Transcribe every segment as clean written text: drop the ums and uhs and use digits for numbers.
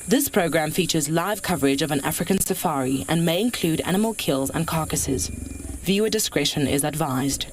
This program features live coverage of an African safari and may include animal kills and carcasses. Viewer discretion is advised.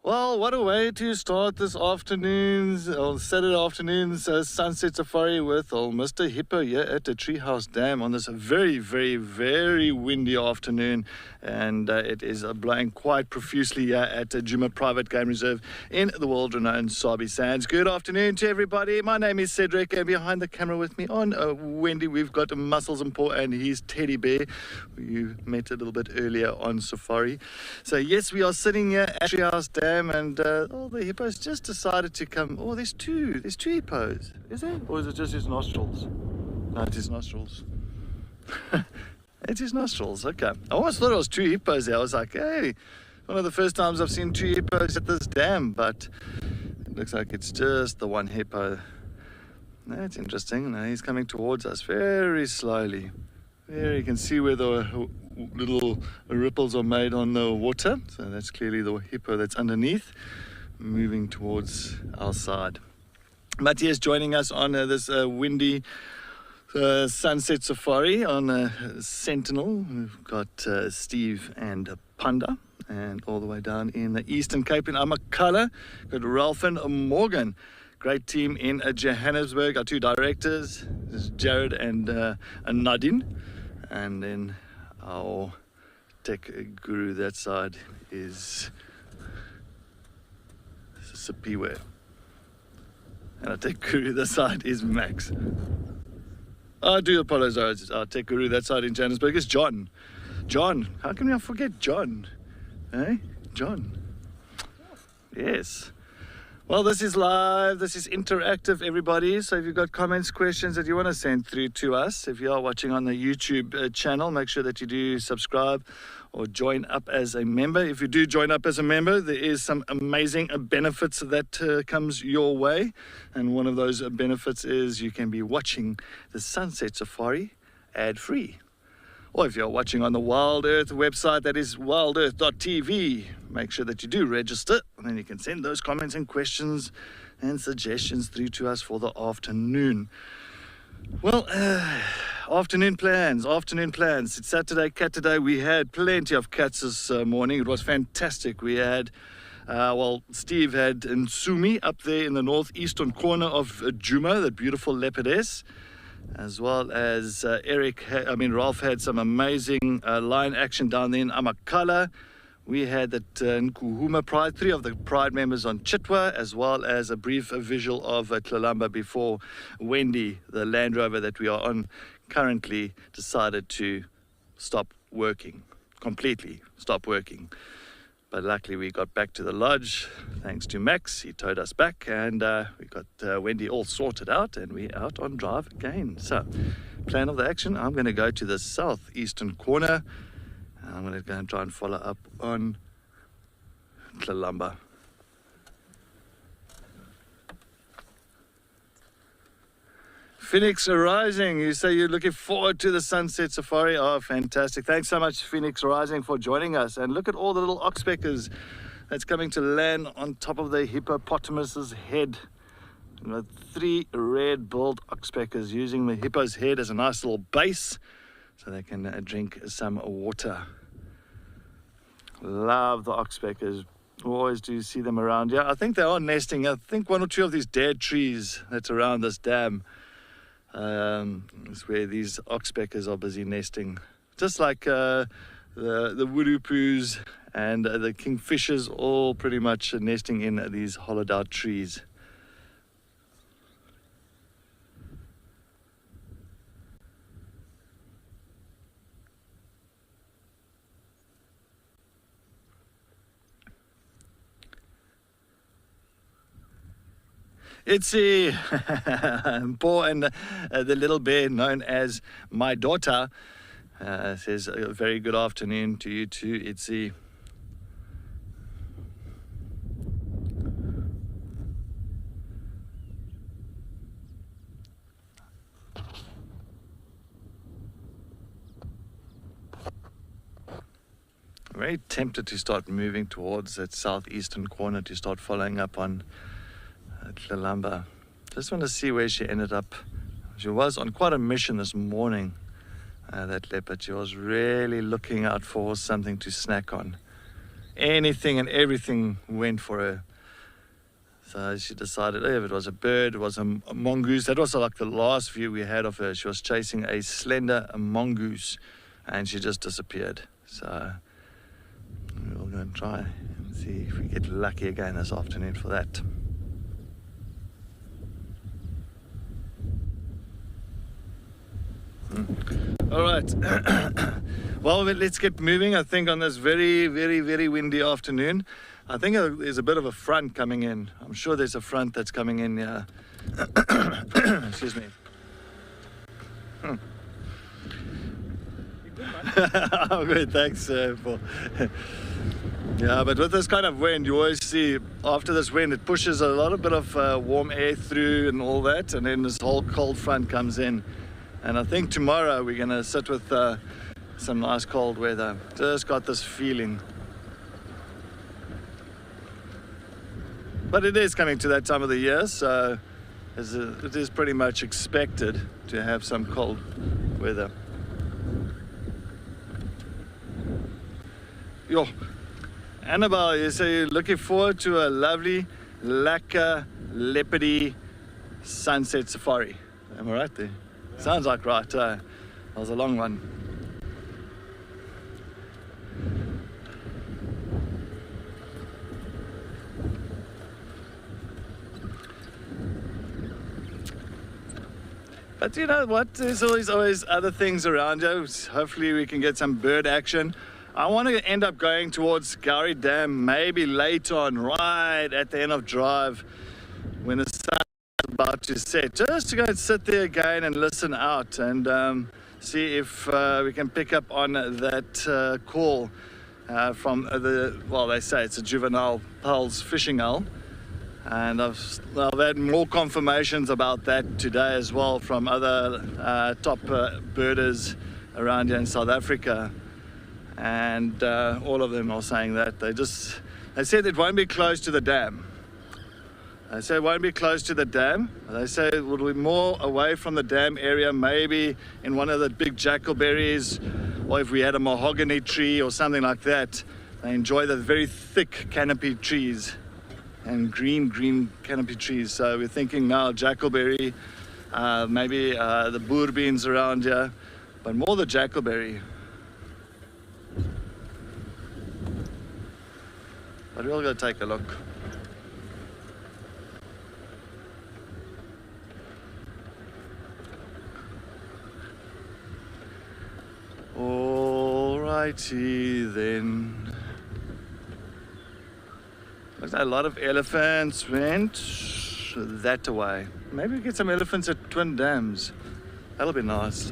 Well, what a way to start this afternoon's, or Saturday afternoon's sunset safari with Mr. Hippo here at the Treehouse Dam on this very, very, very windy afternoon. And it is blowing quite profusely here at the Djuma Private Game Reserve in the world-renowned Sabi Sands. Good afternoon to everybody. My name is Cedric, and behind the camera with me on Wendy, we've got Muscles and Paw and his teddy bear, who you met a little bit earlier on safari. So yes, we are sitting here at Treehouse Dam. And the hippos just decided to come. Oh, there's two hippos. Is there? Or is it just his nostrils? No, it's his nostrils. It's his nostrils, okay. I almost thought it was two hippos there. I was like, hey, one of the first times I've seen two hippos at this dam, but it looks like it's just the one hippo. That's interesting. Now he's coming towards us very slowly. There you can see where the little ripples are made on the water. So that's clearly the hippo that's underneath, moving towards our side. Matthias joining us on this windy sunset safari on Sentinel. We've got Steve and Panda. And all the way down in the Eastern Cape in Amakhala, got Ralph and Morgan. Great team in Johannesburg. Our two directors, this is Jared and Nadine. And then our tech guru that side is Sipiwe. And our tech guru that side is Max. I do apologize. Our tech guru that side in Johannesburg is John. John, how can we forget John? Eh? John. Yes. Well, this is live, this is interactive, everybody. So if you've got comments, questions that you want to send through to us, if you are watching on the YouTube channel, make sure that you do subscribe or join up as a member. If you do join up as a member, there is some amazing benefits that comes your way. And one of those benefits is you can be watching the Sunset Safari ad-free. Or if you're watching on the Wild Earth website, that is wildearth.tv, make sure that you do register, and then you can send those comments and questions and suggestions through to us for the afternoon. Well, afternoon plans. It's Saturday, Cat Day. We had plenty of cats this morning. It was fantastic. We had, Steve had Nsumi up there in the northeastern corner of Djuma, that beautiful leopardess. As well as Ralph had some amazing lion action down there in Amakhala. We had that Nkuhuma Pride, 3 of the Pride members on Chitwa, as well as a brief visual of Tlalamba before Wendy, the Land Rover that we are on currently, decided to completely stop working. But luckily we got back to the lodge, thanks to Max. He towed us back, and we got Wendy all sorted out, and we're out on drive again. So, plan of the action, I'm going to go to the southeastern corner. And I'm going to go and try and follow up on Tlalamba. Phoenix Rising, you say you're looking forward to the Sunset Safari. Oh, fantastic. Thanks so much, Phoenix Rising, for joining us. And look at all the little oxpeckers that's coming to land on top of the hippopotamus's head. 3 red-billed oxpeckers using the hippo's head as a nice little base so they can drink some water. Love the oxpeckers. Always do see them around. Yeah, I think they are nesting. I think 1 or 2 of these dead trees that's around this dam It's where these oxpeckers are busy nesting, just like the wurupoos and the kingfishers, all pretty much nesting in these hollowed out trees. Itzy, Paul and the little bear known as my daughter says a very good afternoon to you too, Itzy. I'm very tempted to start moving towards that southeastern corner to start following up on Lalamba. Just want to see where she ended up. She was on quite a mission this morning, that leopard. She was really looking out for something to snack on. Anything and everything went for her. So she decided, if it was a bird, it was a mongoose. That was like the last view we had of her. She was chasing a slender mongoose and she just disappeared. So we'll go and try and see if we get lucky again this afternoon for that. All right. Well, let's get moving. I think on this very, very, very windy afternoon, I think there's a bit of a front coming in. I'm sure there's a front that's coming in here. Excuse me. Oh, good. Thanks, Paul. Yeah, but with this kind of wind, you always see after this wind, it pushes a lot of bit of warm air through and all that, and then this whole cold front comes in. And I think tomorrow we're going to sit with some nice cold weather. Just got this feeling. But it is coming to that time of the year, so it is pretty much expected to have some cold weather. Yo, Annabelle, you say you're looking forward to a lovely, lekker, leopardy sunset safari. Am I right there? Sounds like right, that was a long one. But you know what, there's always other things around you. Hopefully we can get some bird action. I want to end up going towards Gowrie Dam, maybe later on, right at the end of drive, when the sun about to set, just to go and sit there again and listen out and see if we can pick up on that call from well, they say it's a juvenile Pulse fishing owl, and I've had more confirmations about that today as well from other top birders around here in South Africa, and all of them are saying that they said it won't be close to the dam. They say it won't be close to the dam. They say it will be more away from the dam area, maybe in one of the big jackalberries, or if we had a mahogany tree or something like that. They enjoy the very thick canopy trees and green canopy trees. So we're thinking now jackalberry, maybe the boerbeens around here, but more the jackalberry. But we'll go take a look. Alrighty then. Looks like a lot of elephants went that way. Maybe we get some elephants at Twin Dams. That'll be nice.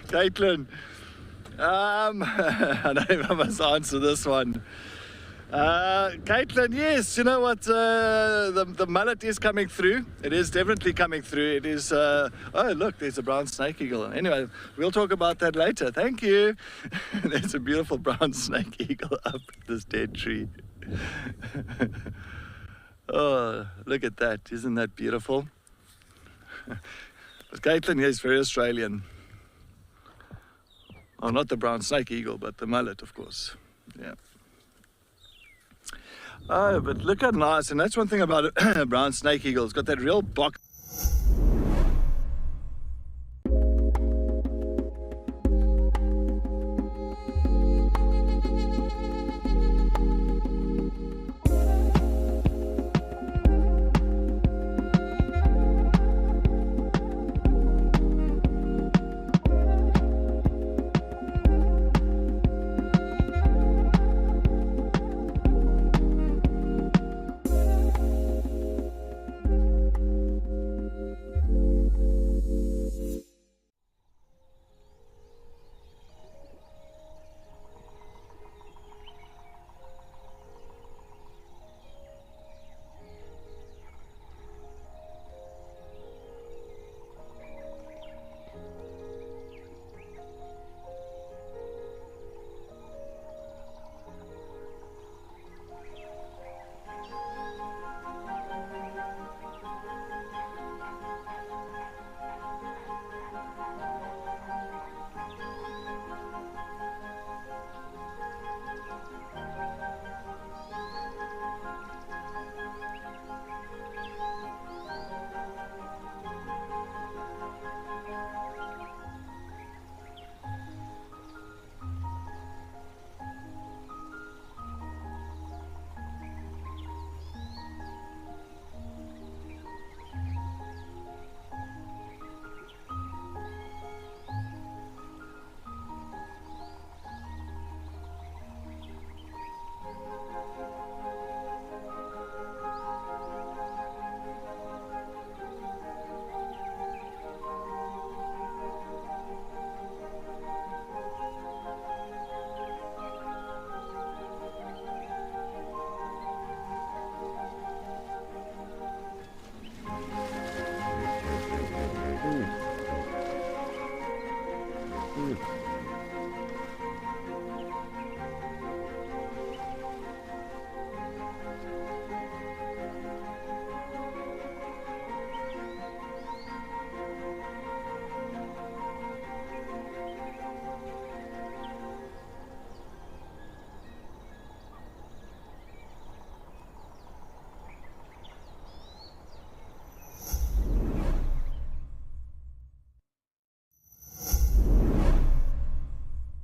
Caitlin, I don't know if I must answer this one. Caitlin, yes, you know what, the mullet is coming through. It is definitely coming through. It is, oh look, there's a brown snake eagle. Anyway, we'll talk about that later. Thank you. There's a beautiful brown snake eagle up this dead tree. Oh, look at that. Isn't that beautiful? But Caitlin here is very Australian. Oh, not the brown snake eagle, but the mullet, of course. Yeah. Oh, but look how nice. And that's one thing about a brown snake eagle. It's got that real box.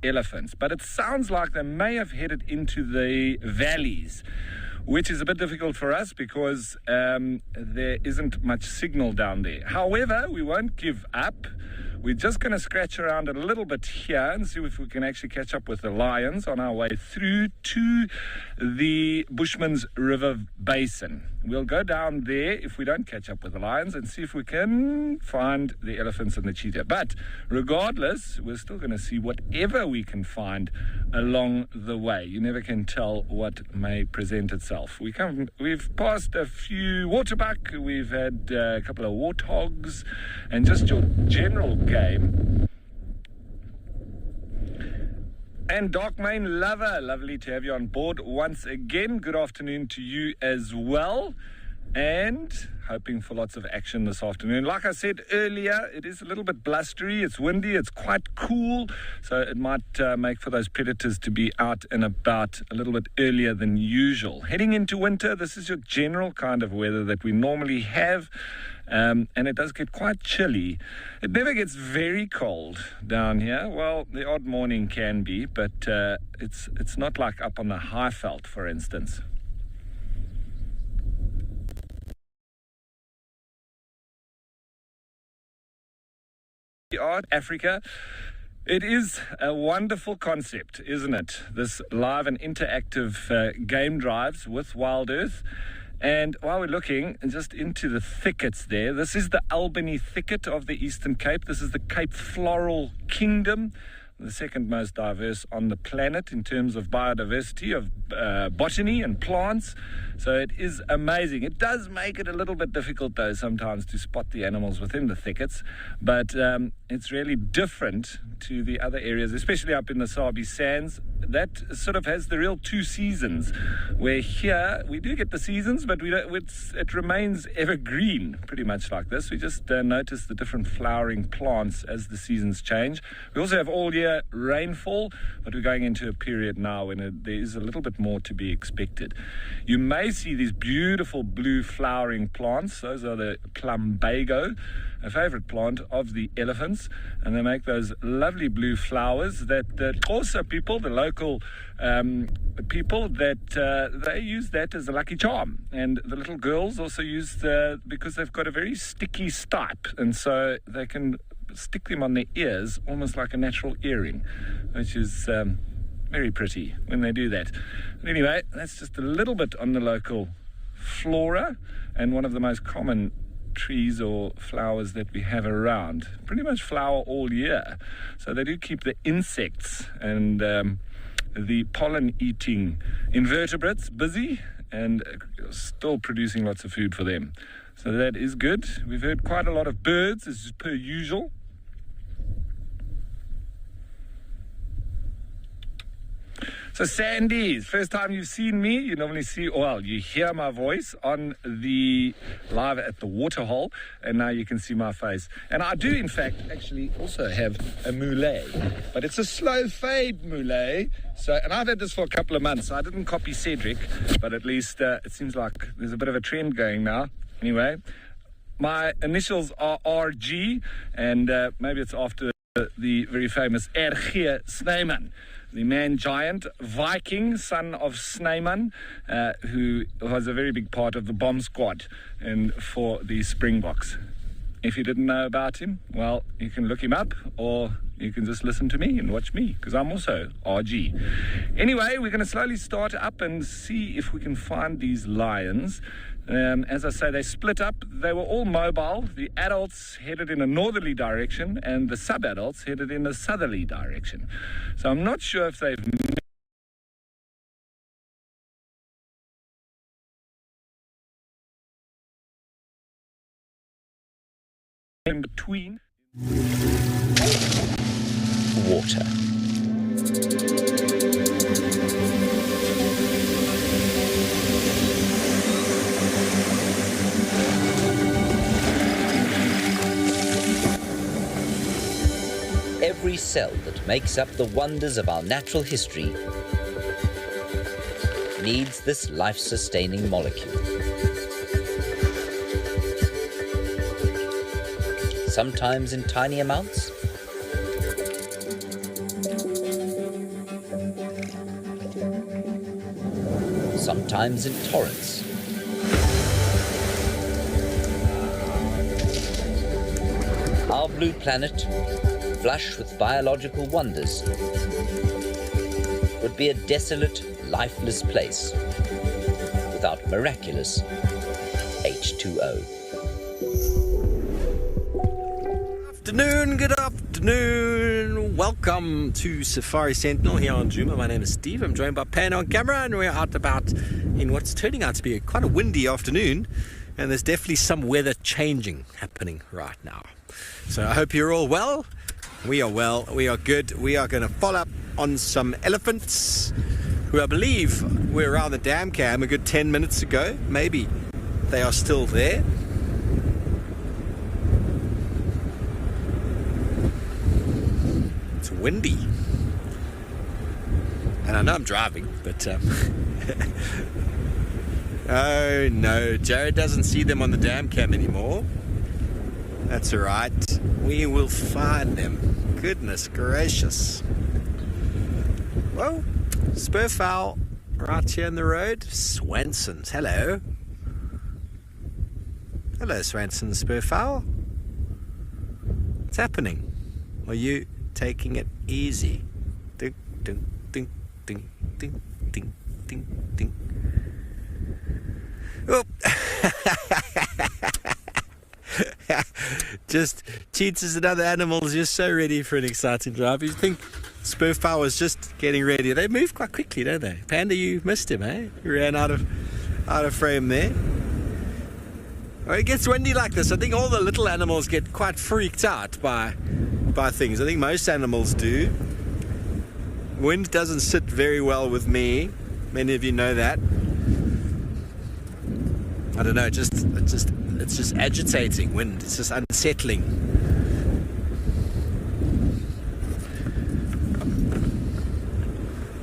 Elephants, but it sounds like they may have headed into the valleys, which is a bit difficult for us because there isn't much signal down there. However, we won't give up. We're just going to scratch around a little bit here and see if we can actually catch up with the lions on our way through to the Bushman's River Basin. We'll go down there if we don't catch up with the lions and see if we can find the elephants and the cheetah. But regardless, we're still going to see whatever we can find along the way. You never can tell what may present itself. We've passed a few waterbuck, we've had a couple of warthogs, and just your general game. And Darkmane Lover, lovely to have you on board once again. Good afternoon to you as well, and hoping for lots of action this afternoon. Like I said earlier, it is a little bit blustery, it's windy, it's quite cool, so it might make for those predators to be out and about a little bit earlier than usual. Heading into winter, this is your general kind of weather that we normally have. And it does get quite chilly. It never gets very cold down here. Well, the odd morning can be, but it's not like up on the Highveld, for instance. Africa. It is a wonderful concept, isn't it? This live and interactive game drives with Wild Earth. And while we're looking just into the thickets there, this is the Albany thicket of the Eastern Cape. This is the Cape Floral Kingdom, the second most diverse on the planet in terms of biodiversity of botany and plants. So it is amazing. It does make it a little bit difficult though sometimes to spot the animals within the thickets, but it's really different to the other areas, especially up in the Sabi Sands. that sort of has the real two seasons, where here we do get the seasons, but it remains evergreen, pretty much like this. We just notice the different flowering plants as the seasons change. We also have all year rainfall, but we're going into a period now when there is a little bit more to be expected. You may see these beautiful blue flowering plants. Those are the plumbago, a favorite plant of the elephants, and they make those lovely blue flowers that also people, the local people, that they use that as a lucky charm. And the little girls also use because they've got a very sticky stipe, and so they can stick them on their ears almost like a natural earring, which is very pretty when they do that. But anyway, that's just a little bit on the local flora, and one of the most common trees or flowers that we have around. Pretty much flower all year, so they do keep the insects and the pollen-eating invertebrates busy, and still producing lots of food for them. So that is good. We've heard quite a lot of birds, as per usual. So Sandy, first time you've seen me, you normally see, well, you hear my voice on the live at the waterhole, and now you can see my face. And I do, in fact, actually also have a mullet, but it's a slow fade mullet. So, and I've had this for a couple of months. So I didn't copy Cedric, but at least it seems like there's a bit of a trend going now. Anyway, my initials are RG, and maybe it's after the very famous R.G. Snyman, the man giant, Viking, son of Snyman, who was a very big part of the bomb squad and for the Springboks. If you didn't know about him, well, you can look him up, or you can just listen to me and watch me, because I'm also RG. Anyway, we're going to slowly start up and see if we can find these lions. As I say, they split up. They were all mobile. The adults headed in a northerly direction, and the sub-adults headed in a southerly direction. So I'm not sure if they've in between. Water. Every cell that makes up the wonders of our natural history needs this life-sustaining molecule. Sometimes in tiny amounts, sometimes in torrents. Our blue planet, flush with biological wonders, would be a desolate, lifeless place without miraculous H2O. Good afternoon. Welcome to Safari Sentinel here on Djuma. My name is Steve. I'm joined by Pan on camera, and we're out about in what's turning out to be quite a windy afternoon, and there's definitely some weather changing happening right now. So I hope you're all well. We are well. We are good. We are going to follow up on some elephants who I believe were around the dam cam a good 10 minutes ago. Maybe they are still there. It's windy. And I know I'm driving, but oh no, Jared doesn't see them on the dam cam anymore. That's alright. We will find them. Goodness gracious. Well, spurfowl right here in the road. Swansons. Hello. Hello, Swanson spurfowl. What's happening? Are you taking it easy? Ding, ding, ding, ding, ding, ding, ding, ding. Oh. Just cheetahs and other animals just so ready for an exciting drive. You think spurfowl was just getting ready. They move quite quickly, don't they? Panda, you missed him, eh? You ran out of frame there. When it gets windy like this, I think all the little animals get quite freaked out by things. I think most animals do. Wind doesn't sit very well with me. Many of you know that. I don't know, it's just agitating. Wind, it's just unsettling.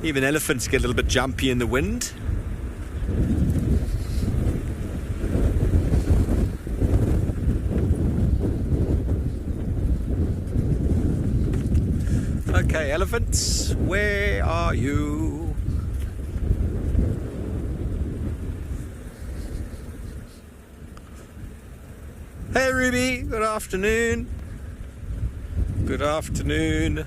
Even elephants get a little bit jumpy in the wind. Okay, elephants, where are you? Hey Ruby, good afternoon. Good afternoon.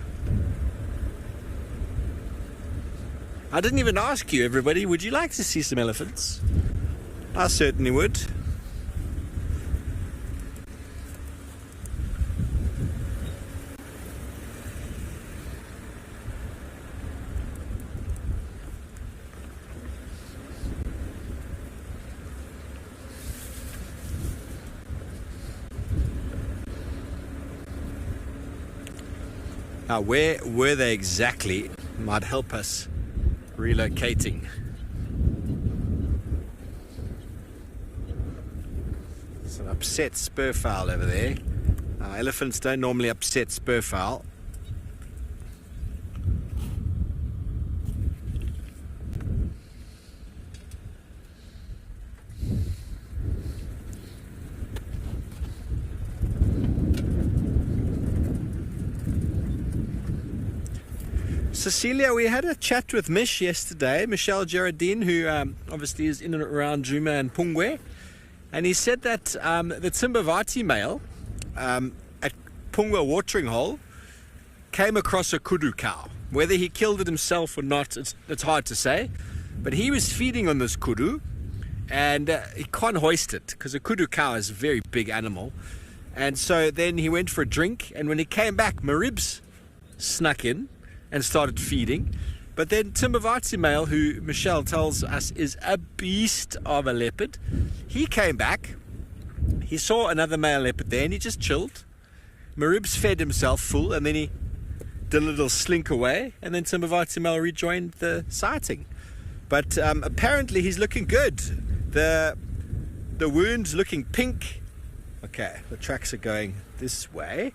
I didn't even ask you, everybody, would you like to see some elephants? I certainly would. Now, where were they exactly might help us relocating. It's an upset spurfowl over there. Elephants don't normally upset spurfowl. Cecilia, we had a chat with Mish yesterday, Michelle Gerardine, who obviously is in and around Djuma and Pungwe, and he said that the Timbavati male at Pungwe watering hole came across a kudu cow. Whether he killed it himself or not, it's hard to say, but he was feeding on this kudu, and he can't hoist it because a kudu cow is a very big animal. And so then he went for a drink, and when he came back, Maribs snuck in and started feeding. But then Timbavati male, who Michelle tells us is a beast of a leopard, he came back, he saw another male leopard there, and he just chilled. Maribs fed himself full, and then he did a little slink away, and then Timbavati male rejoined the sighting. But apparently he's looking good. The wound's looking pink. Okay, the tracks are going this way.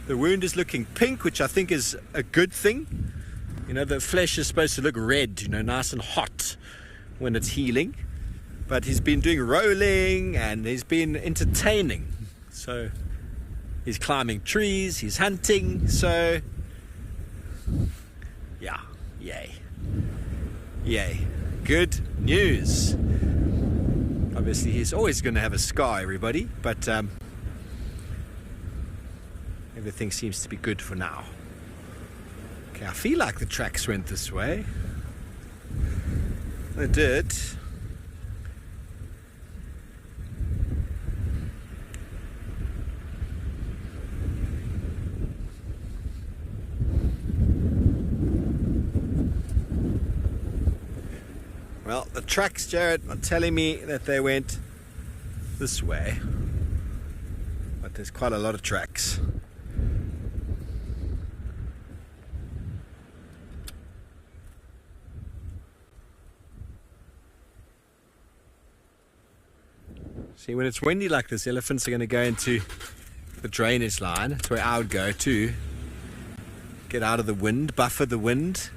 The wound is looking pink, which I think is a good thing. You know, the flesh is supposed to look red, you know, nice and hot when it's healing. But he's been doing rolling and he's been entertaining. So he's climbing trees, he's hunting. So, yeah, yay. Yay. Good news. Obviously, he's always going to have a scar, everybody, but everything seems to be good for now. Okay, I feel like the tracks went this way. They did. Well, the tracks, Jared, are telling me that they went this way. But there's quite a lot of tracks. See, when it's windy like this, elephants are going to go into the drainage line. That's where I would go too. Get out of the wind, buffer the wind.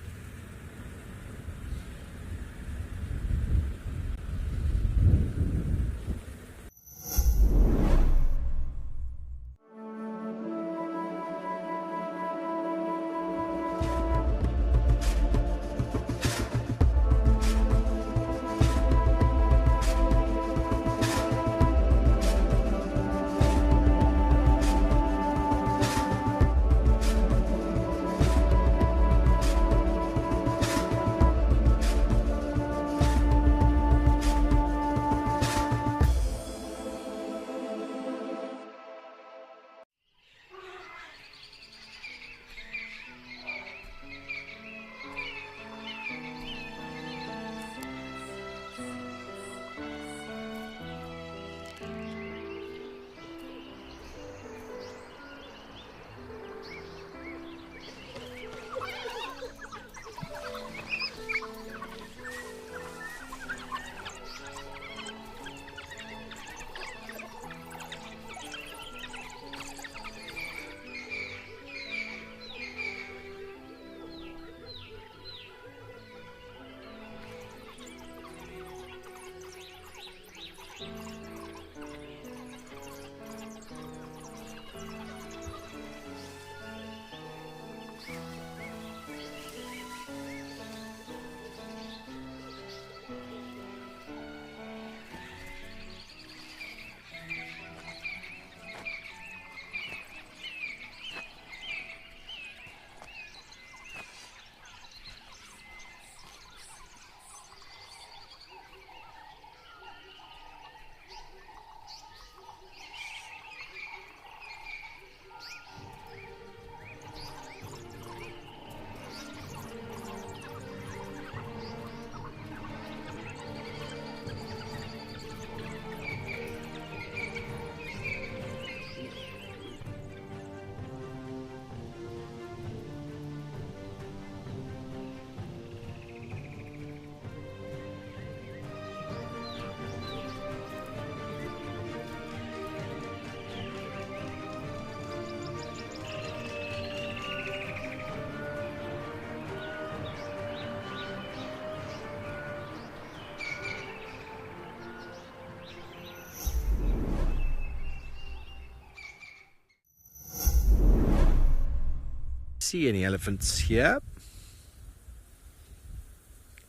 See any elephants here?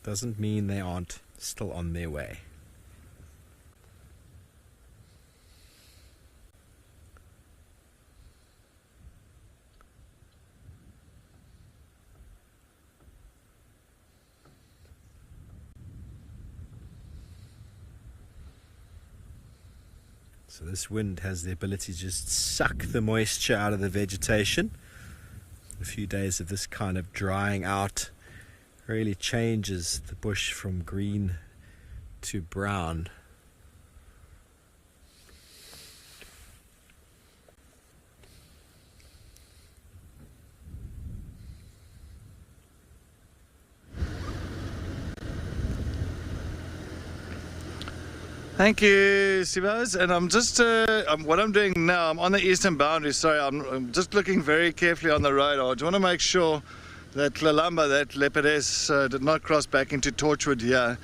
Doesn't mean they aren't still on their way. So this wind has the ability to just suck the moisture out of the vegetation. A few days of this kind of drying out really changes the bush from green to brown. Thank you, Sivas. And I'm just, what I'm doing now, I'm on the eastern boundary. Sorry, I'm just looking very carefully on the road. I just want to make sure that Lalamba, that leopardess, did not cross back into Torchwood here.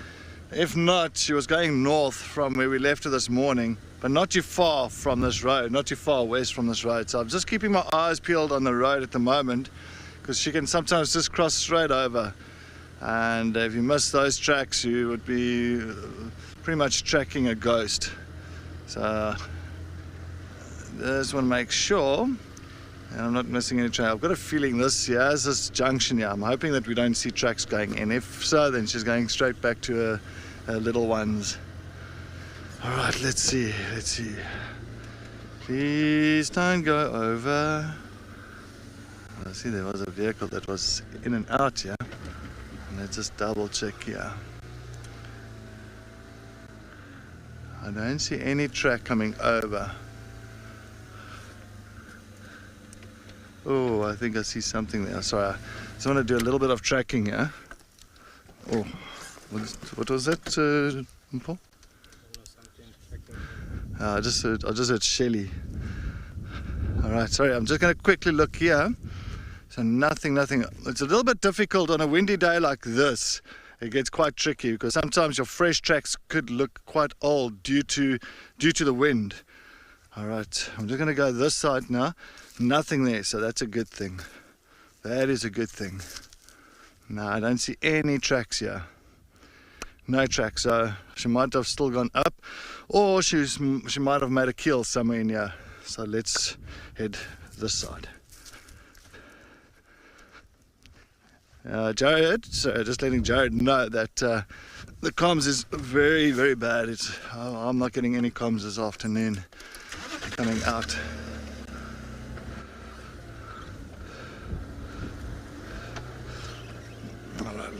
If not, she was going north from where we left her this morning, but not too far from this road, not too far west from this road. So I'm just keeping my eyes peeled on the road at the moment, because she can sometimes just cross straight over. And if you miss those tracks, you would be pretty much tracking a ghost. So I just want to make sure and I'm not missing any track. I've got a feeling this here is this junction here. I'm hoping that we don't see tracks going in. If so, then she's going straight back to her little ones. All right, let's see. Please don't go over. I see there was a vehicle that was in and out here. Let's just double check here. I don't see any track coming over. Oh, I think I see something there. Sorry, I just want to do a little bit of tracking here. Oh, what was that, Paul? I just heard Shelly. All right, sorry, I'm just going to quickly look here. So nothing. It's a little bit difficult on a windy day like this. It gets quite tricky because sometimes your fresh tracks could look quite old due to the wind. All right, I'm just going to go this side now. Nothing there, so that's a good thing. That is a good thing. No, I don't see any tracks here. No tracks, so she might have still gone up, or she might have made a kill somewhere in here. So let's head this side. Jared, so just letting Jared know that the comms is very, very bad. I'm not getting any comms this afternoon coming out. All right.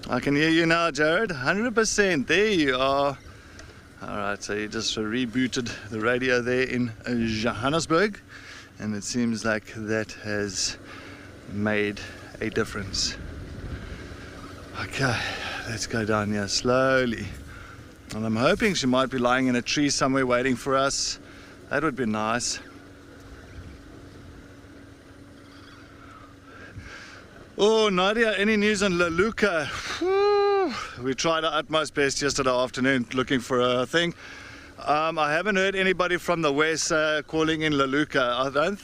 I can hear you now, Jared. 100%. There you are. All right, so you just rebooted the radio there in Johannesburg, and it seems like that has made a difference. Okay, let's go down here slowly. And I'm hoping she might be lying in a tree somewhere waiting for us. That would be nice. Oh, Nadia, any news on Leluka? We tried our utmost best yesterday afternoon looking for a thing. I haven't heard anybody from the west calling in Leluka.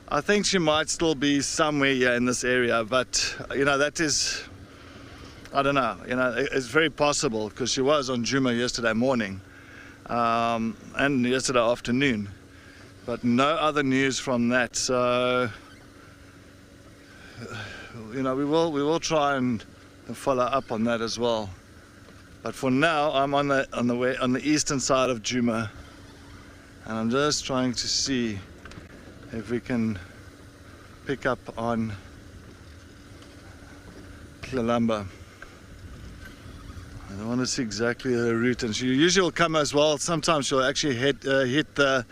I think she might still be somewhere here in this area, but that is, I don't know. It's very possible because she was on Juma yesterday morning and yesterday afternoon, but no other news from that. So we will try and follow up on that as well. But for now, I'm on the eastern side of Juma, and I'm just trying to see if we can pick up on Lalamba. I want to see exactly her route, and she usually will come as well. Sometimes she'll actually hit the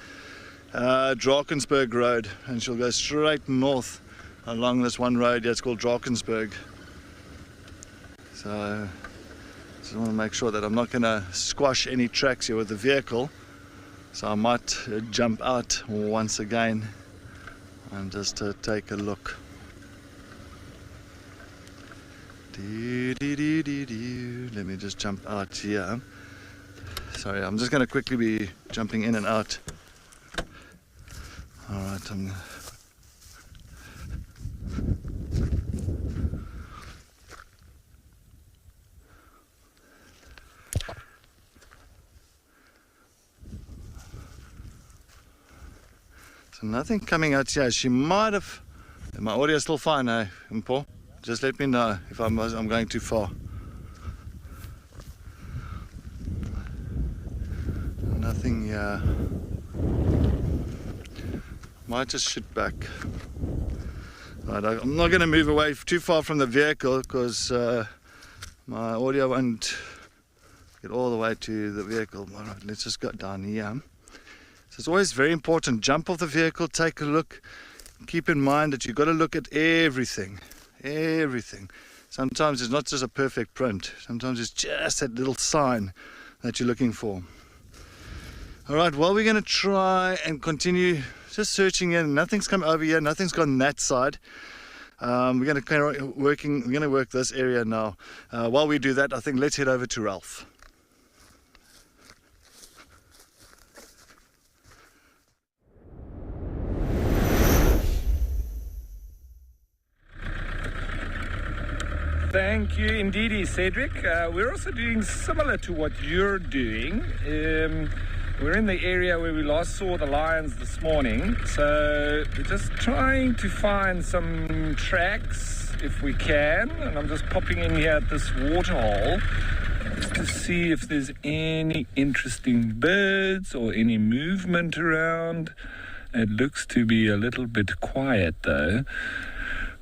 Drakensberg road, and she'll go straight north along this one road. Yeah, it's called Drakensberg. So I just want to make sure that I'm not going to squash any tracks here with the vehicle. So I might jump out once again and just take a look. Let me just jump out here. Sorry, I'm just going to quickly be jumping in and out. All right, so nothing coming out here. She might have. My audio is still fine, eh, Paul? Just let me know if I'm going too far. Nothing here. Might just shoot back. Right, I'm not going to move away too far from the vehicle because my audio won't get all the way to the vehicle. All right, let's just go down here. So it's always very important. Jump off the vehicle, take a look. Keep in mind that you've got to look at everything. Everything. Sometimes it's not just a perfect print. Sometimes it's just that little sign that you're looking for. All right, well, we're going to try and continue just searching in. Nothing's come over here. Nothing's gone that side. We're going to carry on working. We're going to work this area now. While we do that, I think let's head over to Ralph. Thank you indeed, Cedric. We're also doing similar to what you're doing. We're in the area where we last saw the lions this morning, so we're just trying to find some tracks if we can, and I'm just popping in here at this waterhole just to see if there's any interesting birds or any movement around. It looks to be a little bit quiet though.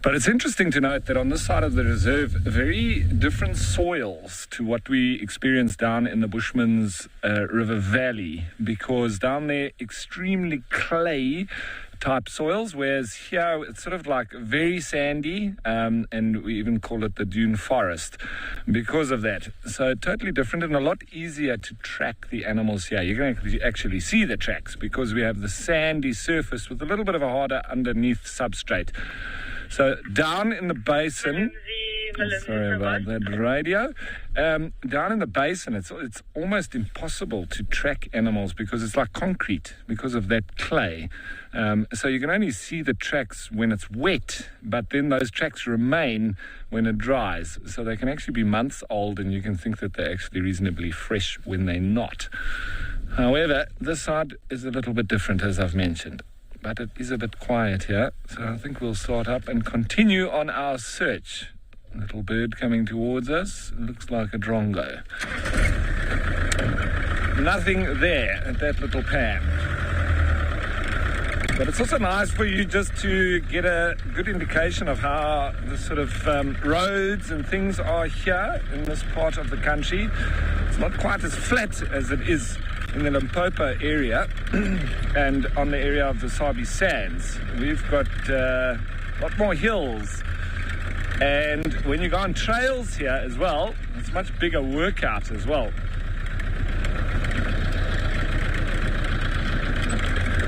But it's interesting to note that on this side of the reserve, very different soils to what we experience down in the Bushman's River Valley, because down there, extremely clay type soils, whereas here it's sort of like very sandy, and we even call it the dune forest because of that. So totally different and a lot easier to track the animals here. You're going to actually see the tracks because we have the sandy surface with a little bit of a harder underneath substrate. So down in the basin, sorry about that radio, down in the basin it's almost impossible to track animals because it's like concrete because of that clay. So you can only see the tracks when it's wet, but then those tracks remain when it dries. So they can actually be months old and you can think that they're actually reasonably fresh when they're not. However, this side is a little bit different, as I've mentioned. But it is a bit quiet here, so I think we'll start up and continue on our search. A little bird coming towards us. It looks like a drongo. Nothing there at that little pan. But it's also nice for you just to get a good indication of how the sort of roads and things are here in this part of the country. It's not quite as flat as it is in the Limpopo area and on the area of the Sabi Sands. We've got a lot more hills, and when you go on trails here as well, it's a much bigger workout as well.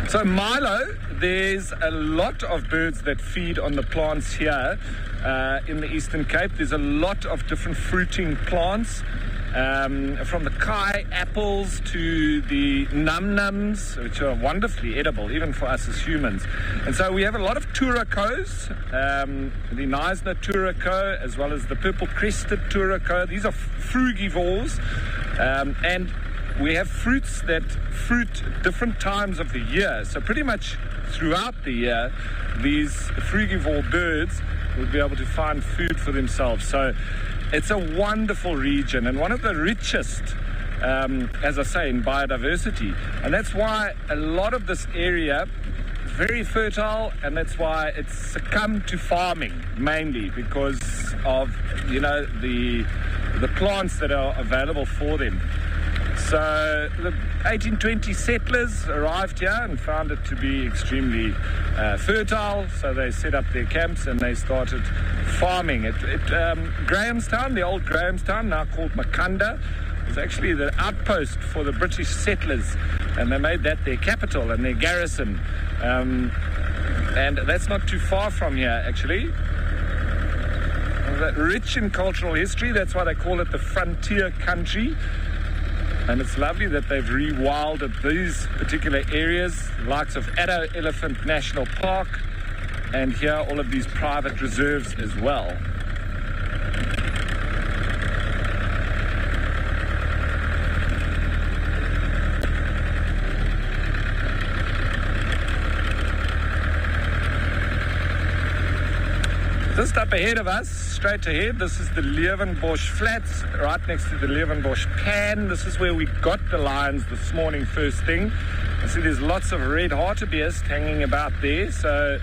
So Milo, there's a lot of birds that feed on the plants here in the Eastern Cape. There's a lot of different fruiting plants. From the kai apples to the num-nums, which are wonderfully edible, even for us as humans. And so we have a lot of turacos, the Neisner turaco, as well as the purple-crested turaco. These are frugivores, and we have fruits that fruit different times of the year. So pretty much throughout the year, these frugivore birds will be able to find food for themselves. So it's a wonderful region and one of the richest, as I say, in biodiversity. And that's why a lot of this area is very fertile, and that's why it's succumbed to farming, mainly because of, you know, the plants that are available for them. So the 1820 settlers arrived here and found it to be extremely fertile, so they set up their camps and they started farming. Grahamstown, the old Grahamstown, now called Makanda, was actually the outpost for the British settlers, and they made that their capital and their garrison. And that's not too far from here, actually. Rich in cultural history, that's why they call it the frontier country. And it's lovely that they've rewilded these particular areas, likes of Addo Elephant National Park, and here all of these private reserves as well. Just up ahead of us, straight ahead, this is the Leeuwenbosch Flats, right next to the Leeuwenbosch Pan. This is where we got the lions this morning first thing. I see there's lots of red hartebeest hanging about there, so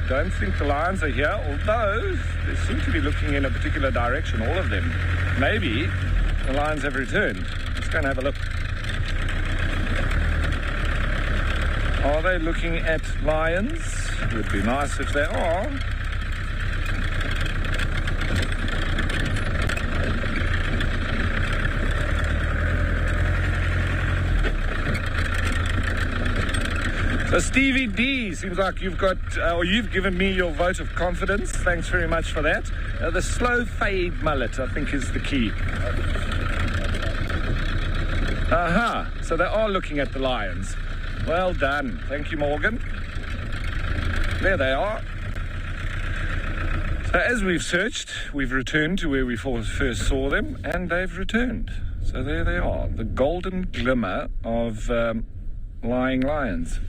don't think the lions are here, although they seem to be looking in a particular direction, all of them. Maybe the lions have returned. Let's go and have a look. Are they looking at lions? It would be nice if they are. So Stevie D, seems like you've got, or you've given me your vote of confidence. Thanks very much for that. The slow fade mullet, I think, is the key. Aha, so they are looking at the lions. Well done. Thank you, Morgan. There they are. So as we've searched, we've returned to where we first saw them, and they've returned. So there they are, the golden glimmer of lying lions.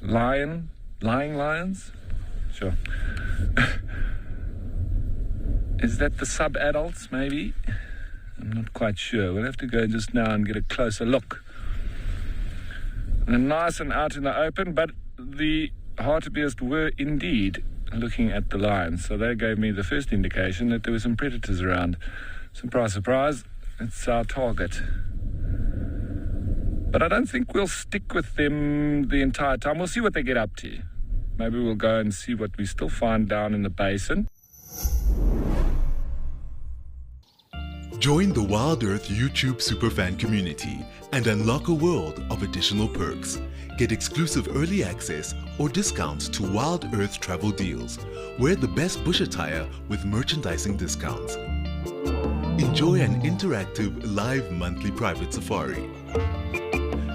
Lying lions? Sure. Is that the sub-adults, maybe? I'm not quite sure. We'll have to go just now and get a closer look. They're nice and out in the open, but the hartebeest were indeed looking at the lions. So they gave me the first indication that there were some predators around. Surprise, surprise, it's our target. But I don't think we'll stick with them the entire time. We'll see what they get up to. Maybe we'll go and see what we still find down in the basin. Join the Wild Earth YouTube superfan community and unlock a world of additional perks. Get exclusive early access or discounts to Wild Earth travel deals. Wear the best bush attire with merchandising discounts. Enjoy an interactive live monthly private safari.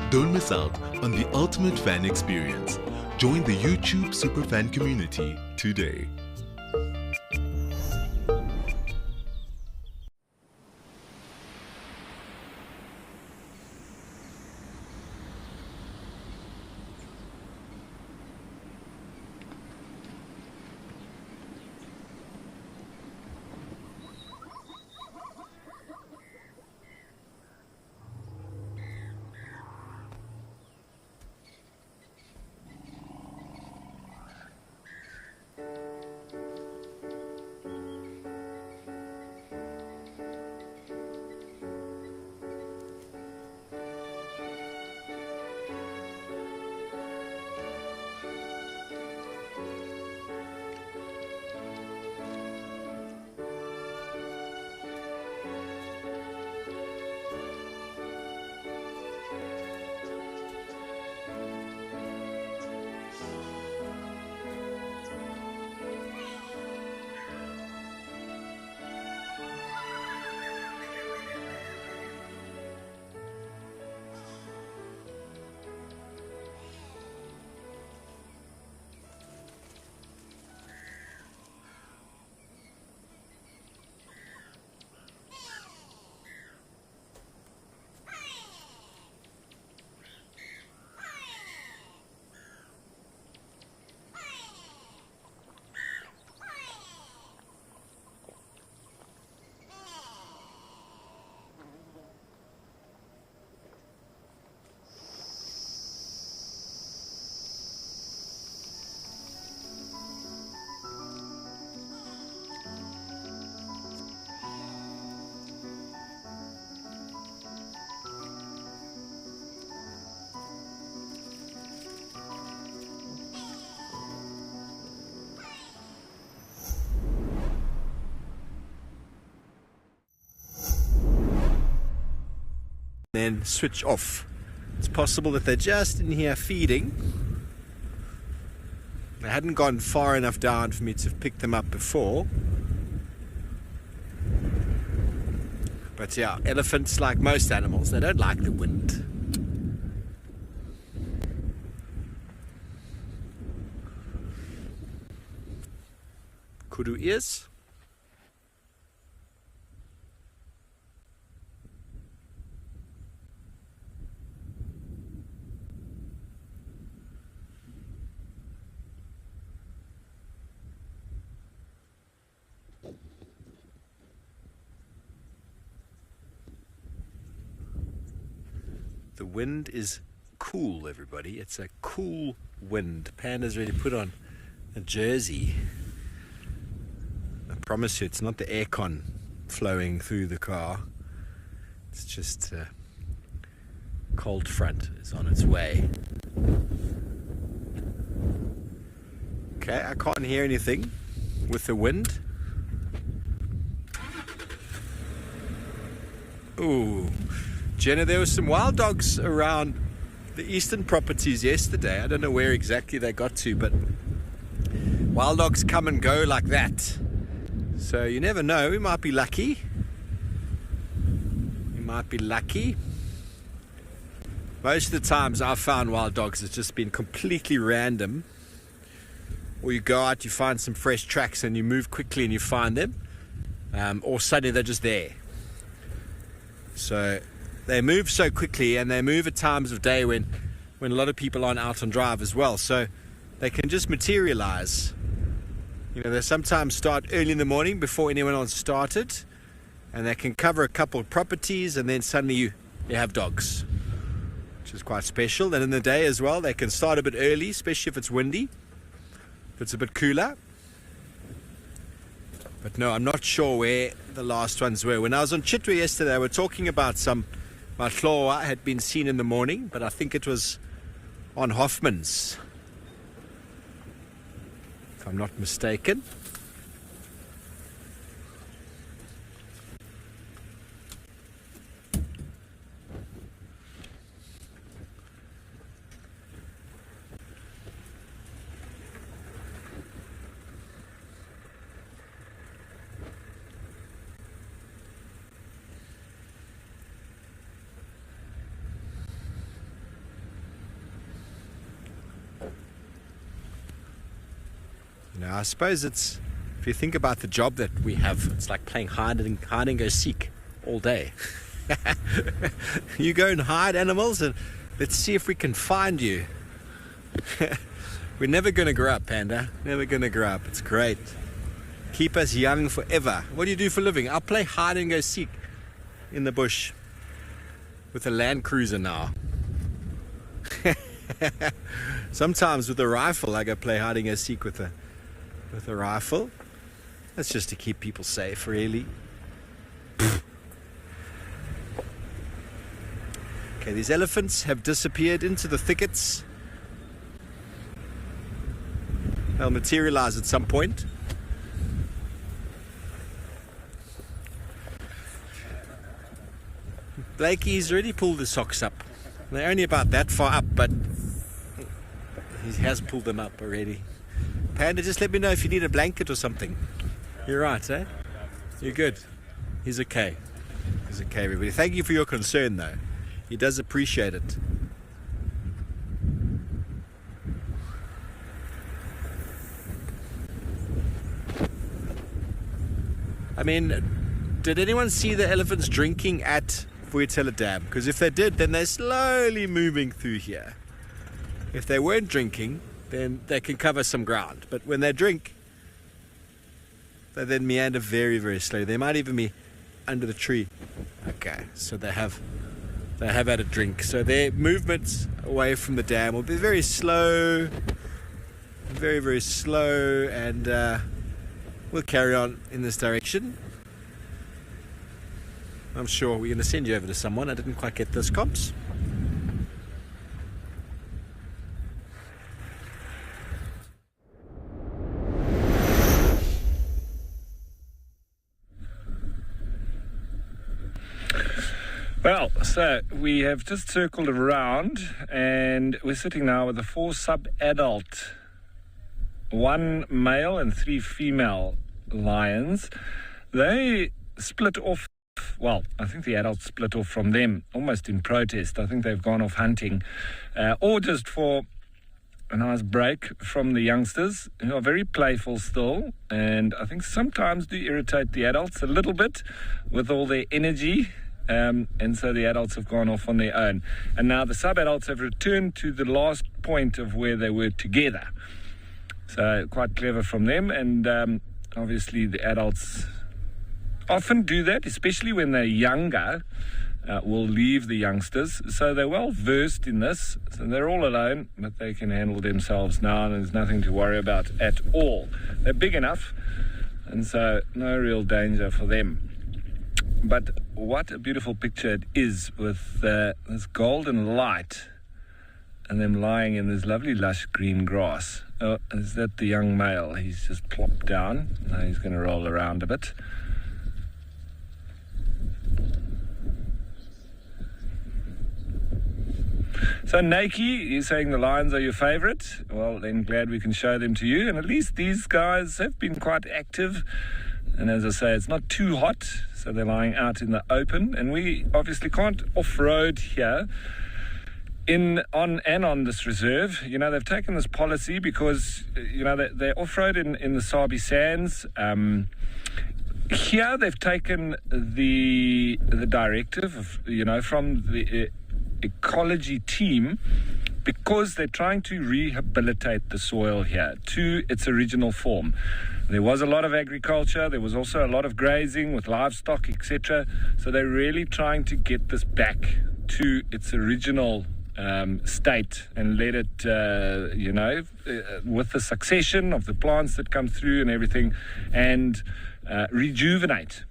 Don't miss out on the ultimate fan experience. Join the YouTube superfan community today. Then switch off. It's possible that they're just in here feeding. They hadn't gone far enough down for me to have picked them up before. But yeah, elephants, like most animals, they don't like the wind. Kudu ears. The wind is cool, everybody. It's a cool wind. Panda's ready to put on a jersey. I promise you, it's not the aircon flowing through the car. It's just cold front is on its way. Okay, I can't hear anything with the wind. Ooh. Jenna, there were some wild dogs around the eastern properties yesterday. I don't know where exactly they got to, but wild dogs come and go like that. So you never know, we might be lucky. We might be lucky. Most of the times I've found wild dogs, it's just been completely random. Or you go out, you find some fresh tracks and you move quickly and you find them. Or suddenly they're just there. So they move so quickly, and they move at times of day when a lot of people aren't out on drive as well. So they can just materialize. You know, they sometimes start early in the morning before anyone else started, and they can cover a couple of properties, and then suddenly you have dogs, which is quite special. And in the day as well, they can start a bit early, especially if it's windy, if it's a bit cooler. But no, I'm not sure where the last ones were. When I was on Chitwa yesterday, they were talking about some Matloa had been seen in the morning, but I think it was on Hoffman's, if I'm not mistaken. You know, I suppose it's, if you think about the job that we have, it's like playing hide and go seek all day. You go and hide animals and let's see if we can find you. We're never going to grow up, Panda. Never going to grow up. It's great. Keep us young forever. What do you do for a living? I'll play hide and go seek in the bush with a Land Cruiser now. Sometimes with a rifle, I go play hide and go seek with a rifle. That's just to keep people safe, really. Okay, these elephants have disappeared into the thickets. They'll materialize at some point. Blakey's already pulled his socks up. They're only about that far up, but he has pulled them up already. Panda, just let me know if you need a blanket or something. You're right, eh? You're good. He's okay. He's okay, everybody. Thank you for your concern, though. He does appreciate it. I mean, did anyone see the elephants drinking at Vuyatela Dam? Because if they did, then they're slowly moving through here. If they weren't drinking, then they can cover some ground. But when they drink, they then meander very, very slowly. They might even be under the tree. Okay, so they have had a drink. So their movements away from the dam will be very slow, very, very slow, and we'll carry on in this direction. I'm sure we're going to send you over to someone. I didn't quite get those comps. Well, so we have just circled around and we're sitting now with the 4 sub-adult, 1 male and 3 female lions. They split off well, I think the adults split off from them almost in protest. I think they've gone off hunting or just for a nice break from the youngsters, who are very playful still, and I think sometimes do irritate the adults a little bit with all their energy. And so the adults have gone off on their own. And now the sub-adults have returned to the last point of where they were together. So quite clever from them. And obviously the adults often do that, especially when they're younger, will leave the youngsters. So they're well versed in this. So they're all alone, but they can handle themselves now, and there's nothing to worry about at all. They're big enough, and so no real danger for them. But what a beautiful picture it is with this golden light and them lying in this lovely lush green grass. Oh, is that the young male? He's just plopped down. Now he's going to roll around a bit. So Nike is saying the lions are your favourite. Well, then glad we can show them to you. And at least these guys have been quite active. And as I say, it's not too hot, so they're lying out in the open. And we obviously can't off-road here on this reserve. You know, they've taken this policy because, you know, they're off-road in the Sabi Sands. Here they've taken the directive of, you know, from the ecology team, because they're trying to rehabilitate the soil here to its original form. There was a lot of agriculture, there was also a lot of grazing with livestock, etc. So they're really trying to get this back to its original state and let it, you know, with the succession of the plants that come through and everything, and rejuvenate.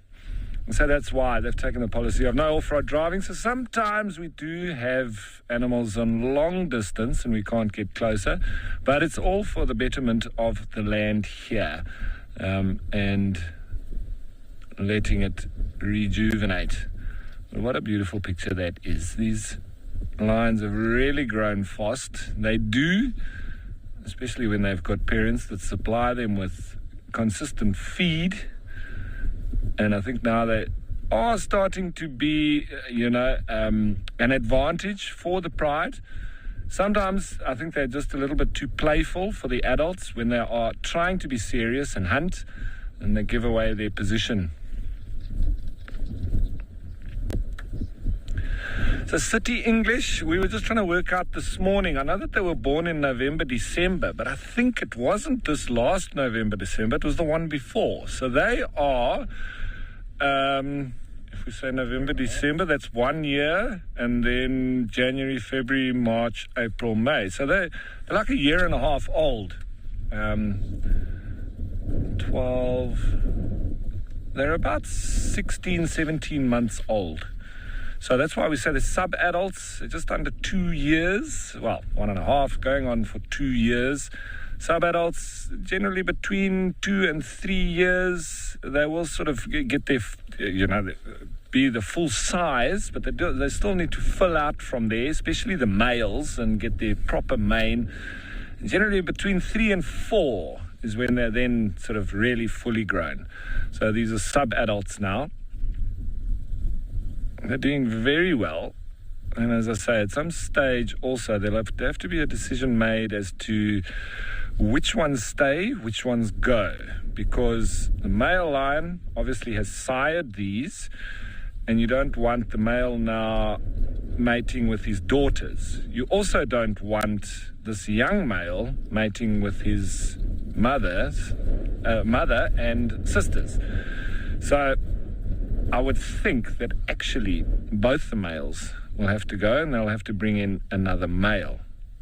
And so that's why they've taken the policy of no off-road driving. So sometimes we do have animals on long distance and we can't get closer, but it's all for the betterment of the land here, and letting it rejuvenate. Well, what a beautiful picture that is. These lions have really grown fast. They do, especially when they've got parents that supply them with consistent feed. And I think now they are starting to be, you know, an advantage for the pride. Sometimes I think they're just a little bit too playful for the adults when they are trying to be serious and hunt, and they give away their position. So City English, we were just trying to work out this morning. I know that they were born in November, December, but I think it wasn't this last November, December. It was the one before. So they are, if we say November, December, that's 1 year, and then January, February, March, April, May. So they're like a year and a half old. 12, they're about 16, 17 months old. So that's why we say the sub-adults are just under 2 years, well, 1.5, going on for 2 years. Sub-adults, generally between 2 and 3 years, they will sort of get their, you know, be the full size, but they still need to fill out from there, especially the males, and get their proper mane. Generally between 3 and 4 is when they're then sort of really fully grown. So these are sub-adults now. They're doing very well, and as I say, at some stage also there have to be a decision made as to which ones stay, which ones go, because the male lion obviously has sired these, and you don't want the male now mating with his daughters. You also don't want this young male mating with his mother and sisters. So I would think that actually both the males will have to go, and they'll have to bring in another male.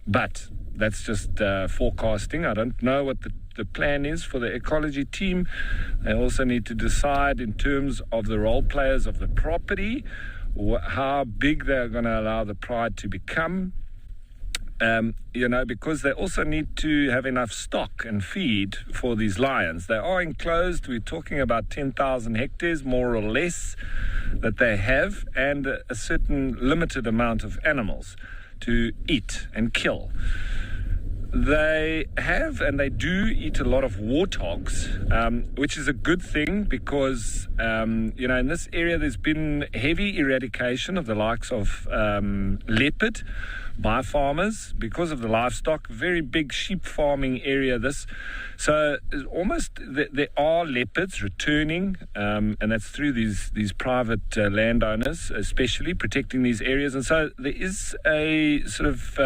But that's just forecasting. I don't know what the plan is for the ecology team. They also need to decide in terms of the role players of the property, how big they're going to allow the pride to become. You know, because they also need to have enough stock and feed for these lions. They are enclosed. We're talking about 10,000 hectares, more or less, that they have, and a certain limited amount of animals to eat and kill. They have and they do eat a lot of warthogs, which is a good thing because, in this area there's been heavy eradication of the likes of leopard by farmers because of the livestock. Very big sheep farming area this. So almost there are leopards returning, and that's through these private landowners, especially protecting these areas. And so there is a sort of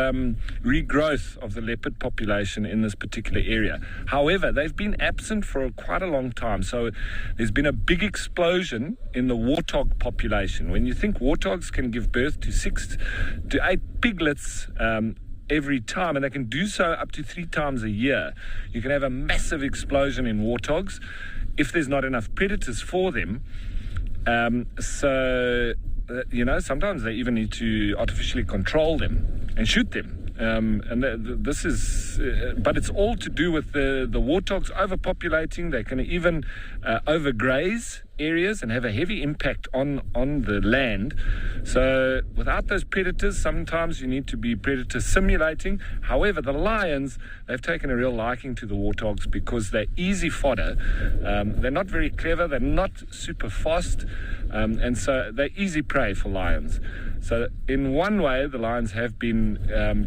regrowth of the leopard population in this particular area. However, they've been absent for quite a long time. So there's been a big explosion in the warthog population. When you think warthogs can give birth to 6 to 8 piglets every time, and they can do so up to 3 times a year, you can have a massive explosion in warthogs if there's not enough predators for them. Sometimes they even need to artificially control them and shoot them. But it's all to do with the warthogs overpopulating. They can even overgraze areas and have a heavy impact on the land. So without those predators, sometimes you need to be predator simulating. However, the lions, they've taken a real liking to the warthogs because they're easy fodder. They're not very clever, they're not super fast, and so they're easy prey for lions. So in one way, the lions have been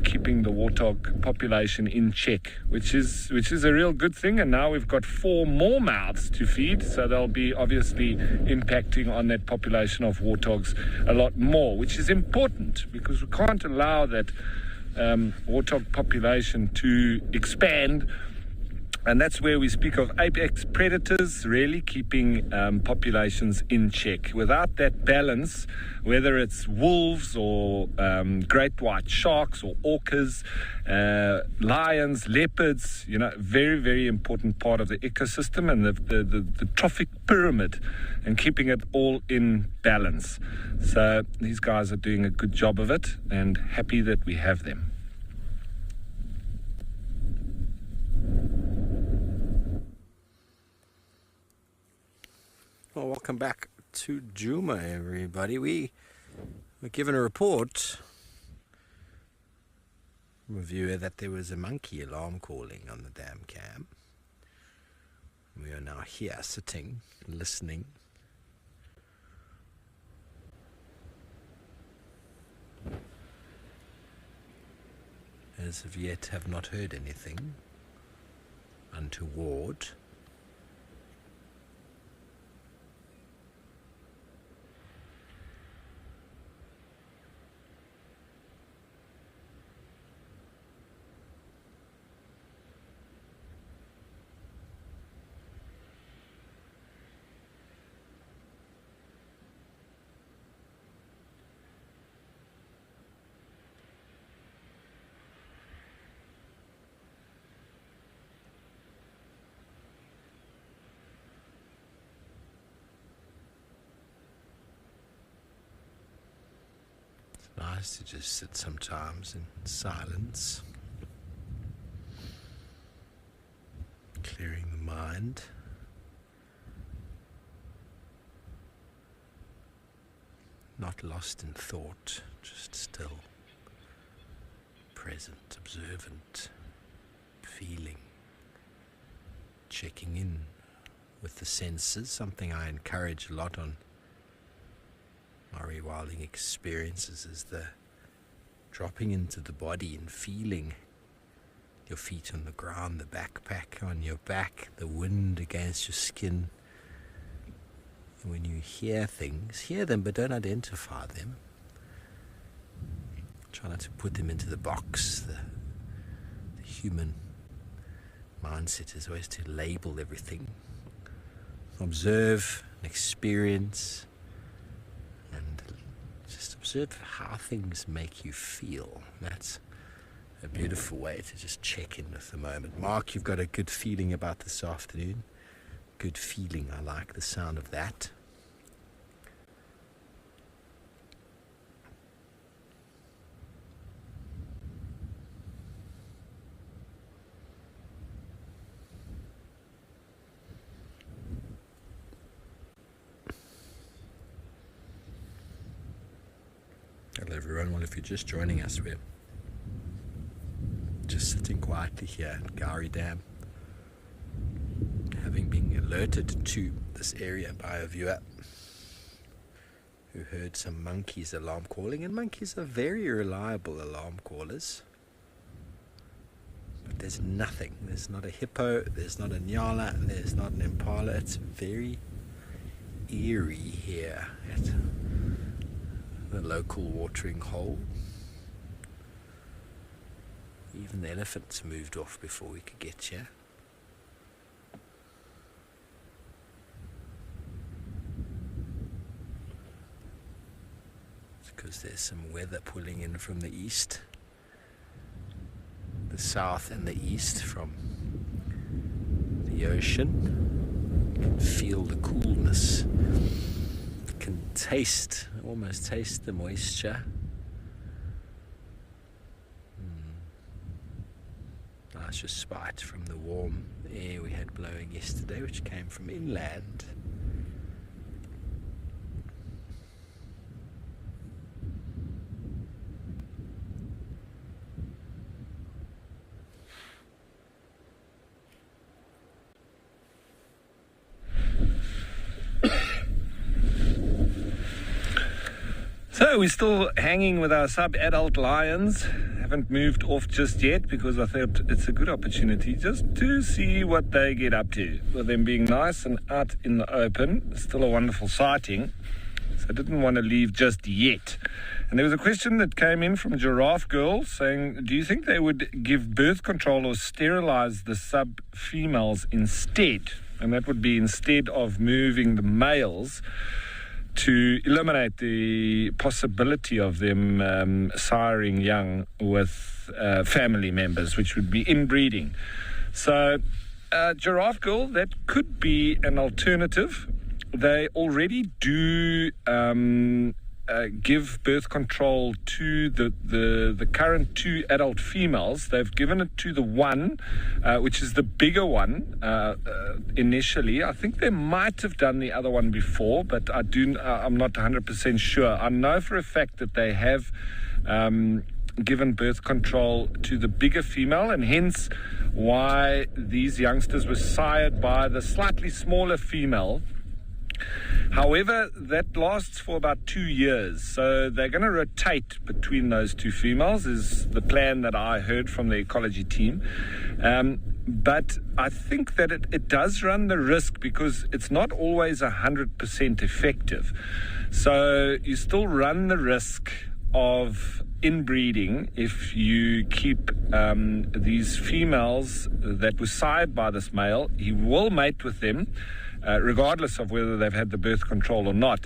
keeping the warthog population in check, which is a real good thing. And now we've got 4 more mouths to feed, so they'll be obviously impacting on that population of warthogs a lot more, which is important because we can't allow that warthog population to expand. And that's where we speak of apex predators really keeping populations in check. Without that balance, whether it's wolves or great white sharks or orcas, lions, leopards, very, very important part of the ecosystem and the trophic pyramid, and keeping it all in balance. So these guys are doing a good job of it, and happy that we have them. Well, welcome back to Djuma, everybody. We were given a report from a viewer that there was a monkey alarm calling on the dam cam. We are now here sitting, listening. As of yet, have not heard anything untoward. Nice to just sit sometimes in silence, clearing the mind. Not lost in thought, just still, present, observant, feeling, checking in with the senses, something I encourage a lot on my rewilding experiences, is the dropping into the body and feeling your feet on the ground, the backpack on your back, the wind against your skin. And when you hear things, hear them but don't identify them. Try not to put them into the box. The human mindset is always to label everything. Observe and experience, and just observe how things make you feel. That's a beautiful way to just check in with the moment. Mark, you've got a good feeling about this afternoon. Good feeling, I like the sound of that. Hello everyone, well if you're just joining us, we're just sitting quietly here at Gowrie Dam, having been alerted to this area by a viewer who heard some monkeys alarm calling, and monkeys are very reliable alarm callers. But there's nothing. There's not a hippo, there's not a nyala, there's not an impala. It's very eerie here at the local watering hole. Even the elephants moved off before we could get here. It's because there's some weather pulling in from the east, the south and the east from the ocean. You can feel the coolness. You can taste, almost taste the moisture. Nice respite from the warm air we had blowing yesterday, which came from inland. So we're still hanging with our sub-adult lions. Haven't moved off just yet because I thought it's a good opportunity just to see what they get up to. With them being nice and out in the open, still a wonderful sighting. So I didn't want to leave just yet. And there was a question that came in from Giraffe Girl saying, do you think they would give birth control or sterilize the sub-females instead? And that would be instead of moving the males, to eliminate the possibility of them siring young with family members, which would be inbreeding. So, Giraffe Girl, that could be an alternative. They already do give birth control to the current 2 adult females. They've given it to the one, which is the bigger one initially. I think they might have done the other one before, but I'm not 100% sure. I know for a fact that they have given birth control to the bigger female, and hence why these youngsters were sired by the slightly smaller female. However, that lasts for about 2 years, so they're going to rotate between those 2 females is the plan that I heard from the ecology team. But I think that it does run the risk because it's not always 100% effective. So you still run the risk of inbreeding if you keep these females that were sired by this male. He will mate with them, regardless of whether they've had the birth control or not.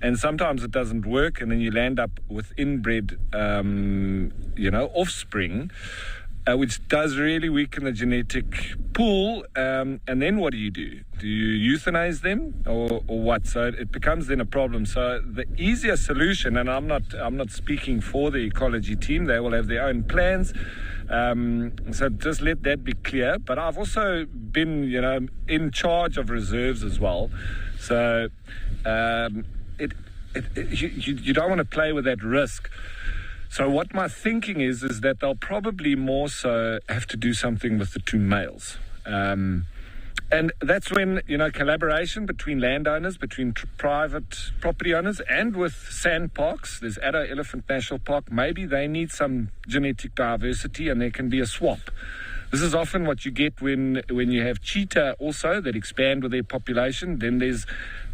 And sometimes it doesn't work, and then you land up with inbred, offspring, which does really weaken the genetic pool. And then what do? Do you euthanize them or what? So it becomes then a problem. So the easier solution, and I'm not speaking for the ecology team, they will have their own plans. So just let that be clear. But I've also been, in charge of reserves as well. So you don't want to play with that risk. So what my thinking is that they'll probably more so have to do something with the 2 males. And that's when, collaboration between landowners, between private property owners, and with sand parks. There's Addo Elephant National Park. Maybe they need some genetic diversity and there can be a swap. This is often what you get when you have cheetah also that expand with their population. Then there's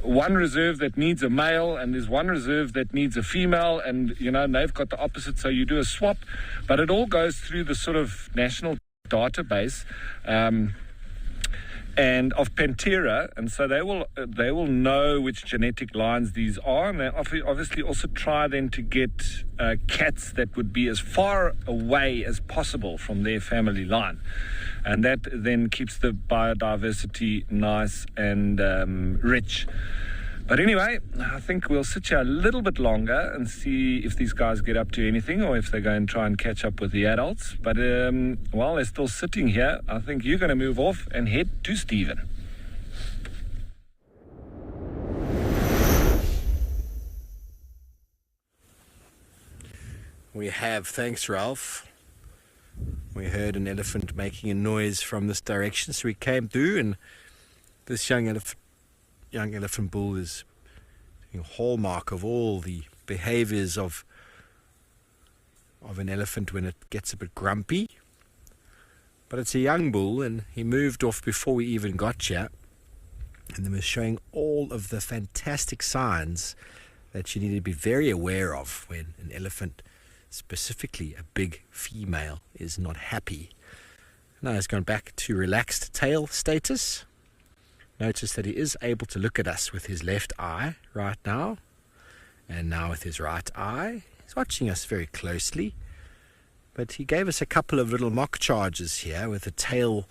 one reserve that needs a male and there's one reserve that needs a female, and they've got the opposite, so you do a swap. But it all goes through the sort of national database and of Pantera, and so they will know which genetic lines these are, and they obviously also try then to get cats that would be as far away as possible from their family line, and that then keeps the biodiversity nice and rich. But anyway, I think we'll sit here a little bit longer and see if these guys get up to anything or if they go and try and catch up with the adults. But while they're still sitting here, I think you're going to move off and head to Stephen. We have, thanks Ralph. We heard an elephant making a noise from this direction, so we came through, and this young elephant bull is a hallmark of all the behaviors of an elephant when it gets a bit grumpy. But it's a young bull, and he moved off before we even got here, and then was showing all of the fantastic signs that you need to be very aware of when an elephant, specifically a big female, is not happy. Now he's gone back to relaxed tail status. Notice that he is able to look at us with his left eye right now, and now with his right eye. He's watching us very closely, but he gave us a couple of little mock charges here with the tail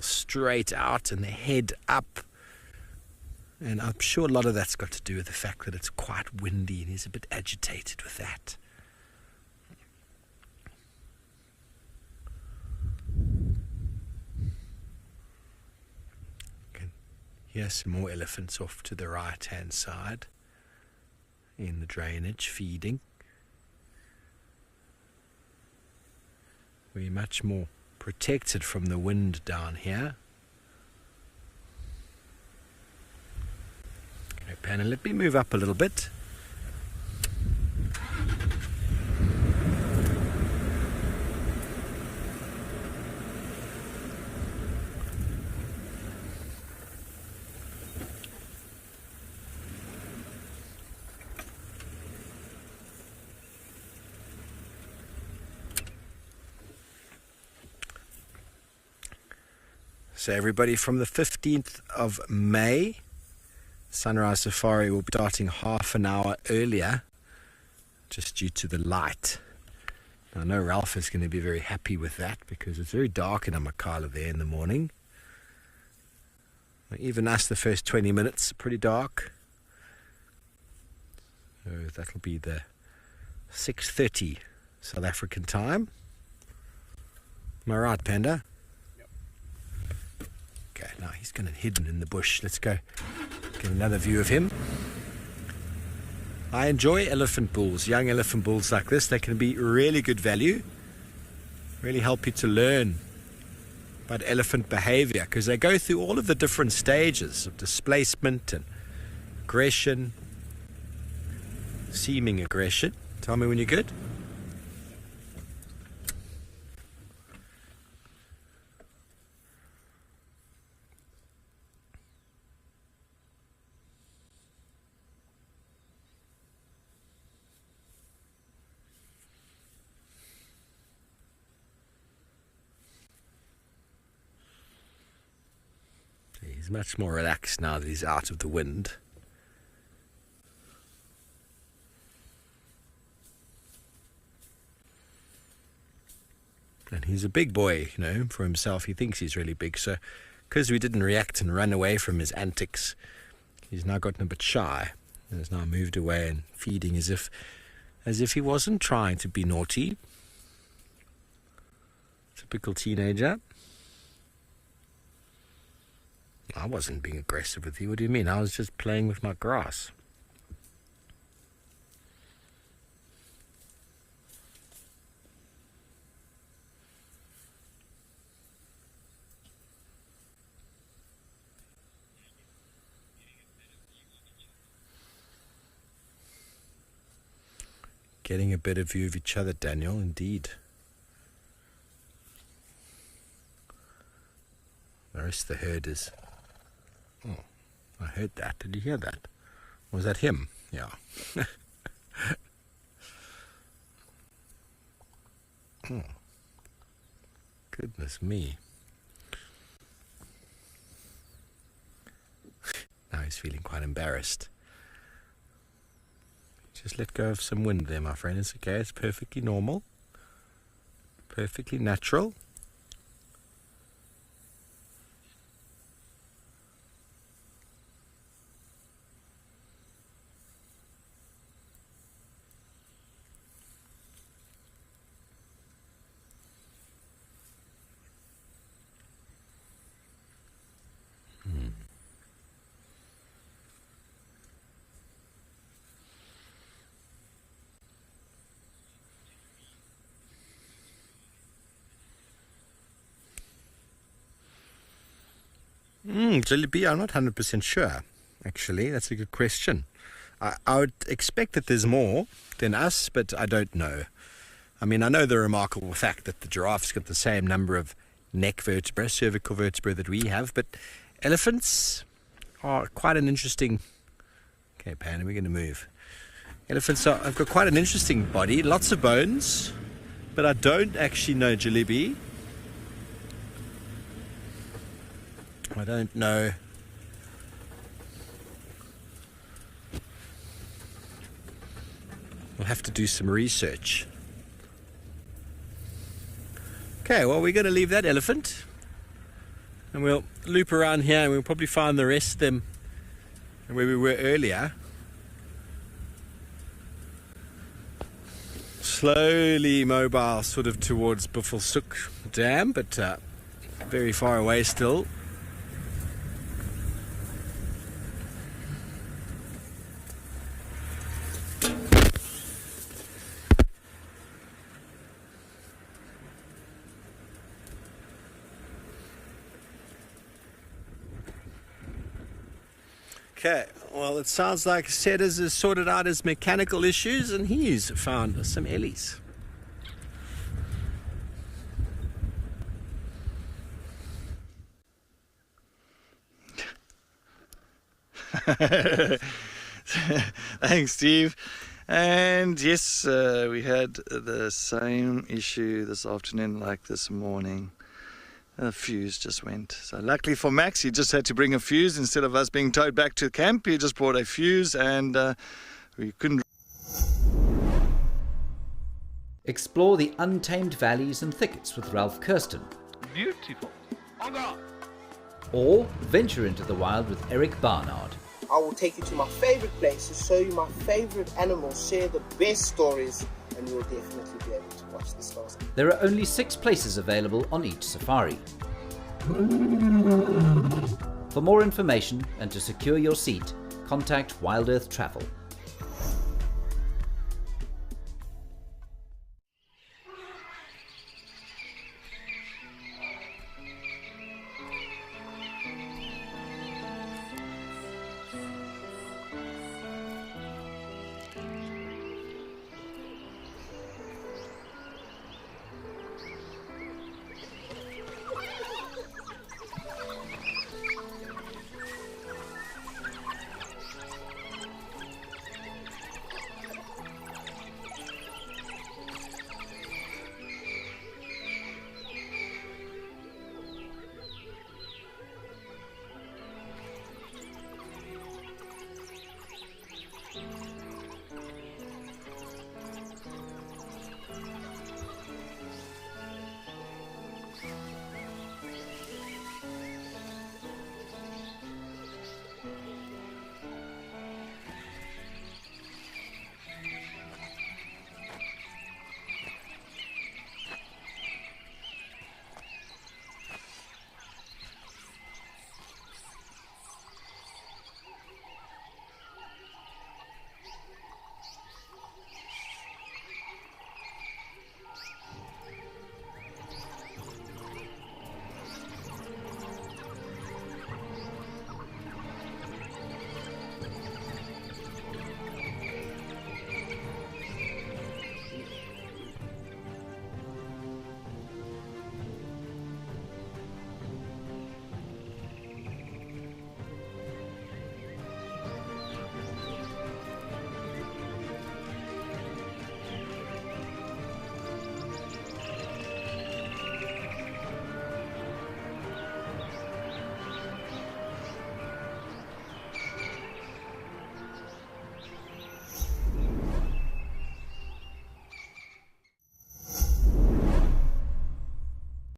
straight out and the head up. And I'm sure a lot of that's got to do with the fact that it's quite windy, and he's a bit agitated with that. Here's some more elephants off to the right-hand side in the drainage, feeding. We're much more protected from the wind down here. Okay, Panna, let me move up a little bit. So everybody, from the 15th of May, Sunrise Safari will be starting half an hour earlier, just due to the light. I know Ralph is going to be very happy with that, because it's very dark in Amakala there in the morning. Even us, the first 20 minutes, are pretty dark. So that'll be the 6:30 South African time. Am I right, Panda? Okay, now he's kind of hidden in the bush. Let's go get another view of him. I enjoy elephant bulls, young elephant bulls like this. They can be really good value, really help you to learn about elephant behavior, because they go through all of the different stages of displacement and aggression, seeming aggression. Tell me when you're good. He's much more relaxed now that he's out of the wind. And he's a big boy, you know, for himself. He thinks he's really big. So because we didn't react and run away from his antics, he's now gotten a bit shy and has now moved away and feeding as if he wasn't trying to be naughty. Typical teenager. I wasn't being aggressive with you. What do you mean? I was just playing with my grass. Getting a better view of each other, Daniel, indeed. The rest of the herd is... Oh, I heard that. Did you hear that? Was that him? Yeah. Oh. Goodness me. Now he's feeling quite embarrassed. Just let go of some wind there, my friend. It's okay. It's perfectly normal. Perfectly natural. Jalebi, I'm not 100% sure, actually. That's a good question. I would expect that there's more than us, but I don't know. I mean, I know the remarkable fact that the giraffe's got the same number of neck vertebrae, cervical vertebrae that we have, but elephants are quite an interesting... Okay, Pan, we're going to move. Elephants have got quite an interesting body, lots of bones, but I don't actually know, Jalebi. I don't know. We'll have to do some research. Okay, well, we're going to leave that elephant and we'll loop around here and we'll probably find the rest of them where we were earlier. Slowly mobile sort of towards Buffelshoek Dam, but very far away still. Okay, well, it sounds like Sedders has sorted out his mechanical issues and he's found some ellies. Thanks, Steve. And yes, we had the same issue this afternoon like this morning. The fuse just went. So luckily for Max, he just had to bring a fuse instead of us being towed back to camp. He just brought a fuse and we couldn't. Explore the untamed valleys and thickets with Ralph Kirsten. Beautiful. Or venture into the wild with Eric Barnard. I will take you to my favorite places, show you my favorite animals, share the best stories, and you will definitely be able to watch the stars. There are only 6 places available on each safari. For more information and to secure your seat, contact Wild Earth Travel.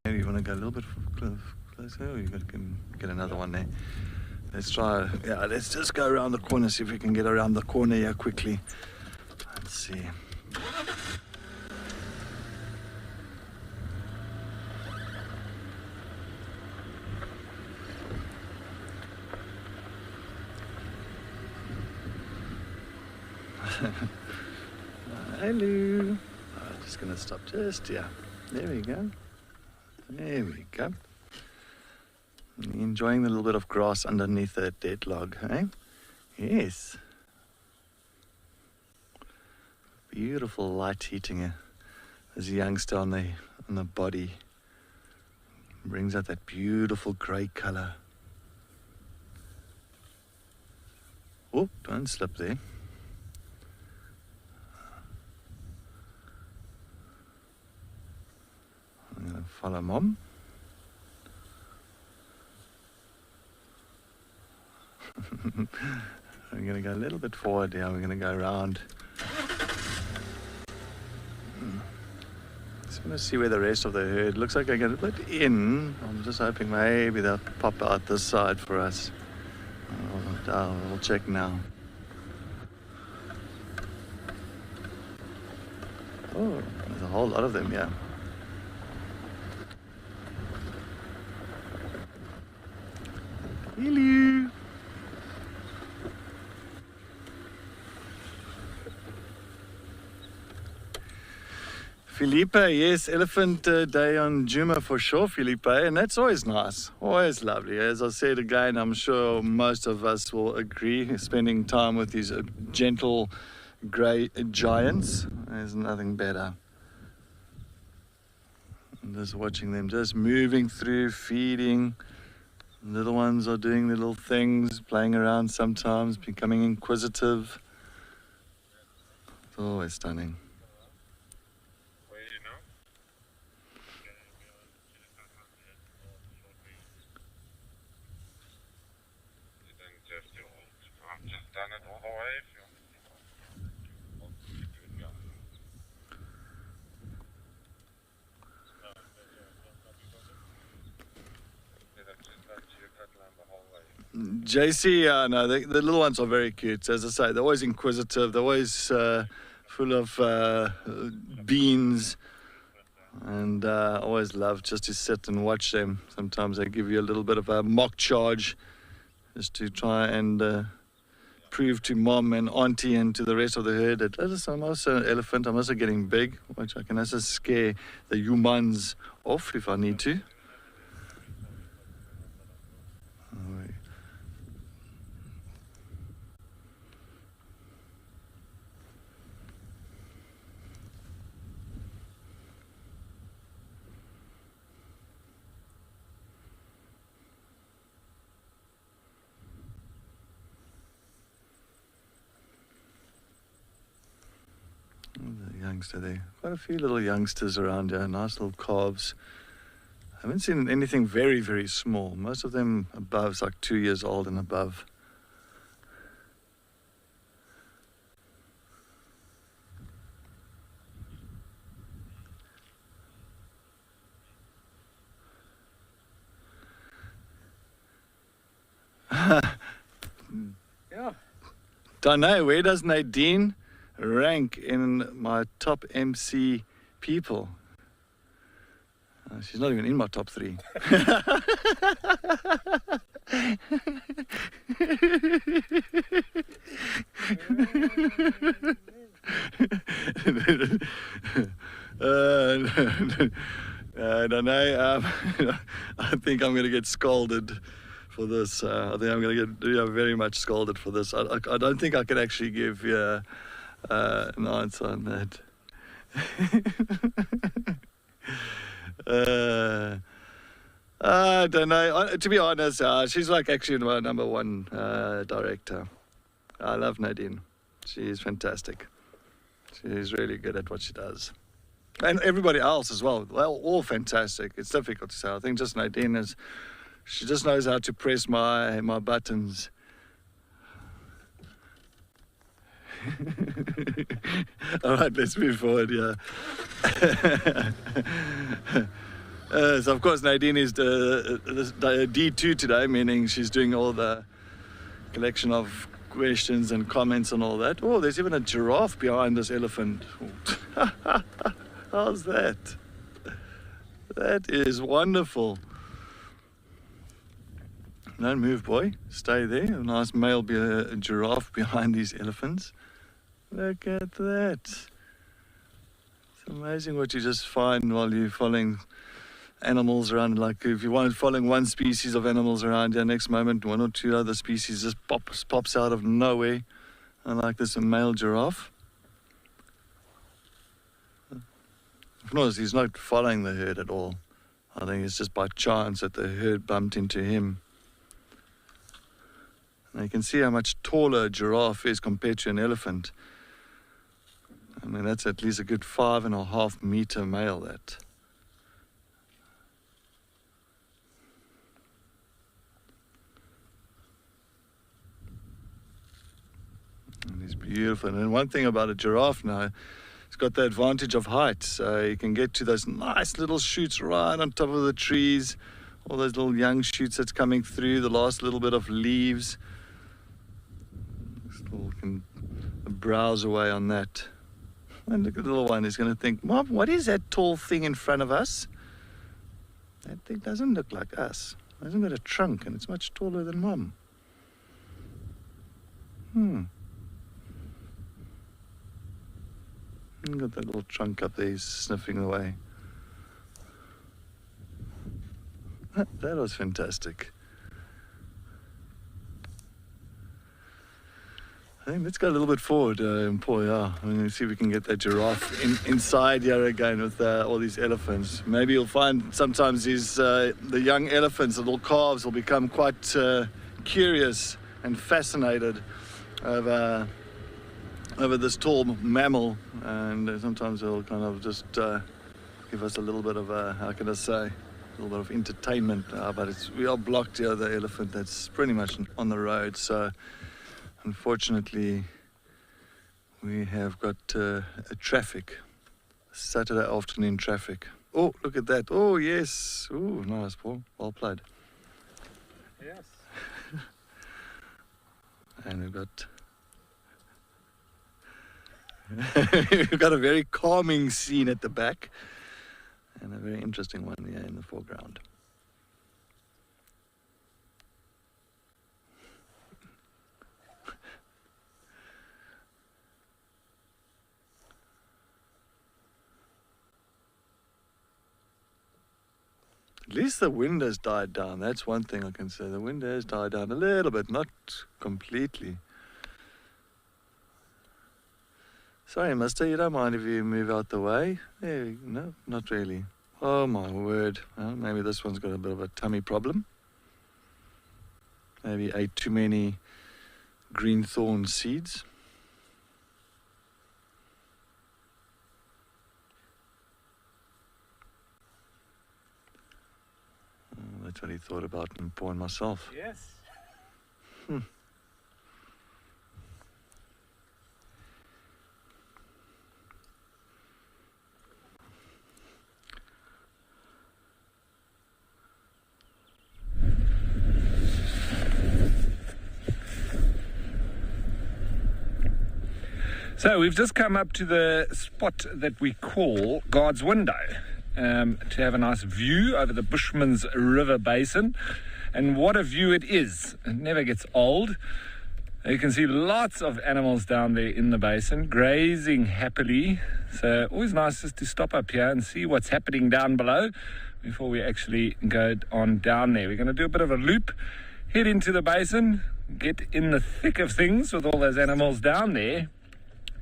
Maybe you want to go a little bit closer, or you can get another one there. Let's try. Yeah, let's just go around the corner, see if we can get around the corner here quickly. Let's see. Hello. I'm just going to stop just, yeah. There we go. There we go. Enjoying the little bit of grass underneath that dead log, eh? Yes. Beautiful light hitting this youngster on the body. Brings out that beautiful grey colour. Oh, don't slip there. I'm going to follow Mom. We're going to go a little bit forward here. We're going to go around. Just want to see where the rest of the herd. Looks like I get a bit in. I'm just hoping maybe they'll pop out this side for us. We'll check now. Oh, there's a whole lot of them, yeah. Hello. Felipe, yes, Elephant Day on Djuma for sure, Felipe, and that's always nice, always lovely. As I said again, I'm sure most of us will agree, spending time with these gentle grey giants, there's nothing better. And just watching them just moving through, feeding. Little ones are doing their little things, playing around sometimes, becoming inquisitive. It's always stunning. JC, no, the little ones are very cute. As I say, they're always inquisitive. They're always full of beans, and I always love just to sit and watch them. Sometimes they give you a little bit of a mock charge, just to try and prove to Mom and Auntie and to the rest of the herd that I'm also an elephant. I'm also getting big, which I can also scare the humans off if I need to. Youngster there. Quite a few little youngsters around here, nice little calves. I haven't seen anything very, very small. Most of them above, like 2 years old and above. Yeah. Don't know, where does Nadine rank in my top MC people? She's not even in my top 3. I don't know. I think I'm going to get scolded for this. I think I'm going to get very much scolded for this. I don't think I can actually give you an answer on that. I don't know. To be honest, she's like actually my number 1 director. I love Nadine. She's fantastic. She's really good at what she does. And everybody else as well. Well, all fantastic. It's difficult to say. I think just Nadine she just knows how to press my buttons. All right, let's move forward, yeah. So of course Nadine is the D2 today, meaning she's doing all the collection of questions and comments and all that. Oh, there's even a giraffe behind this elephant. How's that? That is wonderful. Don't move, boy. Stay there. A nice male giraffe behind these elephants. Look at that. It's amazing what you just find while you're following animals around. Like if you want following one species of animals around here, next moment one or two other species just pops out of nowhere. And like this, a male giraffe. Of course, he's not following the herd at all. I think it's just by chance that the herd bumped into him. And you can see how much taller a giraffe is compared to an elephant. I mean, that's at least a good 5.5 meter male, that. And he's beautiful. And one thing about a giraffe now, it's got the advantage of height. So you can get to those nice little shoots right on top of the trees, all those little young shoots that's coming through, the last little bit of leaves. Still can browse away on that. And look at the little one, he's going to think, Mom, what is that tall thing in front of us? That thing doesn't look like us. It hasn't got a trunk and it's much taller than Mom. Got that little trunk up there, he's sniffing away. That was fantastic. I think let's go a little bit forward, Paul. Yeah, I'm going to see if we can get that giraffe inside here again with all these elephants. Maybe you'll find sometimes the young elephants, the little calves, will become quite curious and fascinated over this tall mammal, and sometimes they'll kind of just give us a little bit of how can I say, a little bit of entertainment. But we are blocked here, the elephant that's pretty much on the road. So unfortunately, we have got a traffic, Saturday afternoon traffic. Oh, look at that. Oh, yes. Oh, nice, Paul. Well played. Yes. And we've got a very calming scene at the back and a very interesting one here in the foreground. At least the wind has died down. That's one thing I can say. The wind has died down a little bit, not completely. Sorry, mister, you don't mind if you move out the way? No, not really. Oh, my word. Well, maybe this one's got a bit of a tummy problem. Maybe ate too many green thorn seeds. Oh, that's what he thought about me, Paul, and myself. Yes. So we've just come up to the spot that we call God's Window to have a nice view over the Bushman's River Basin. And what a view it is. It never gets old. You can see lots of animals down there in the basin, grazing happily. So always nice just to stop up here and see what's happening down below before we actually go on down there. We're going to do a bit of a loop, head into the basin, get in the thick of things with all those animals down there,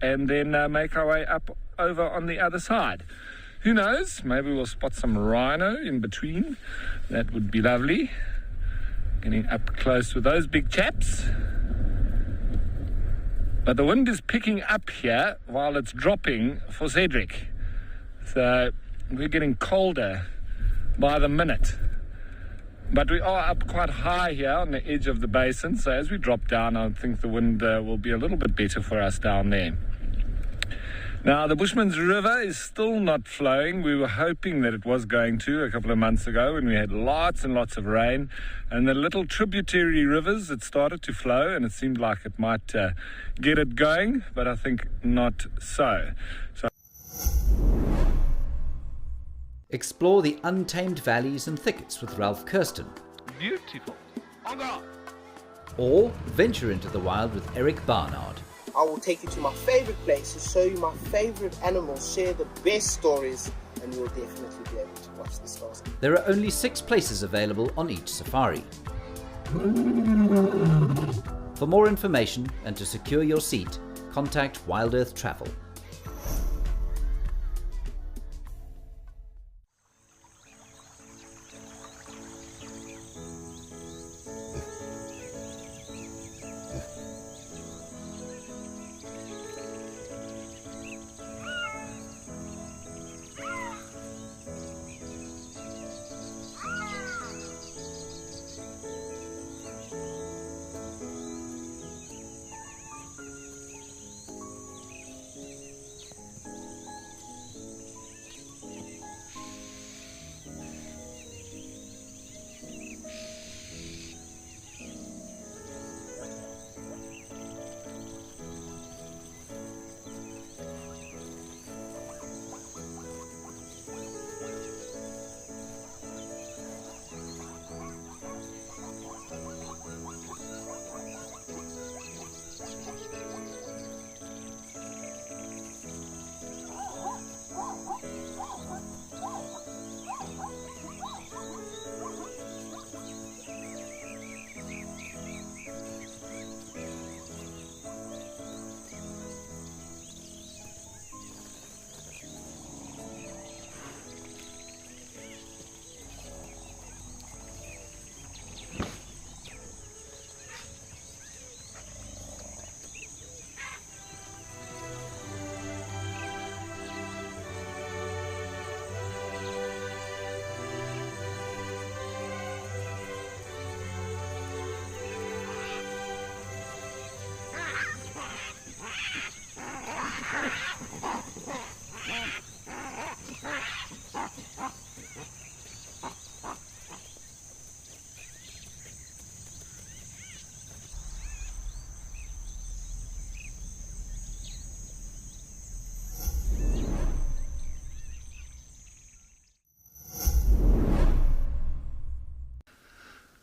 and then make our way up over on the other side. Who knows? Maybe we'll spot some rhino in between. That would be lovely. Getting up close with those big chaps. But the wind is picking up here while it's dropping for Cedric. So we're getting colder by the minute. But we are up quite high here on the edge of the basin, so as we drop down, I think the wind will be a little bit better for us down there. Now, the Bushman's River is still not flowing. We were hoping that it was going to a couple of months ago when we had lots and lots of rain. And the little tributary rivers, it started to flow, and it seemed like it might get it going, but I think not so. Explore the untamed valleys and thickets with Ralph Kirsten. Beautiful. Oh God. Or venture into the wild with Eric Barnard. I will take you to my favorite places, show you my favorite animals, share the best stories, and and you'll definitely be able to watch the stars. There are only 6 places available on each safari. For more information and to secure your seat, contact Wild Earth Travel.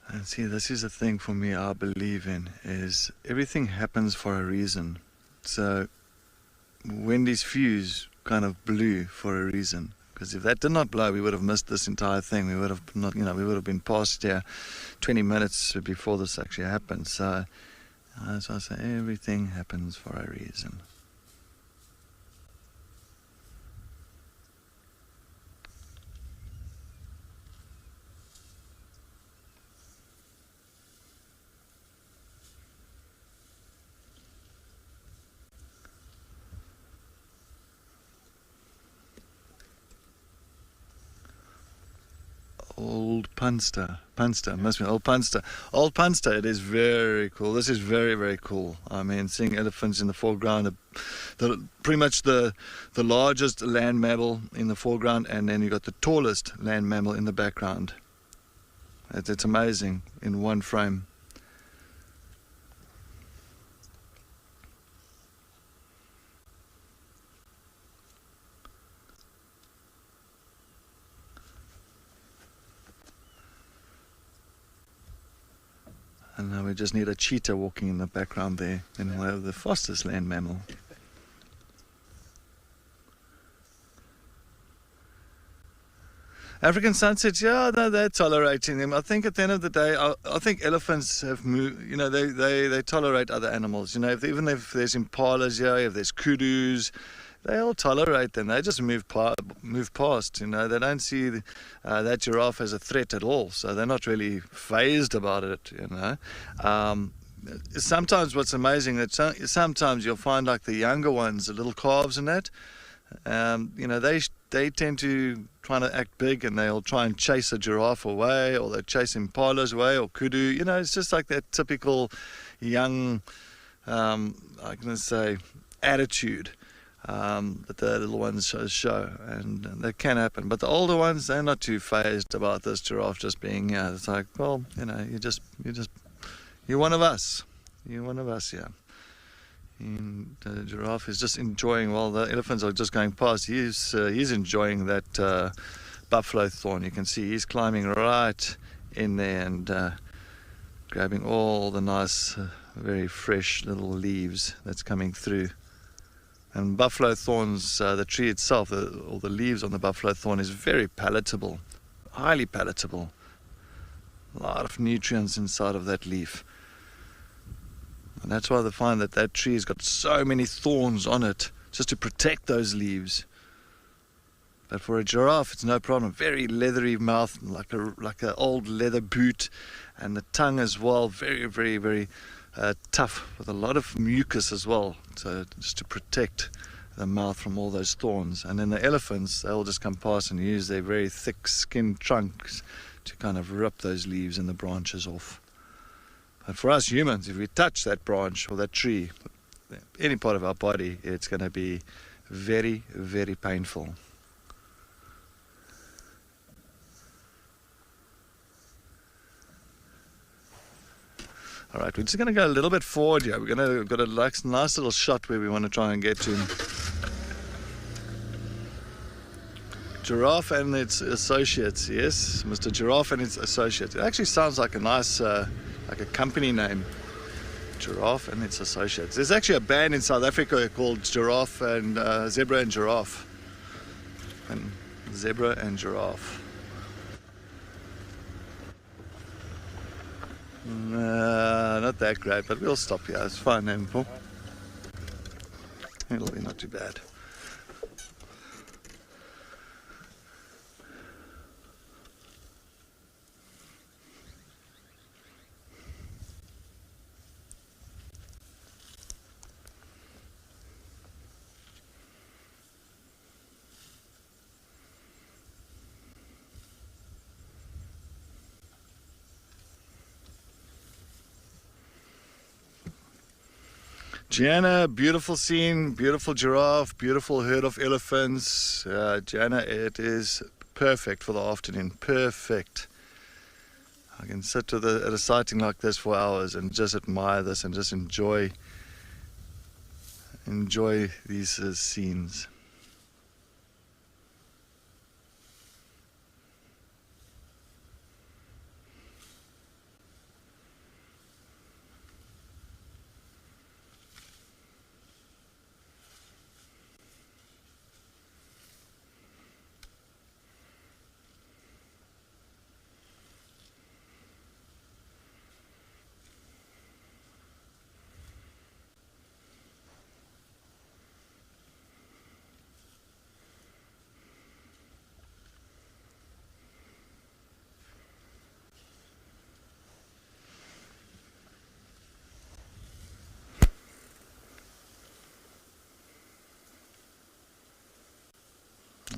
And see, this is the thing for me I believe in, is everything happens for a reason. So Wendy's fuse kind of blew for a reason. Because if that did not blow, we would have missed this entire thing. We would have not, we would have been past here 20 minutes before this actually happened. So as I say, everything happens for a reason. Old Punster, must be Old Punster. Old Punster, it is very cool. This is very, very cool. I mean, seeing elephants in the foreground, pretty much the largest land mammal in the foreground, and then you got the tallest land mammal in the background. It's amazing in one frame. And now we just need a cheetah walking in the background there, and we'll have the fastest land mammal. African sunsets, yeah, they're tolerating them. I think at the end of the day, I think elephants have moved, they tolerate other animals. Even if there's impalas here, if there's kudus, they all tolerate them. They just move past. They don't see that giraffe as a threat at all. So they're not really phased about it. Sometimes what's amazing that sometimes you'll find like the younger ones, the little calves and that. They tend to try to act big, and they'll try and chase a giraffe away, or they'll chase impalas away, or kudu. It's just like that typical young, attitude. That the little ones show, and that can happen. But the older ones, they're not too phased about this giraffe just being here. It's like, well, you're one of us. You're one of us, yeah. And the giraffe is just enjoying, while the elephants are just going past. He's enjoying that buffalo thorn. You can see he's climbing right in there and grabbing all the nice, very fresh little leaves that's coming through. And buffalo thorns, the tree itself, or the leaves on the buffalo thorn is very palatable, highly palatable. A lot of nutrients inside of that leaf. And that's why they find that that tree has got so many thorns on it, just to protect those leaves. But for a giraffe, it's no problem. Very leathery mouth, like an old leather boot, and the tongue as well, very, very, very tough, with a lot of mucus as well, so just to protect the mouth from all those thorns. And then the elephants, they'll just come past and use their very thick skinned trunks to kind of rip those leaves and the branches off. But for us humans, if we touch that branch or that tree, any part of our body, it's going to be very, very painful. All right, we're just going to go a little bit forward here. We've got a nice little shot where we want to try and get to. Giraffe and its associates, yes, Mr. Giraffe and its associates. It actually sounds like a nice, like a company name. Giraffe and its associates. There's actually a band in South Africa called Giraffe and Zebra and Giraffe. And Zebra and Giraffe. Not that great, but we'll stop here. It's fine, Paul. It'll be not too bad. Gianna, beautiful scene, beautiful giraffe, beautiful herd of elephants. Gianna, it is perfect for the afternoon, perfect. I can sit at a sighting like this for hours and just admire this and just enjoy these scenes.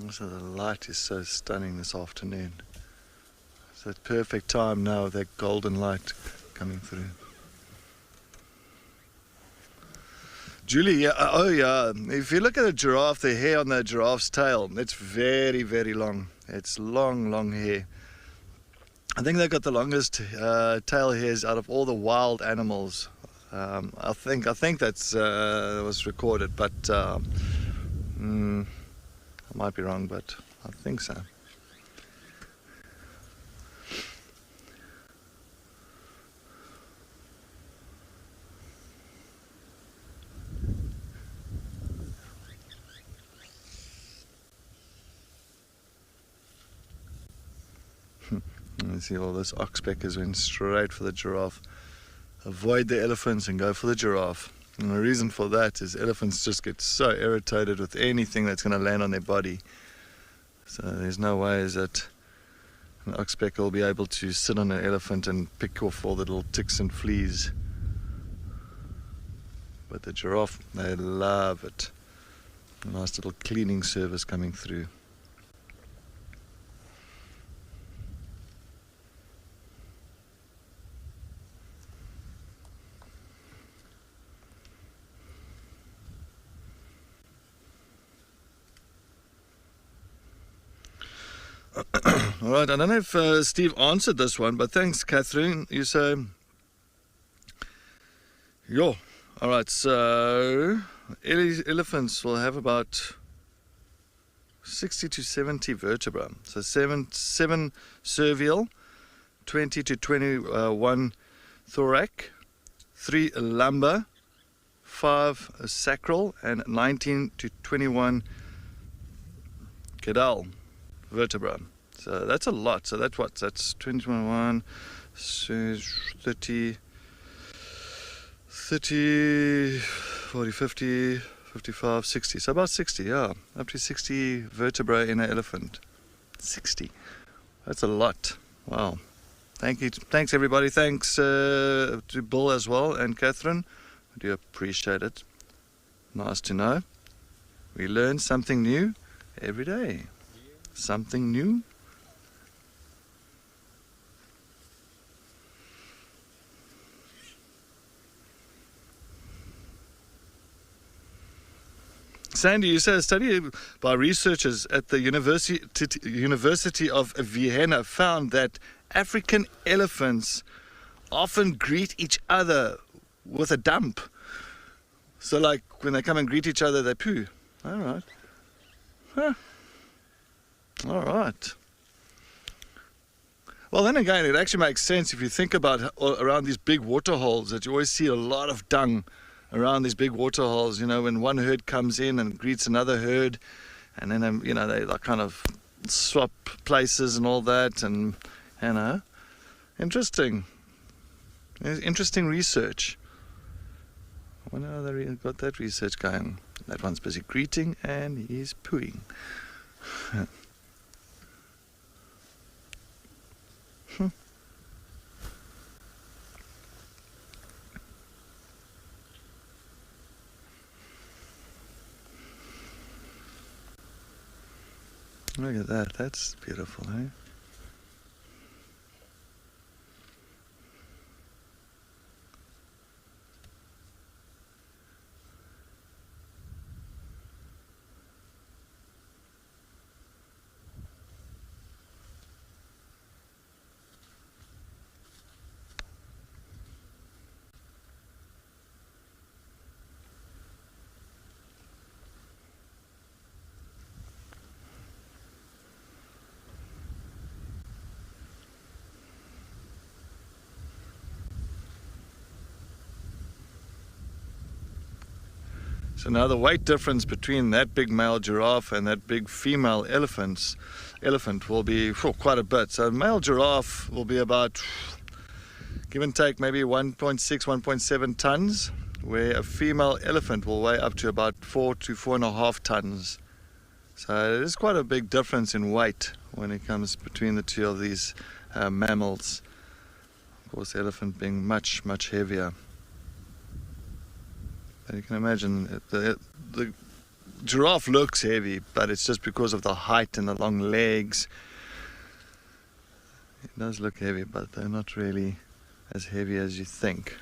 Also, the light is so stunning this afternoon. It's that perfect time now, that golden light coming through. Julie, yeah, oh yeah, if you look at a giraffe, the hair on the giraffe's tail, it's very, very long. It's long, long hair. I think they've got the longest tail hairs out of all the wild animals. I think that's was recorded, but I might be wrong, but I think so. You see all those oxpeckers went straight for the giraffe. Avoid the elephants and go for the giraffe. And the reason for that is elephants just get so irritated with anything that's going to land on their body. So there's no way that an oxpecker will be able to sit on an elephant and pick off all the little ticks and fleas. But the giraffe, they love it. A nice little cleaning service coming through. All right, I don't know if Steve answered this one, but thanks, Catherine. You say, yo. All right, so elephants will have about 60 to 70 vertebrae. So seven cervical, 20 to 21 thoracic, 3 lumbar, 5 sacral and 19 to 21 caudal vertebra. So that's a lot. So that's what? That's 21, so 30, 40, 50, 55, 60. So about 60, yeah. Up to 60 vertebrae in an elephant. 60. That's a lot. Wow. Thank you. Thanks, everybody. Thanks to Bill as well and Catherine. I do appreciate it. Nice to know. We learn something new every day. Something new. Sandy, you say a study by researchers at the University of Vienna found that African elephants often greet each other with a dump. So like when they come and greet each other, they poo. All right. Huh. All right. Well, then again, it actually makes sense if you think about around these big water holes that you always see a lot of dung around these big water holes, you know, when one herd comes in and greets another herd, and then, you know, they like kind of swap places and all that, and, you know, interesting research. I wonder how they got that research going. That one's busy greeting and he's pooing. Look at that, that's beautiful, eh? So now the weight difference between that big male giraffe and that big female elephant will be quite a bit. So male giraffe will be about, give and take, maybe 1.6, 1.7 tons, where a female elephant will weigh up to about 4 to 4.5 tons. So there's quite a big difference in weight when it comes between the two of these mammals. Of course, the elephant being much, much heavier. You can imagine the giraffe looks heavy, but it's just because of the height and the long legs. It does look heavy, but they're not really as heavy as you think.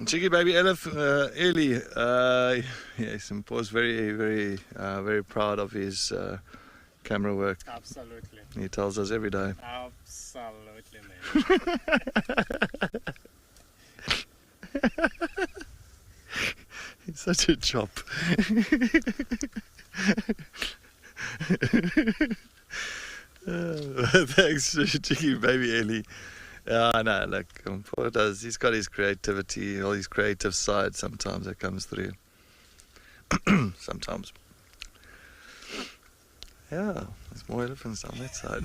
Cheeky baby Ellie, yes, and Paul's very proud of his camera work. Absolutely. He tells us every day. Absolutely, man. He's such a chop. Thanks, cheeky baby Ellie. Yeah, no, look, Paul does. He's got his creativity, all his creative side. Sometimes that comes through. Sometimes. Yeah, there's more elephants on that side.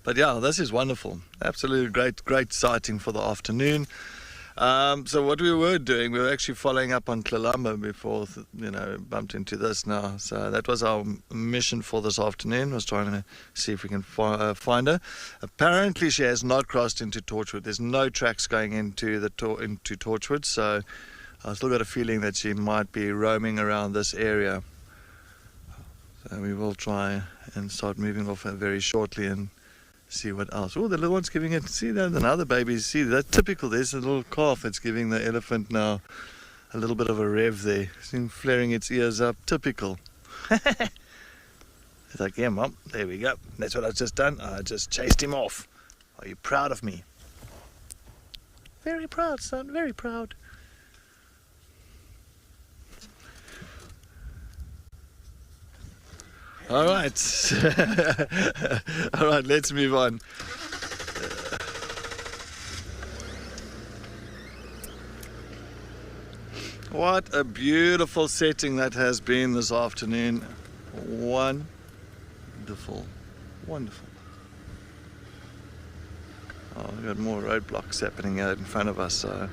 But yeah, this is wonderful. Absolutely great sighting for the afternoon. So what we were doing, we were actually following up on Tlalamba before, bumped into this now. So that was our mission for this afternoon, was trying to see if we can find her. Apparently she has not crossed into Torchwood. There's no tracks going into into Torchwood, so I still got a feeling that she might be roaming around this area. So we will try and start moving off very shortly and see what else. Oh, the little one's giving it. See that? Another baby. See, that's typical. There's a little calf that's giving the elephant now a little bit of a rev there. See, flaring its ears up. Typical. It's like, yeah, Mom, there we go. That's what I've just done. I just chased him off. Are you proud of me? Very proud, son. Very proud. All right. All right, let's move on. What a beautiful setting that has been this afternoon. Wonderful. Wonderful. Oh, we've got more roadblocks happening here in front of us, so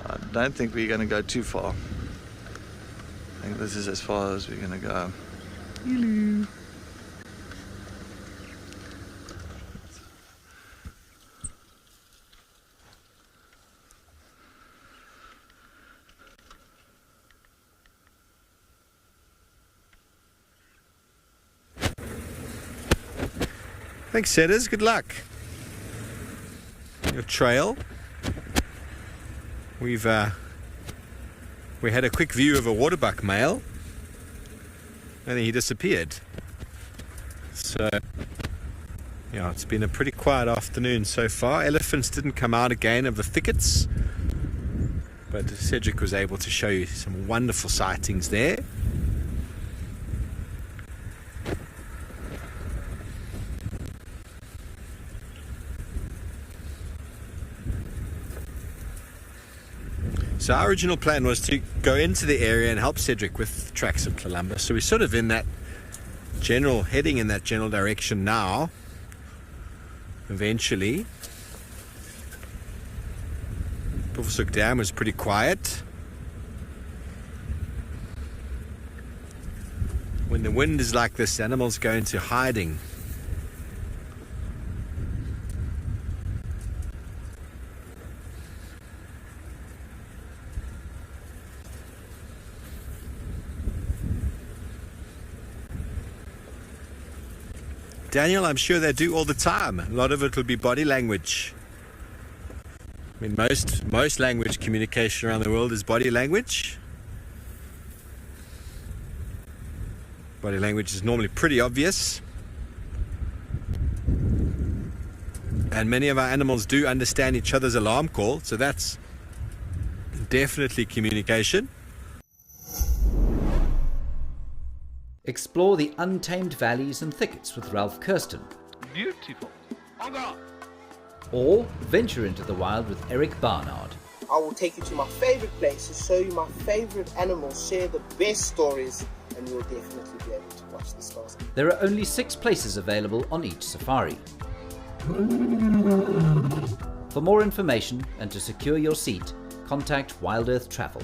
I don't think we're going to go too far. I think this is as far as we're going to go. Hello. Thanks, setters. Good luck. Your trail. We had a quick view of a waterbuck male. And then he disappeared. So, yeah, it's been a pretty quiet afternoon so far. Elephants didn't come out again of the thickets, but Cedric was able to show you some wonderful sightings there. So our original plan was to go into the area and help Cedric with tracks of Tlalamba. So we're sort of in that heading in that general direction now. Eventually. Puffelsoek Dam was pretty quiet. When the wind is like this, animals go into hiding. Daniel, I'm sure they do all the time. A lot of it will be body language. I mean, most language communication around the world is body language. Body language is normally pretty obvious. And many of our animals do understand each other's alarm call, so that's definitely communication. Explore the untamed valleys and thickets with Ralph Kirsten. Beautiful. Or venture into the wild with Eric Barnard. I will take you to my favorite places, show you my favorite animals, share the best stories, and you will definitely be able to watch the stars. There are only 6 places available on each safari. For more information and to secure your seat, contact Wild Earth Travel.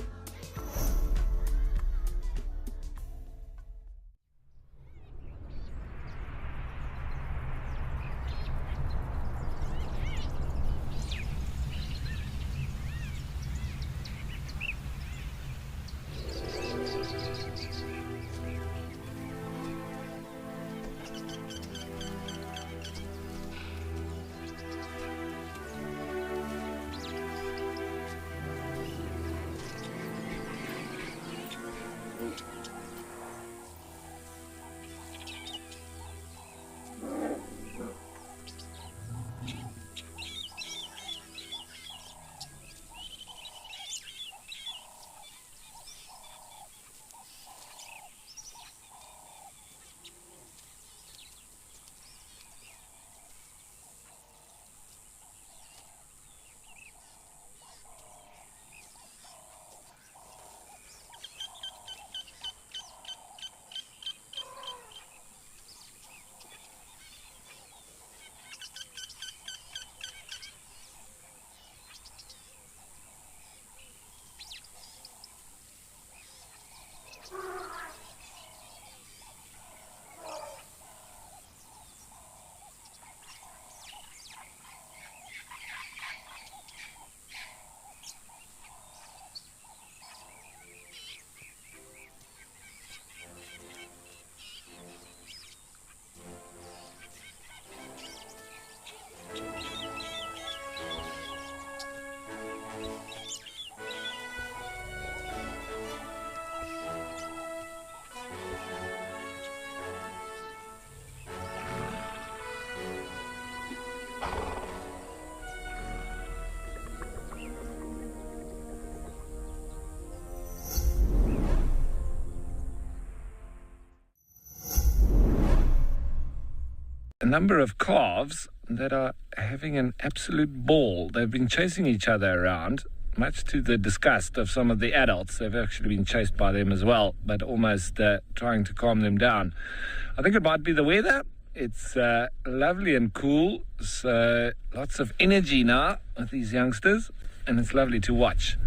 number of calves that are having an absolute ball. They've been chasing each other around, much to the disgust of some of the adults. They've actually been chased by them as well, but almost trying to calm them down. I think it might be the weather. It's lovely and cool, so lots of energy now with these youngsters, and it's lovely to watch.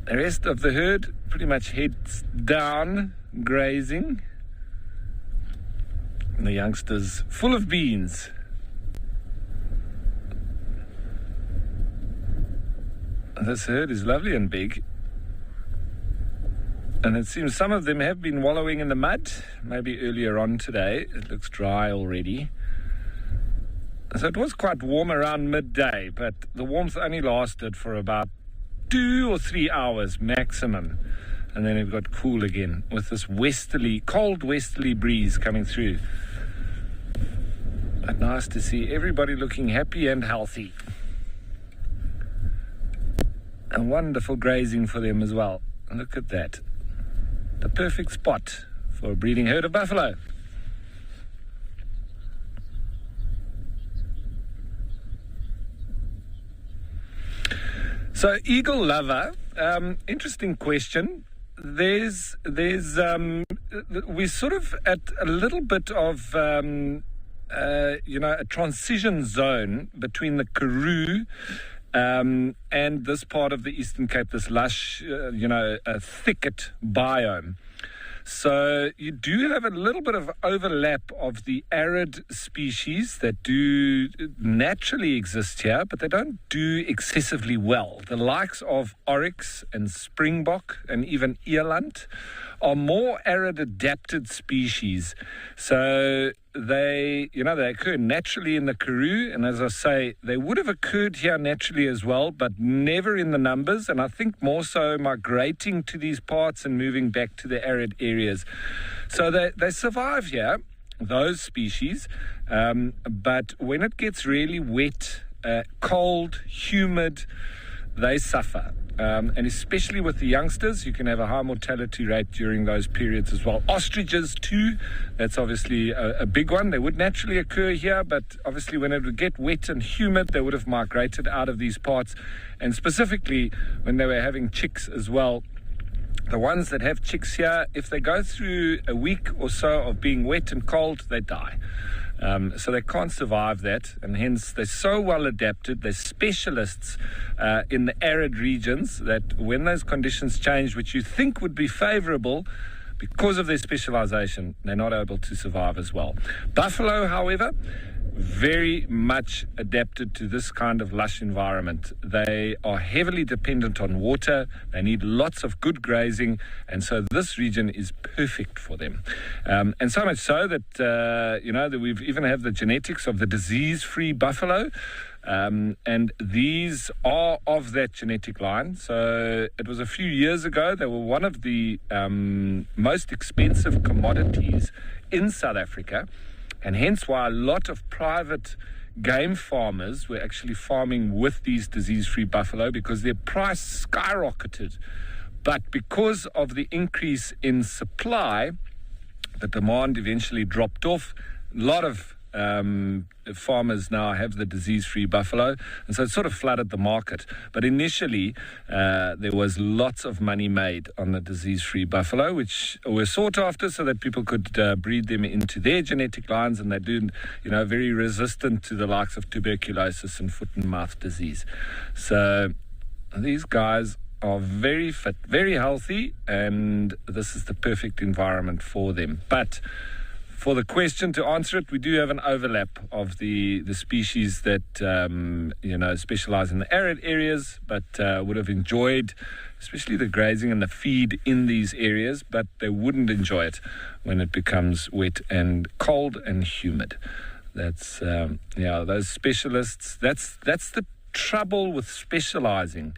The rest of the herd pretty much heads down, grazing. And the youngsters full of beans. This herd is lovely and big. And it seems some of them have been wallowing in the mud, maybe earlier on today. It looks dry already. So it was quite warm around midday, but the warmth only lasted for about 2 or 3 hours maximum. And then it got cool again with this cold westerly breeze coming through. But nice to see everybody looking happy and healthy. And wonderful grazing for them as well. Look at that. The perfect spot for a breeding herd of buffalo. So, eagle lover, interesting question. We're sort of at a little bit of, a transition zone between the Karoo and this part of the Eastern Cape, this lush, a thicket biome. So you do have a little bit of overlap of the arid species that do naturally exist here, but they don't do excessively well. The likes of oryx and springbok and even eland are more arid adapted species. So they occur naturally in the Karoo, and as I say, they would have occurred here naturally as well, but never in the numbers, and I think more so migrating to these parts and moving back to the arid areas. So they survive here, those species, but when it gets really wet, cold, humid, they suffer. And especially with the youngsters, you can have a high mortality rate during those periods as well. Ostriches too, that's obviously a big one. They would naturally occur here, but obviously when it would get wet and humid, they would have migrated out of these parts. And specifically when they were having chicks as well, the ones that have chicks here, if they go through a week or so of being wet and cold, they die. So they can't survive that, and hence they're so well adapted. They're specialists in the arid regions that when those conditions change, which you think would be favorable, because of their specialization, they're not able to survive as well. Buffalo, however, very much adapted to this kind of lush environment. They are heavily dependent on water. They need lots of good grazing, and so this region is perfect for them. And so much so that that we've even have the genetics of the disease-free buffalo. And these are of that genetic line. So it was a few years ago, they were one of the most expensive commodities in South Africa, and hence why a lot of private game farmers were actually farming with these disease-free buffalo, because their price skyrocketed. But because of the increase in supply, the demand eventually dropped off. A lot of farmers now have the disease-free buffalo, and so it sort of flooded the market. But initially, there was lots of money made on the disease-free buffalo, which were sought after so that people could breed them into their genetic lines, and they do, very resistant to the likes of tuberculosis and foot and mouth disease. So these guys are very fit, very healthy, and this is the perfect environment for them. But for the question, to answer it, we do have an overlap of the species that, specialize in the arid areas, but would have enjoyed, especially the grazing and the feed in these areas, but they wouldn't enjoy it when it becomes wet and cold and humid. That's, those specialists, that's the trouble with specializing.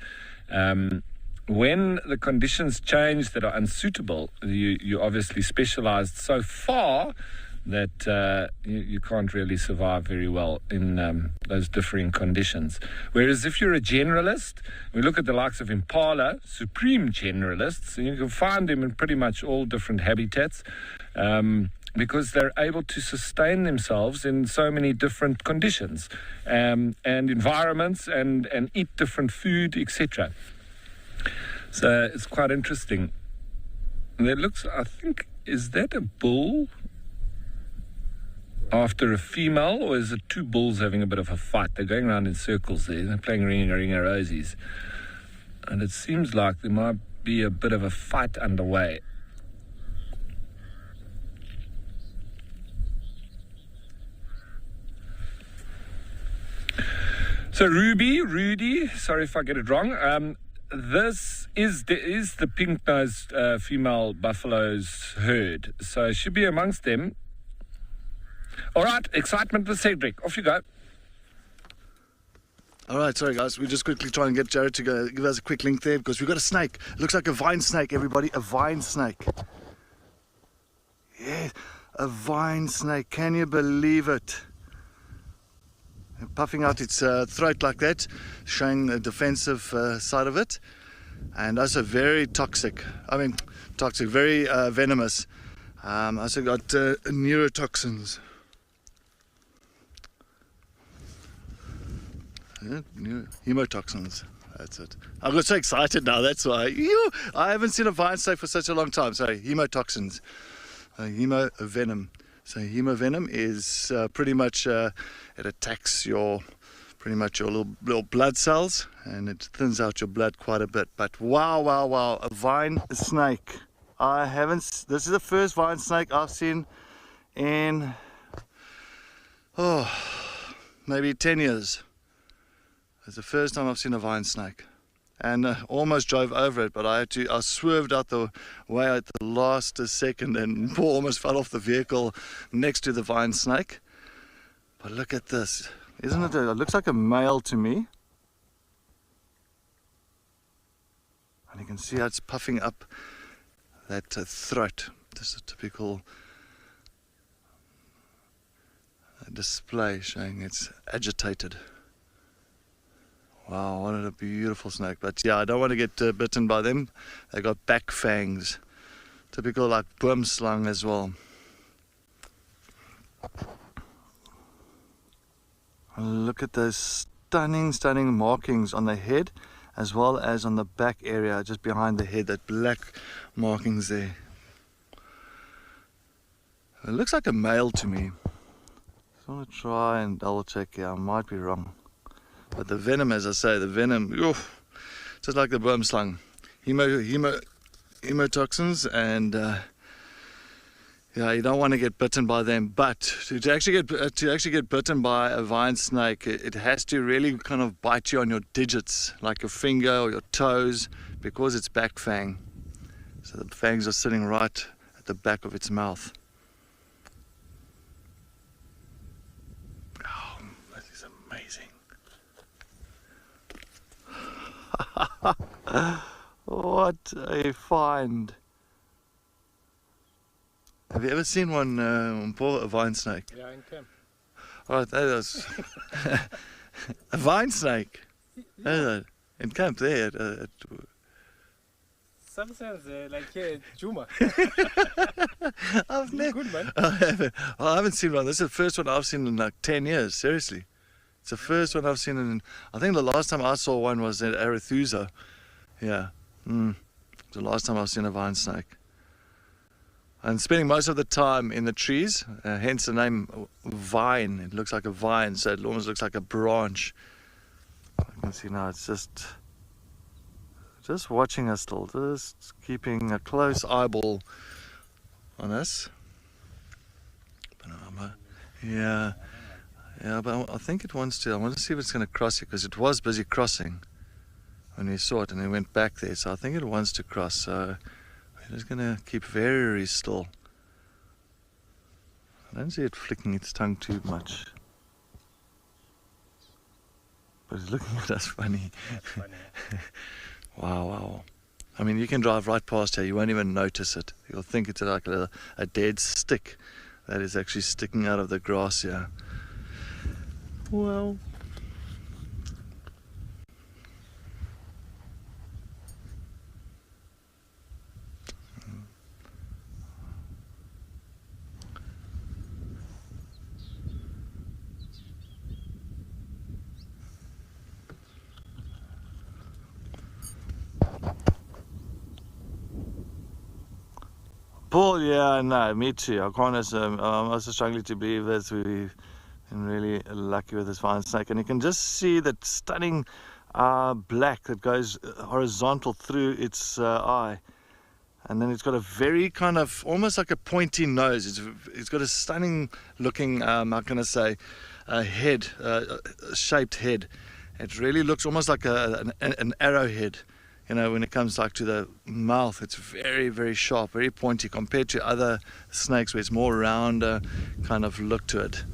When the conditions change that are unsuitable, you obviously specialized so far that you can't really survive very well in those differing conditions. Whereas if you're a generalist, we look at the likes of impala, supreme generalists, and you can find them in pretty much all different habitats. because they're able to sustain themselves in so many different conditions and environments and eat different food, etc. So it's quite interesting. And it looks, I think, is that a bull after a female, or is it two bulls having a bit of a fight? They're going around in circles there. They're playing ring-a-rosies. And it seems like there might be a bit of a fight underway. So Rudy, sorry if I get it wrong. This is the pink-nosed female buffalo's herd. So it should be amongst them. All right, excitement with Cedric. Off you go. All right, sorry guys, we're just quickly trying to get Jared to go give us a quick link there because we've got a snake. It looks like a vine snake, everybody, a vine snake. Yeah, a vine snake, can you believe it? Puffing out its throat like that, showing the defensive side of it, and also very toxic. Very venomous. Also got neurotoxins. Hemotoxins. That's it. I got so excited now. That's why. I haven't seen a vine snake for such a long time. So hemotoxins, hemovenom. So hemovenom is pretty much it attacks your little blood cells, and it thins out your blood quite a bit. But wow, a vine snake. This is the first vine snake I've seen in maybe 10 years. It's the first time I've seen a vine snake, and almost drove over it, but I swerved out the way at the last second and almost fell off the vehicle next to the vine snake. But look at this, isn't it? It looks like a male to me, and you can see how it's puffing up that throat. This is a typical display showing it's agitated. Wow, what a beautiful snake. But yeah, I don't want to get bitten by them. They got back fangs. Typical like boomslang as well. Look at those stunning markings on the head as well as on the back area just behind the head, that black markings there. It looks like a male to me. I want to try and double check here, I might be wrong. But the venom, as I say, just like the boomslang, hemotoxins, and you don't want to get bitten by them. But to actually get bitten by a vine snake, it has to really kind of bite you on your digits, like your finger or your toes, because it's back fang. So the fangs are sitting right at the back of its mouth. Oh, that is amazing. What a find. Have you ever seen one, a vine snake? Yeah, in camp. Oh, that was a vine snake. Yeah. In camp there. Sometimes like here, Juma. I've never. Good man. I haven't seen one. This is the first one I've seen in like 10 years. Seriously, it's the first one I've seen in. I think the last time I saw one was at Arethusa. Yeah, the last time I've seen a vine snake. And spending most of the time in the trees, hence the name vine. It looks like a vine, so it almost looks like a branch. You can see now it's just watching us still, just keeping a close eyeball on us. Yeah, but I think it wants to. I want to see if it's going to cross it, because it was busy crossing when we saw it, and it went back there. So I think it wants to cross. So we're just going to keep very still. I don't see it flicking its tongue too much. But it's looking at us funny. That's funny. Wow. I mean, you can drive right past here, you won't even notice it. You'll think it's like a dead stick that is actually sticking out of the grass here. Well, Paul, yeah, no, me too. I can't assume. I'm also struggling to believe that we've been really lucky with this fine snake. And you can just see that stunning black that goes horizontal through its eye. And then it's got a very kind of, almost like a pointy nose. It's got a stunning looking, how can I say, head, shaped head. It really looks almost like an arrowhead. You know, when it comes like to the mouth, it's very, very sharp, very pointy compared to other snakes where it's more rounder kind of look to it.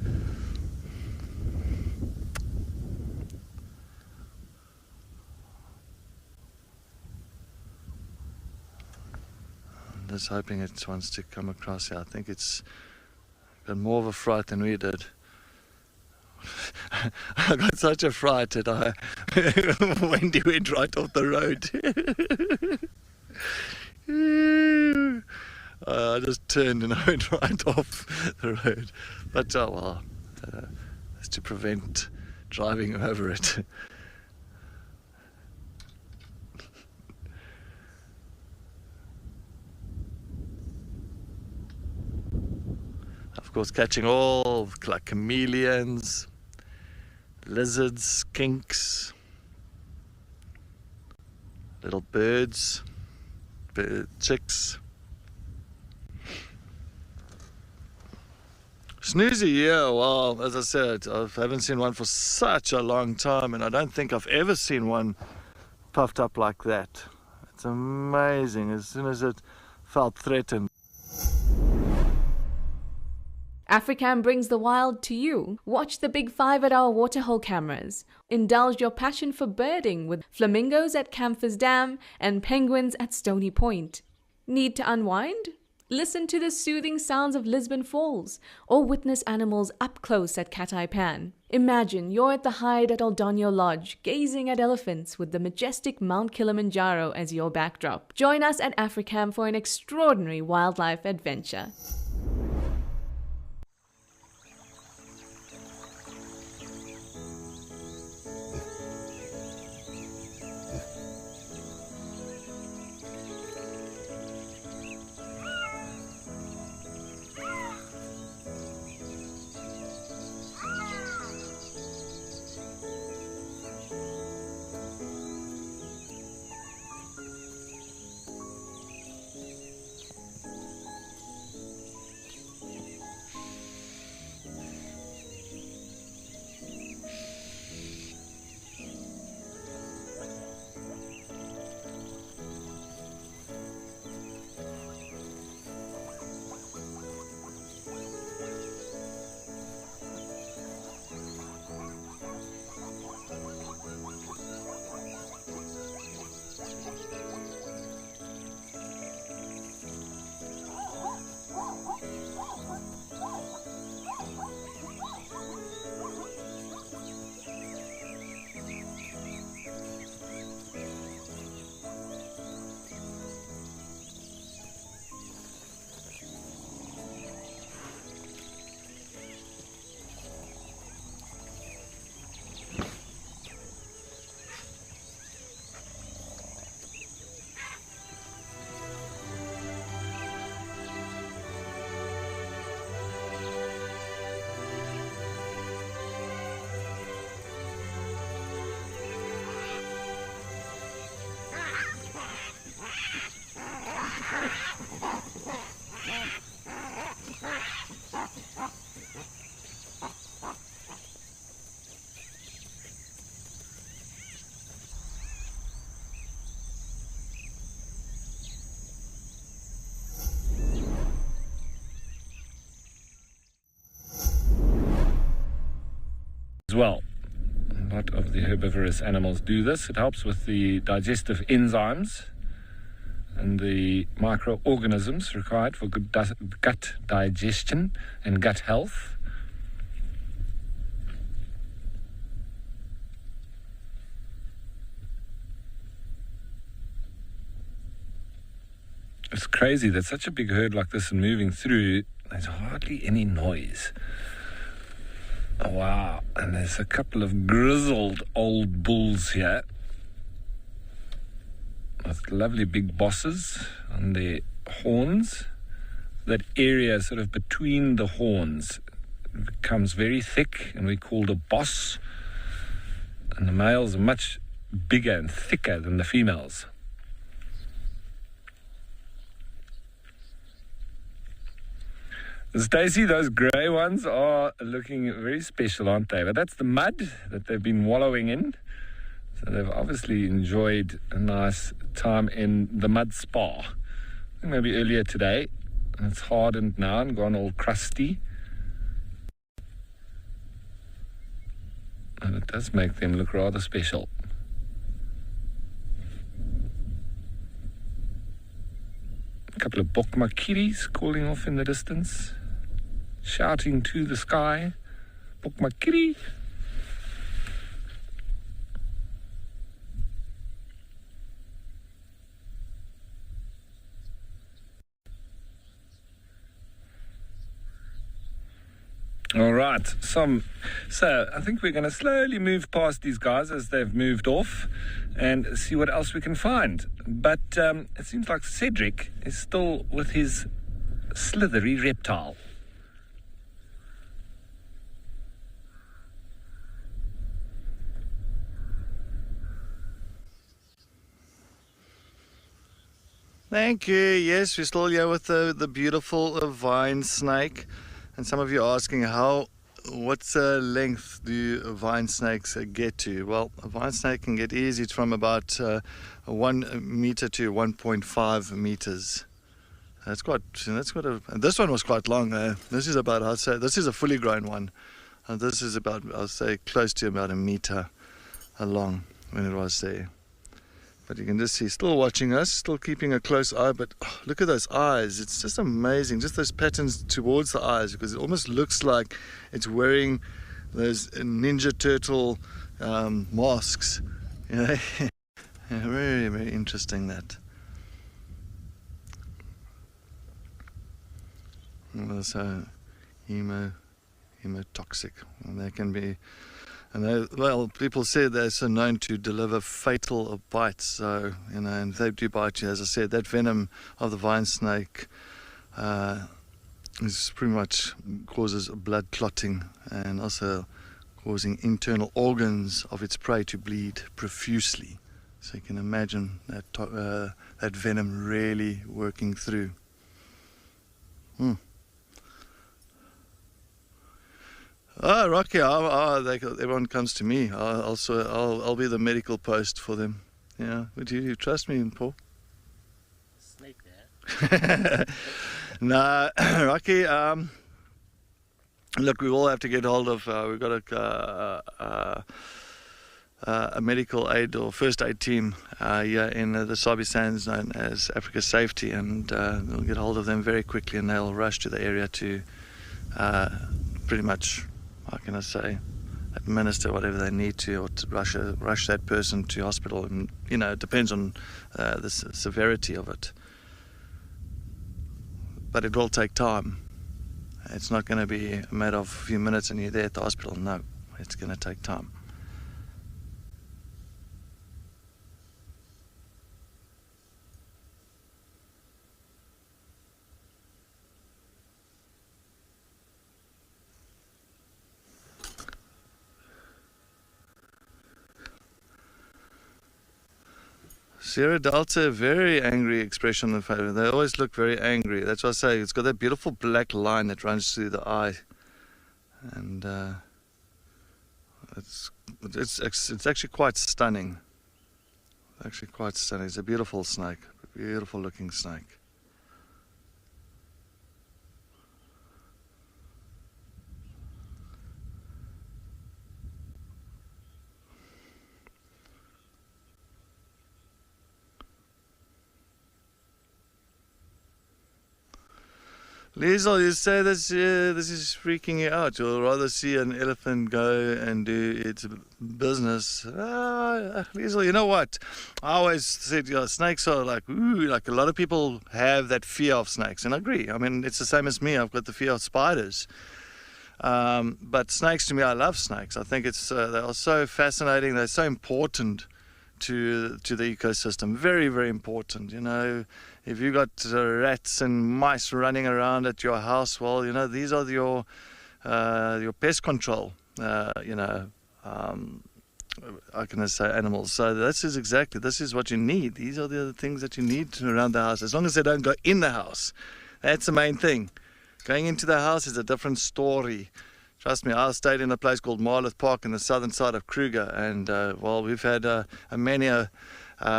I'm just hoping it wants to come across here. I think it's got more of a fright than we did. I got such a fright that Wendy went right off the road. I just turned and I went right off the road. But well, that's to prevent driving over it. Of course, catching all like chameleons, lizards, skinks, little birds, chicks. Snoozy, yeah, well, as I said, I haven't seen one for such a long time, and I don't think I've ever seen one puffed up like that. It's amazing. As soon as it felt threatened. Africam brings the wild to you. Watch the big 5 at our waterhole cameras. Indulge your passion for birding with flamingos at Camphor's Dam and penguins at Stony Point. Need to unwind? Listen to the soothing sounds of Lisbon Falls or witness animals up close at Cat-Eye Pan. Imagine you're at the hide at Aldonio Lodge, gazing at elephants with the majestic Mount Kilimanjaro as your backdrop. Join us at Africam for an extraordinary wildlife adventure. As well, a lot of the herbivorous animals do this. It helps with the digestive enzymes and the microorganisms required for good gut digestion and gut health. It's crazy that such a big herd like this and moving through, there's hardly any noise. Oh, wow, and there's a couple of grizzled old bulls here with lovely big bosses on their horns. that area sort of between the horns becomes very thick, and we call it a boss. And the males are much bigger and thicker than the females. Stacey, those grey ones are looking very special, aren't they? But that's the mud that they've been wallowing in. So they've obviously enjoyed a nice time in the mud spa. I think maybe earlier today. And it's hardened now and gone all crusty. And it does make them look rather special. A couple of bokmakiris calling off in the distance, shouting to the sky, bokmakiri. All right, so I think we're going to slowly move past these guys as they've moved off and see what else we can find. But it seems like Cedric is still with his slithery reptile. Thank you. Yes, we're still here with the beautiful vine snake. And some of you are asking what length do vine snakes get to? Well, a vine snake can get easy from about 1 meter to 1.5 meters. This one was quite long. This is about, I'd say, this is a fully grown one. And this is about, I'll say, close to about 1 meter long when it was there. But you can just see, still watching us, still keeping a close eye, but look at those eyes. It's just amazing, just those patterns towards the eyes, because it almost looks like it's wearing those Ninja Turtle masks. You know? Very, very interesting, that. Also, hemotoxic. And they can be... And people said they're so known to deliver fatal bites. So, and if they do bite you, as I said, that venom of the vine snake is pretty much causes blood clotting and also causing internal organs of its prey to bleed profusely. So you can imagine that venom really working through. Oh, Rocky! Everyone comes to me. I'll be the medical post for them. Yeah, would you trust me, Paul? Snake there. No, Rocky. Look, we all have to get hold of. We've got a medical aid or first aid team here in the Sabi Sands, known as Africa Safety, and we'll get hold of them very quickly, and they'll rush to the area to pretty much, how can I say, administer whatever they need to, or to rush that person to hospital. And it depends on the severity of it. But it will take time. It's not going to be a matter of a few minutes and you're there at the hospital. No, it's going to take time. Sierra Delta, very angry expression on the face. They always look very angry. That's why I say it's got that beautiful black line that runs through the eye, and it's actually quite stunning. Actually, quite stunning. It's a beautiful snake, a beautiful looking snake. Liesel, you say this is freaking you out. You'll rather see an elephant go and do its business. Liesel, you know what? I always said, snakes are like, ooh, like a lot of people have that fear of snakes, and I agree. I mean, it's the same as me. I've got the fear of spiders. But snakes, to me, I love snakes. I think they are so fascinating. They're so important to the ecosystem. Very, very important. You know, if you got rats and mice running around at your house, well, you know, these are your pest control. You know, how can I say, animals. So this is what you need. These are the things that you need around the house. As long as they don't go in the house, that's the main thing. Going into the house is a different story. Trust me, I stayed in a place called Marloth Park in the southern side of Kruger, and well, we've had many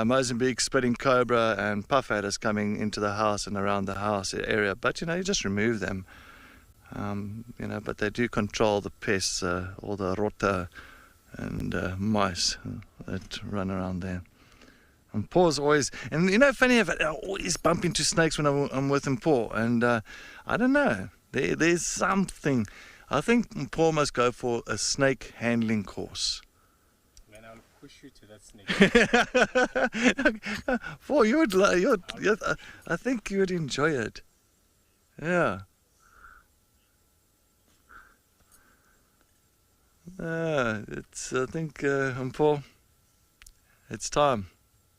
Mozambique spitting cobra and puff adders coming into the house and around the house area. But you know, you just remove them. You know, but they do control the pests, all the rotta and mice that run around there. And Paul's always, and you know, funny, I always bump into snakes when I'm with him, Paul, and I don't know, there's something. I think Paul must go for a snake handling course. Man, I'll push you to that snake. Paul, I think you would enjoy it. Yeah. I think, Paul, it's time.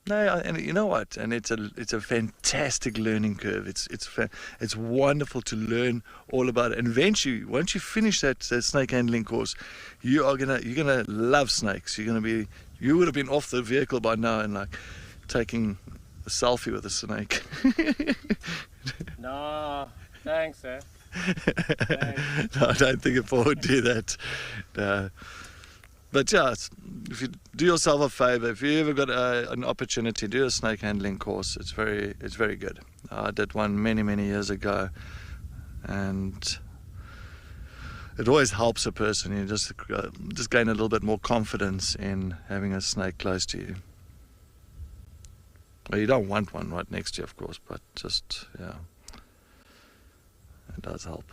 No, and you know what? And it's a fantastic learning curve. It's wonderful to learn all about it. And eventually, once you finish that snake handling course, you're gonna love snakes. You would have been off the vehicle by now and like taking a selfie with a snake. No, thanks, eh? No, I don't think Paul would do that. No. But yeah, if you do yourself a favor, if you ever got an opportunity, do a snake handling course. It's very good. I did one many years ago, and it always helps a person. You just gain a little bit more confidence in having a snake close to you. Well, you don't want one right next to you, of course, but just, yeah, it does help.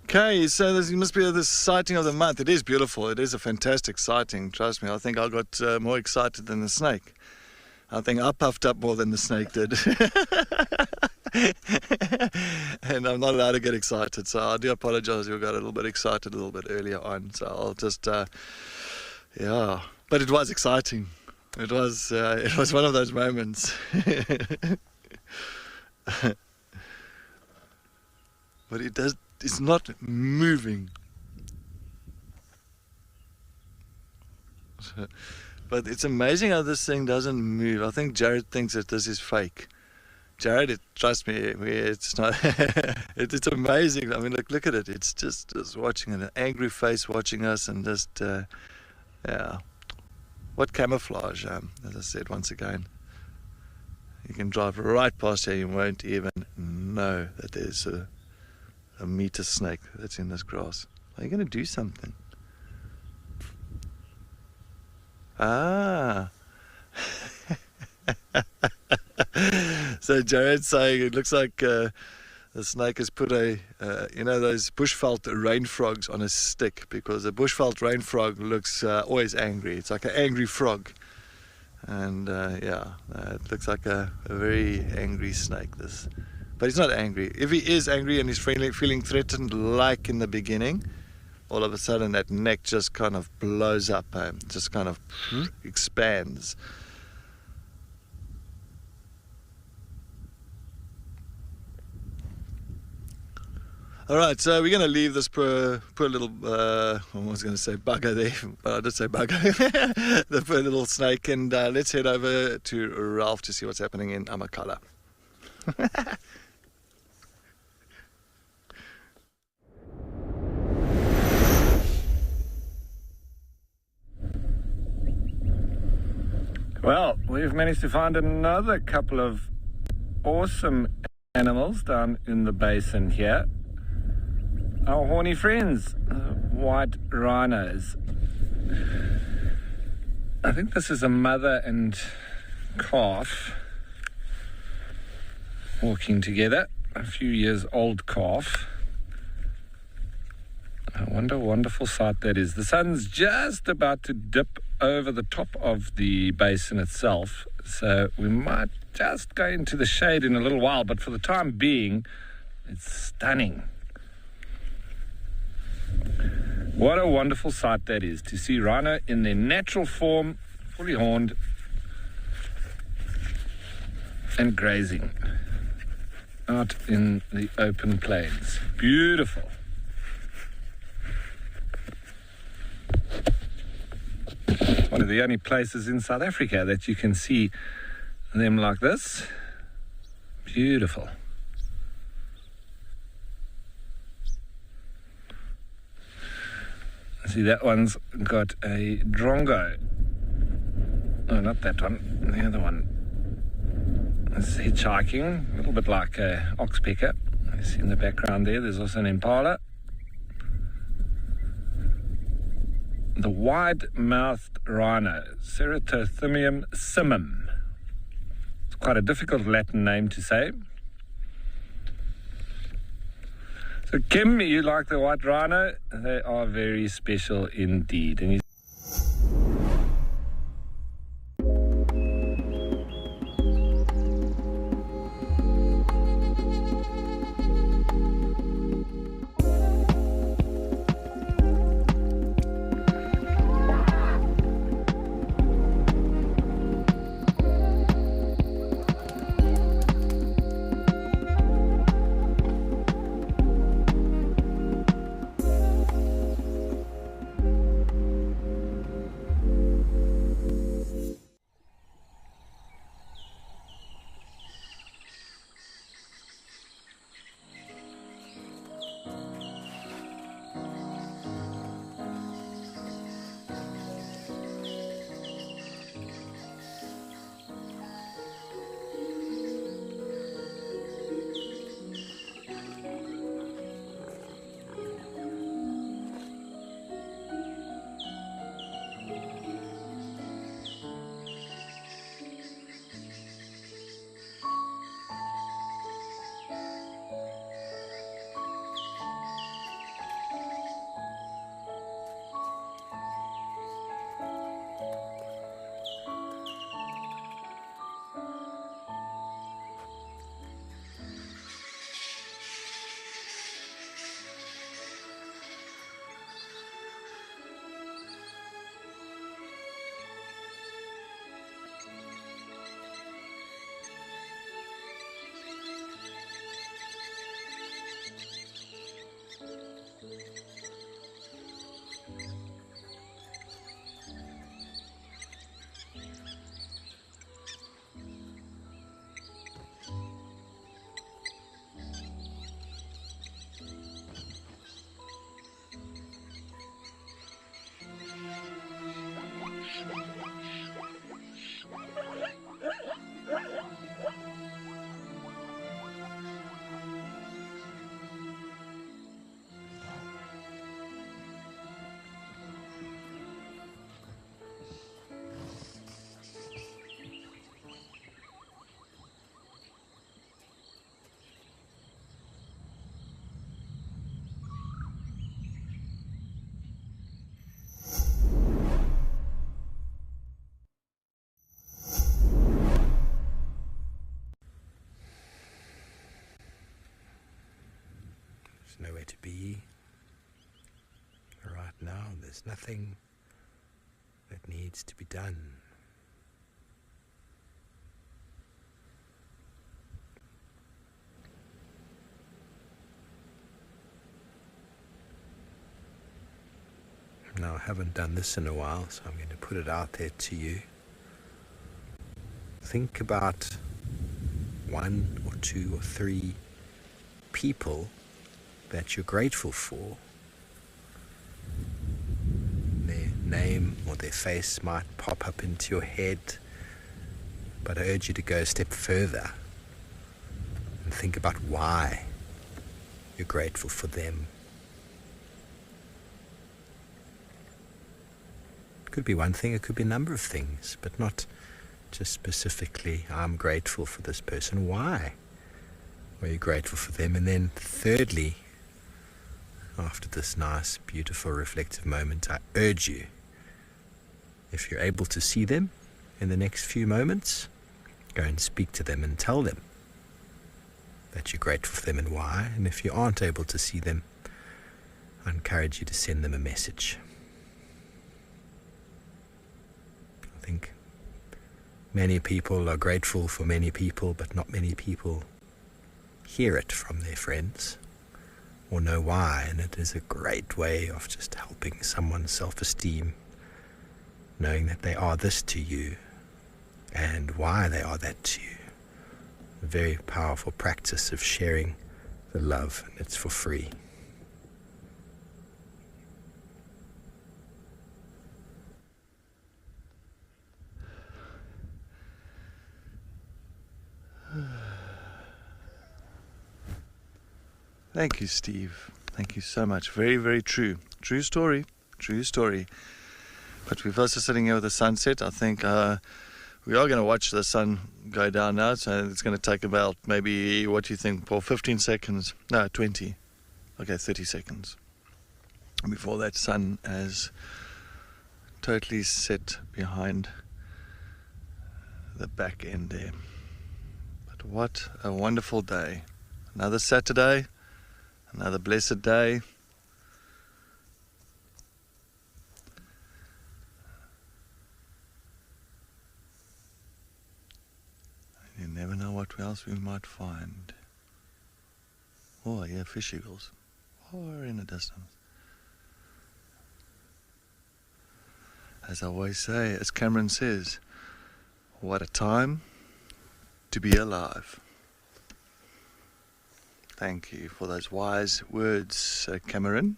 Okay, so there must be this sighting of the month. It is beautiful. It is a fantastic sighting. Trust me, I think I got more excited than the snake. I think I puffed up more than the snake did. And I'm not allowed to get excited, so I do apologize. You got a little bit excited a little bit earlier on. So I'll just, yeah. But it was exciting. It was one of those moments. But it's not moving. But it's amazing how this thing doesn't move. I think Jared thinks that this is fake. Jared, trust me, it's not. It's amazing. I mean, look at it. It's just watching an angry face watching us, and just, yeah. What camouflage, as I said once again. You can drive right past here, you won't even know that there's a meter snake that's in this grass. Are you going to do something? Ah. So Jared's saying it looks like the snake has put those bushveld rain frogs on a stick, because a bushveld rain frog looks always angry. It's like an angry frog. And yeah, it looks like a very angry snake, this. But he's not angry. If he is angry and he's feeling threatened, like in the beginning, all of a sudden that neck just kind of blows up, just kind of expands. All right, so we're going to leave this poor little, I was going to say bugger there, but I did say bugger, the poor little snake, and let's head over to Ralph to see what's happening in Amakhala. Well, we've managed to find another couple of awesome animals down in the basin here. Our horny friends, white rhinos. I think this is a mother and calf walking together, a few years old calf. I wonder what a wonderful sight that is. The sun's just about to dip over the top of the basin itself, so we might just go into the shade in a little while, but for the time being, it's stunning. What a wonderful sight that is, to see rhino in their natural form, fully horned and grazing out in the open plains. Beautiful. One of the only places in South Africa that you can see them like this. Beautiful. See, that one's got a drongo. No, not that one. The other one is hitchhiking, a little bit like a oxpecker. You see in the background there, there's also an impala. The wide-mouthed rhino, Ceratothymium simum. It's quite a difficult Latin name to say. So Kim, you like the white rhino? They are very special indeed. And nowhere to be right now. There's nothing that needs to be done. Now, I haven't done this in a while, so I'm going to put it out there to you. Think about 1 or 2 or 3 people that you're grateful for. Their name or their face might pop up into your head, but I urge you to go a step further and think about why you're grateful for them. It could be one thing, it could be a number of things, but not just specifically, I'm grateful for this person. Why are you grateful for them? And then thirdly, after this nice, beautiful, reflective moment, I urge you, if you're able to see them in the next few moments, go and speak to them and tell them that you're grateful for them and why. And if you aren't able to see them, I encourage you to send them a message. I think many people are grateful for many people, but not many people hear it from their friends or know why, and it is a great way of just helping someone's self-esteem, knowing that they are this to you and why they are that to you. A very powerful practice of sharing the love, and it's for free. Thank you, Steve. Thank you so much. Very, very true. True story. True story. But we're also sitting here with the sunset. I think we are going to watch the sun go down now. So it's going to take about maybe, what do you think, Paul, 15 seconds? No, 20. Okay, 30 seconds. Before that sun has totally set behind the back end there. But what a wonderful day. Another Saturday. Another blessed day. You never know what else we might find. Oh, yeah, fish eagles. Far in the distance. As I always say, as Cameron says, what a time to be alive. Thank you for those wise words, Cameron.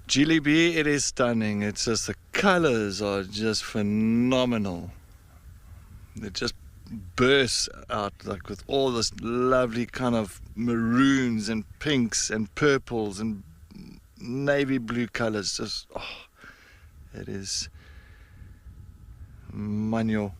GLB, it is stunning. It's just, the colors are just phenomenal. It just bursts out like with all this lovely kind of maroons and pinks and purples and navy blue colors. Just, it is magnifique.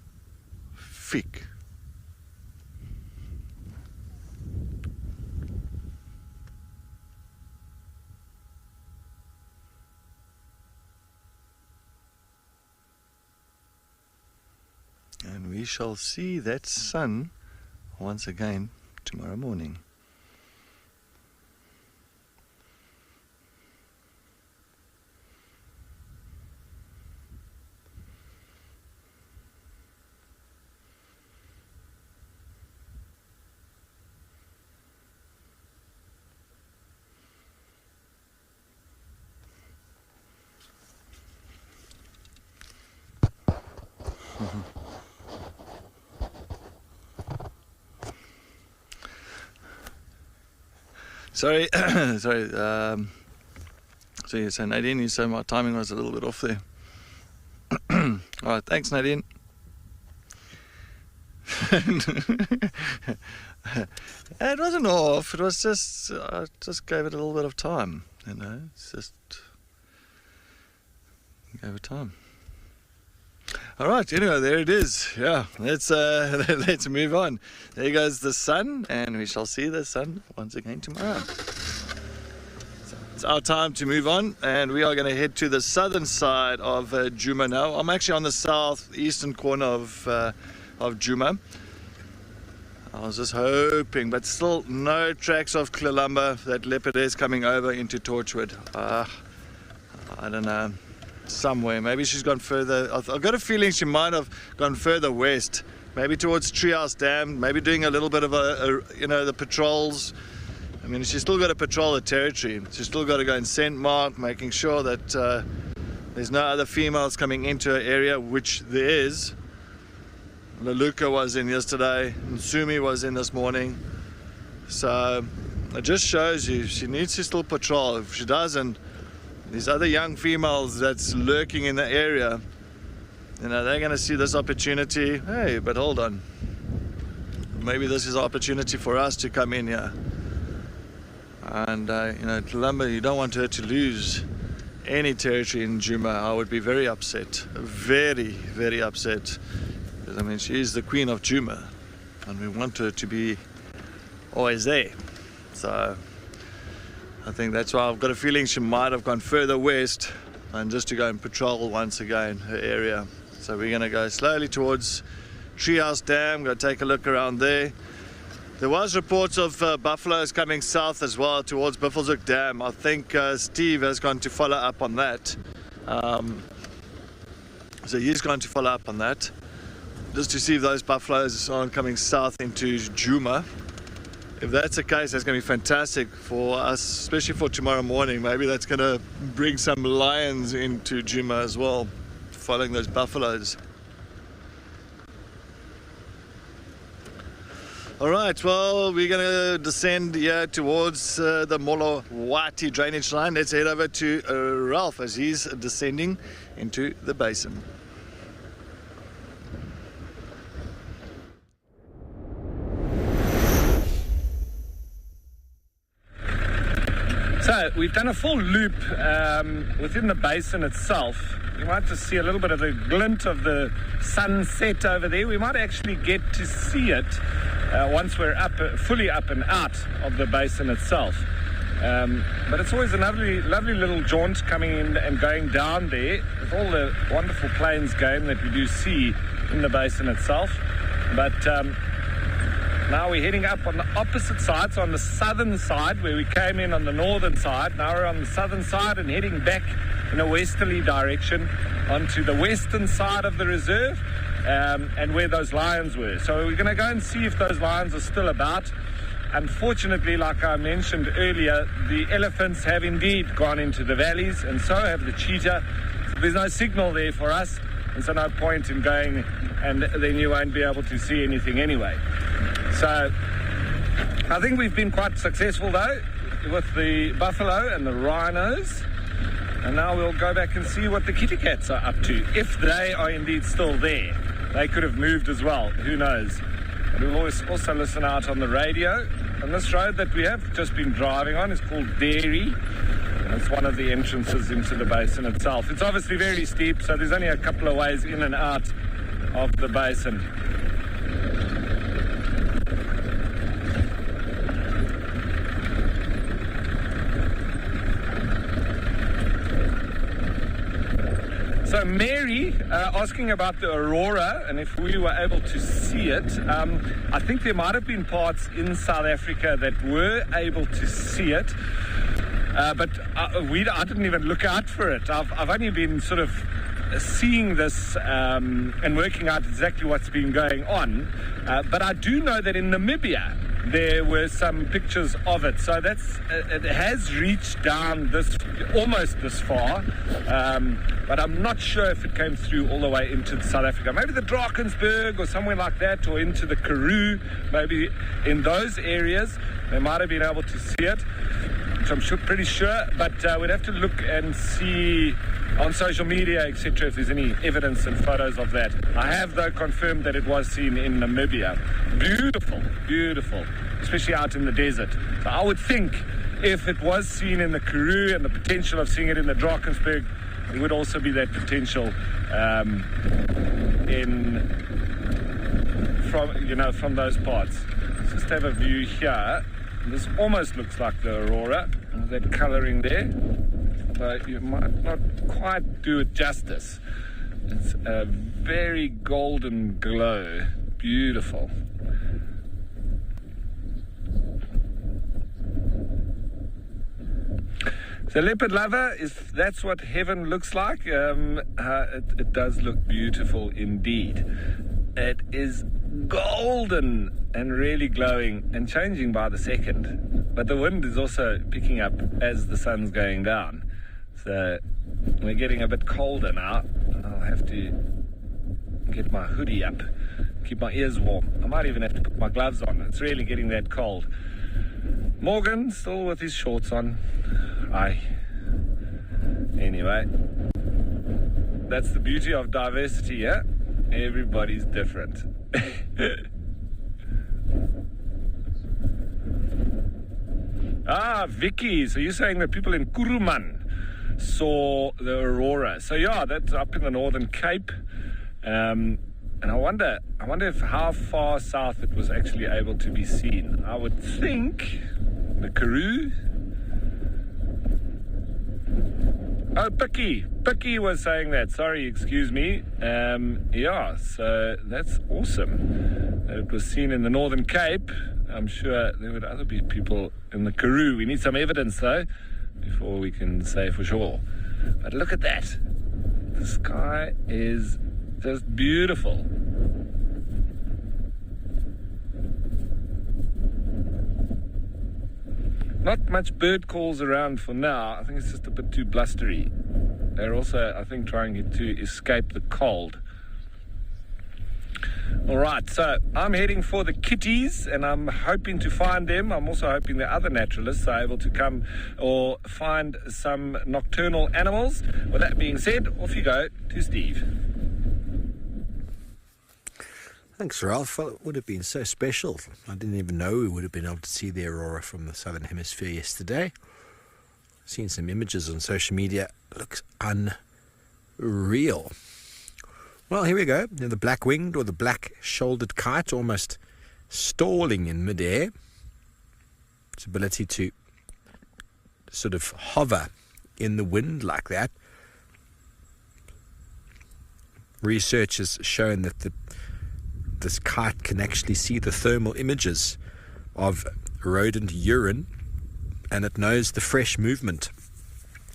And we shall see that sun once again tomorrow morning. Sorry, sorry. So Nadine, you said my timing was a little bit off there. All right, thanks, Nadine. It wasn't off. It was just I just gave it a little bit of time. You know, it's just gave it time. All right, anyway, there it is. Yeah, let's move on. There goes the sun, and we shall see the sun once again tomorrow. So it's our time to move on, and we are going to head to the southern side of Djuma now. I'm actually on the southeastern corner of Djuma. I was just hoping, but still no tracks of Klilamba. That leopard is coming over into Torchwood. I don't know. Somewhere, maybe she's gone further. I've got a feeling she might have gone further west, maybe towards Treehouse Dam, maybe doing a little bit of the patrols. I mean, she's still got to patrol the territory. She's still got to go and scent mark, making sure that there's no other females coming into her area, which there is. Leluka was in yesterday, and Sumi was in this morning. So it just shows you she needs to still patrol. If she doesn't, these other young females that's lurking in the area, you know, they're going to see this opportunity. Hey, but hold on. Maybe this is an opportunity for us to come in here. And, Klilamba, you don't want her to lose any territory in Djuma. I would be very upset. Very, very upset. Because, I mean, she is the queen of Djuma. And we want her to be always there. So, I think that's why I've got a feeling she might have gone further west and just to go and patrol once again her area. So we're going to go slowly towards Treehouse Dam, go take a look around there. There was reports of buffaloes coming south as well towards Buffelshoek Dam. I think Steve has gone to follow up on that. So he's going to follow up on that, just to see if those buffaloes aren't coming south into Djuma. If that's the case, that's going to be fantastic for us, especially for tomorrow morning. Maybe that's going to bring some lions into Djuma as well, following those buffaloes. All right, well, we're going to descend here towards the Molowati drainage line. Let's head over to Ralph as he's descending into the basin. So we've done a full loop within the basin itself. You might just see a little bit of a glint of the sunset over there. We might actually get to see it once we're fully up and out of the basin itself. But it's always a lovely little jaunt coming in and going down there with all the wonderful plains game that we do see in the basin itself. But now we're heading up on the opposite side, so on the southern side where we came in on the northern side. Now we're on the southern side and heading back in a westerly direction onto the western side of the reserve and where those lions were. So we're going to go and see if those lions are still about. Unfortunately, like I mentioned earlier, the elephants have indeed gone into the valleys, and so have the cheetah. So there's no signal there for us, and so no point in going, and then you won't be able to see anything anyway. So I think we've been quite successful though with the buffalo and the rhinos, and now we'll go back and see what the kitty cats are up to, if they are indeed still there. They could have moved as well, who knows. But we'll always also listen out on the radio. And this road that we have just been driving on is called Dairy, and it's one of the entrances into the basin itself. It's obviously very steep, so there's only a couple of ways in and out of the basin. So Mary asking about the aurora and if we were able to see it. I think there might have been parts in South Africa that were able to see it, but I didn't even look out for it. I've only been sort of seeing this and working out exactly what's been going on, but I do know that in Namibia there were some pictures of it, so that's it has reached down almost this far, but I'm not sure if it came through all the way into South Africa. Maybe the Drakensberg or somewhere like that, or into the Karoo. Maybe in those areas they might have been able to see it, which I'm pretty sure, but we'd have to look and see on social media, etc., if there's any evidence and photos of that. I have, though, confirmed that it was seen in Namibia. Beautiful, beautiful, especially out in the desert. So I would think if it was seen in the Karoo and the potential of seeing it in the Drakensberg, there would also be that potential from those parts. Let's just have a view here. This almost looks like the aurora, with that colouring there. But you might not quite do it justice. It's a very golden glow. Beautiful. So leopard lover, if that's what heaven looks like, it does look beautiful indeed. It is golden and really glowing and changing by the second. But the wind is also picking up as the sun's going down. So we're getting a bit colder now. I'll have to get my hoodie up, keep my ears warm. I might even have to put my gloves on. It's really getting that cold. Morgan still with his shorts on. Aye. Anyway, that's the beauty of diversity, yeah? Everybody's different. Vicky, so you're saying that people in Kuruman saw the aurora. So yeah, that's up in the Northern Cape, and I wonder if how far south it was actually able to be seen. I would think the Karoo, Oh, Picky was saying that. Sorry, excuse me. Yeah, so that's awesome. It was seen in the Northern Cape. I'm sure there would other be people in the Karoo. We need some evidence, though, before we can say for sure. But look at that. The sky is just beautiful. Not much bird calls around for now. I think it's just a bit too blustery. They're also, I think, trying to escape the cold. All right, so I'm heading for the kitties, and I'm hoping to find them. I'm also hoping the other naturalists are able to come or find some nocturnal animals. With that being said, off you go to Steve. Thanks, Ralph. Well, it would have been so special. I didn't even know we would have been able to see the aurora from the southern hemisphere yesterday. Seen some images on social media. It looks unreal. Well, here we go. The black-winged or the black-shouldered kite, almost stalling in midair. Its ability to sort of hover in the wind like that. Research has shown that this kite can actually see the thermal images of rodent urine, and it knows the fresh movement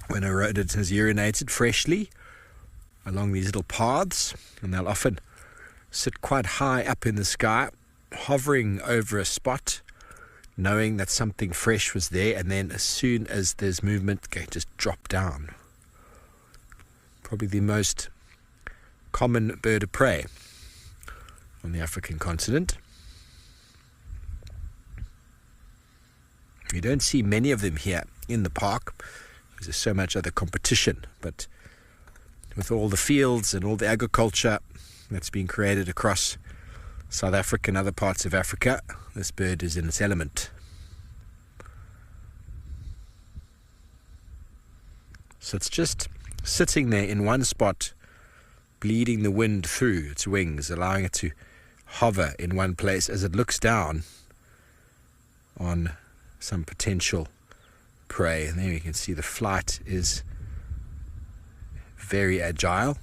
when a rodent has urinated freshly along these little paths, and they'll often sit quite high up in the sky, hovering over a spot, knowing that something fresh was there, and then as soon as there's movement, they just drop down. Probably the most common bird of prey on the African continent. You don't see many of them here in the park because there's so much other competition, but with all the fields and all the agriculture that's being created across South Africa and other parts of Africa, this bird is in its element. So it's just sitting there in one spot, bleeding the wind through its wings, allowing it to hover in one place as it looks down on some potential prey. And there you can see the flight is very agile.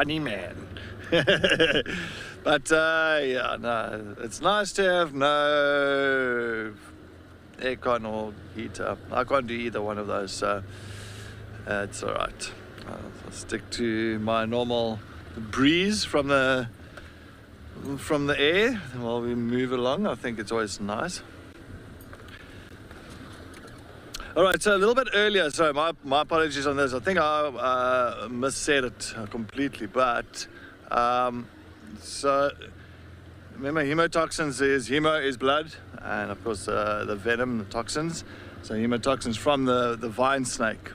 funny man. But yeah, no, it's nice to have no aircon or heater. I can't do either one of those, so it's all right. I'll stick to my normal breeze from the air while we move along. I think it's always nice. All right, so a little bit earlier, sorry, my apologies on this. I think I missaid it completely, but so remember, hemotoxins is hemo is blood, and of course the venom, the toxins. So hemotoxins from the vine snake.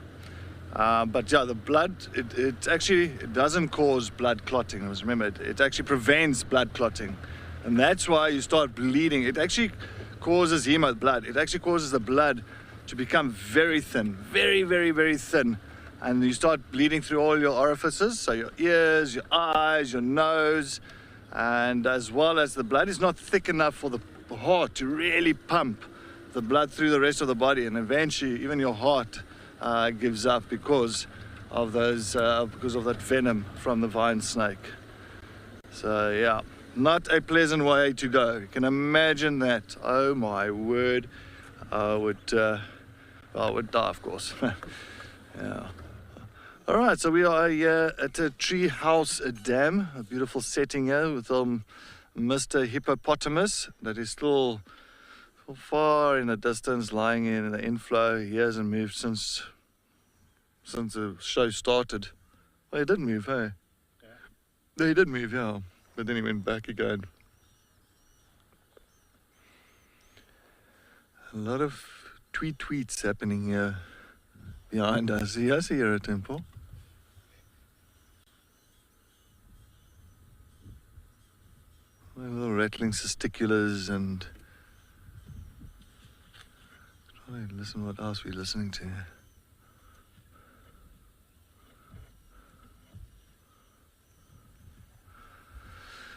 But yeah, the blood, it doesn't cause blood clotting. Remember, it actually prevents blood clotting, and that's why you start bleeding. It actually causes blood. It actually causes the blood to become very thin, very, very, very thin. And you start bleeding through all your orifices, so your ears, your eyes, your nose, and as well as the blood is not thick enough for the heart to really pump the blood through the rest of the body, and eventually even your heart gives up because of that venom from the vine snake. So yeah, not a pleasant way to go. You can imagine that. Oh my word, I would die, of course. Yeah. All right, so we are here at a tree house dam, a beautiful setting here with Mr. Hippopotamus that is still far in the distance, lying in the inflow. He hasn't moved since the show started. Well, he did move, hey? Yeah. He did move, yeah. But then he went back again. A lot of tweets happening here behind us. Yes, here at Temple. Little rattling testiculars and try to listen what else we're listening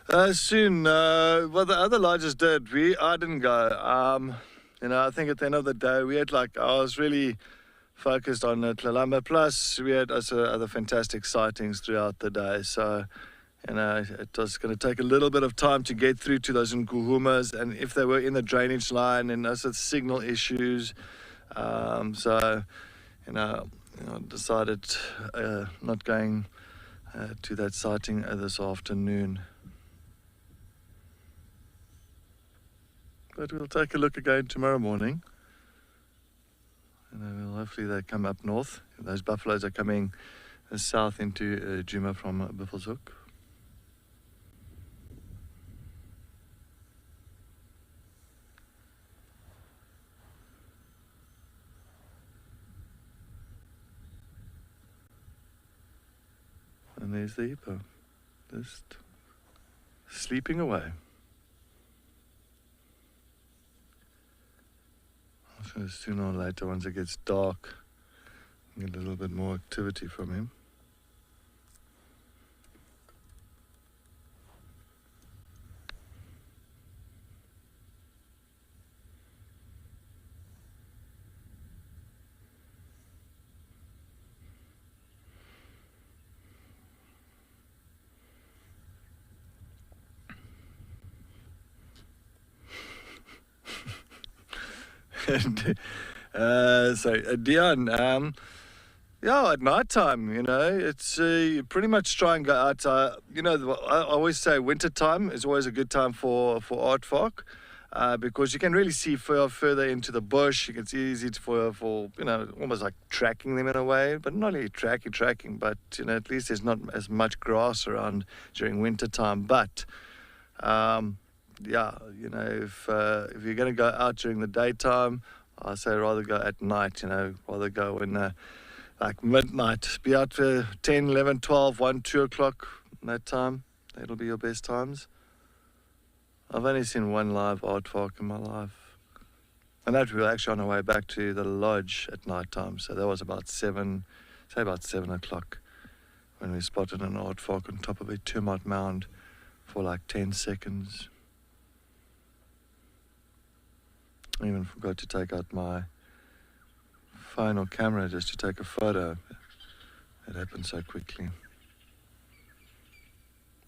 to. Soon, well, the other lodges did. I didn't go. I think at the end of the day, I was really focused on Tlalamba. Plus, we had also other fantastic sightings throughout the day. So, it was going to take a little bit of time to get through to those Nkuhumas, and if they were in the drainage line, and also signal issues. So, decided not going to that sighting this afternoon. But we'll take a look again tomorrow morning. And hopefully they come up north. Those buffaloes are coming south into Djuma from Buffelshoek. And there's the hippo, just sleeping away. So sooner or later, once it gets dark, we get a little bit more activity from him. Dion, yeah, at night time, it's pretty much try and go out. I always say winter time is always a good time for aardvark, because you can really see further into the bush. It's easy for almost like tracking them in a way, but not really tracking, but at least there's not as much grass around during winter time. But yeah, if you're going to go out during the daytime, I say rather go at night, rather go when like midnight, be out for 10, 11, 12, 1, 2 o'clock, that time. That'll be your best times. I've only seen one live aardvark in my life. And that we were actually on our way back to the lodge at night time. So that was about 7 o'clock when we spotted an aardvark on top of a termite mound for like 10 seconds. I even forgot to take out my phone or camera just to take a photo. It happened so quickly.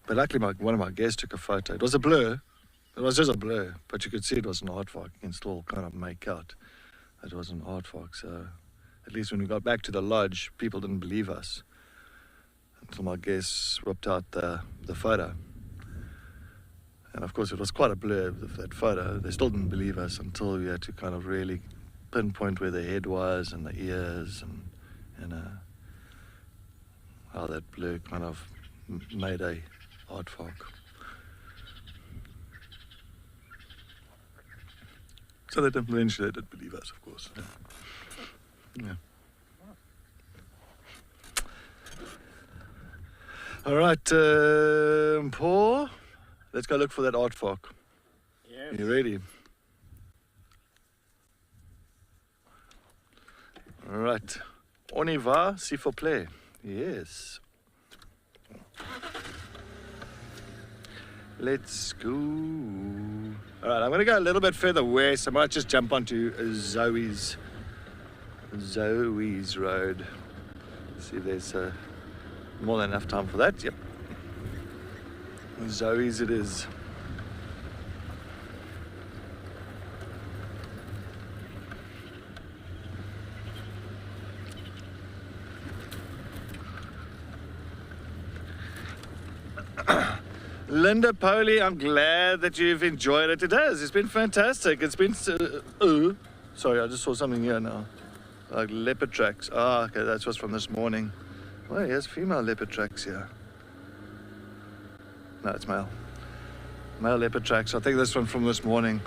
But luckily, one of my guests took a photo. It was a blur. It was just a blur, but you could see it was an aardvark. You can still kind of make out that it was an aardvark. So at least when we got back to the lodge, people didn't believe us until my guests whipped out the photo. And of course, it was quite a blur, that photo. They still didn't believe us until we had to kind of really pinpoint where the head was and the ears and how that blur kind of made a aardvark. So that eventually they did believe us, of course. Yeah. All right, Paul, let's go look for that aardvark. Yes. You ready? All right. On y va, s'il vous plaît. Yes. Let's go. All right, I'm going to go a little bit further west. I might just jump onto Zoe's road. See if there's more than enough time for that. Yep. Zoe's it is. Linda Poley, I'm glad that you've enjoyed it. It has. It's been fantastic. It's been... sorry, I just saw something here now. Like leopard tracks. Ah, okay, that's what's from this morning. Well, yes, female leopard tracks here. No, it's male. Male leopard tracks. I think this one from this morning.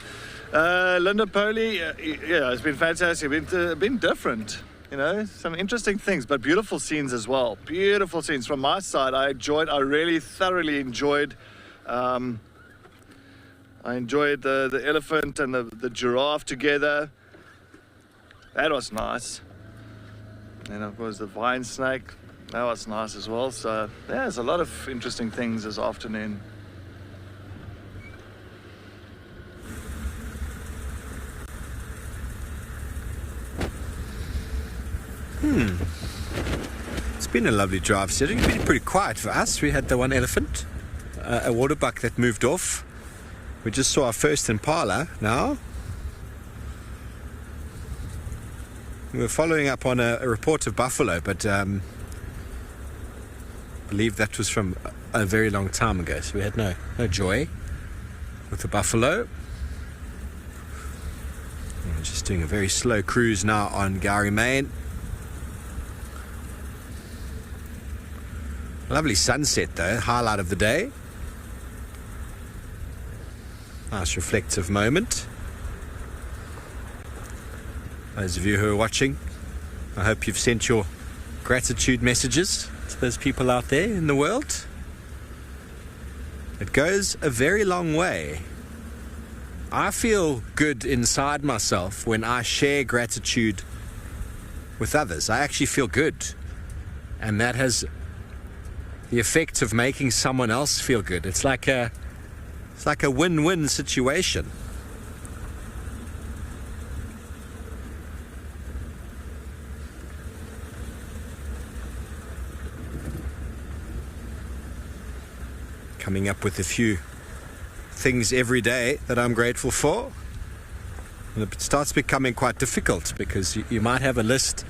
Linda Poley, yeah, it's been fantastic. Been different. You know, some interesting things, but beautiful scenes as well. Beautiful scenes from my side. I really thoroughly enjoyed. I enjoyed the elephant and the giraffe together. That was nice. And of course the vine snake. That was nice as well. So yeah, there's a lot of interesting things this afternoon. It's been a lovely drive, Cedric. It's been pretty quiet for us. We had the one elephant, a waterbuck that moved off. We just saw our first impala now. We were following up on a report of buffalo, but I believe that was from a very long time ago, so we had no joy with the buffalo. We're just doing a very slow cruise now on Gowrie Main. Lovely sunset though, highlight of the day. Nice reflective moment. Those of you who are watching, I hope you've sent your gratitude messages to those people out there in the world. It goes a very long way. I feel good inside myself when I share gratitude with others. I actually feel good. And that has the effect of making someone else feel good. It's like a win-win situation. Coming up with a few things every day that I'm grateful for. And it starts becoming quite difficult because you might have a list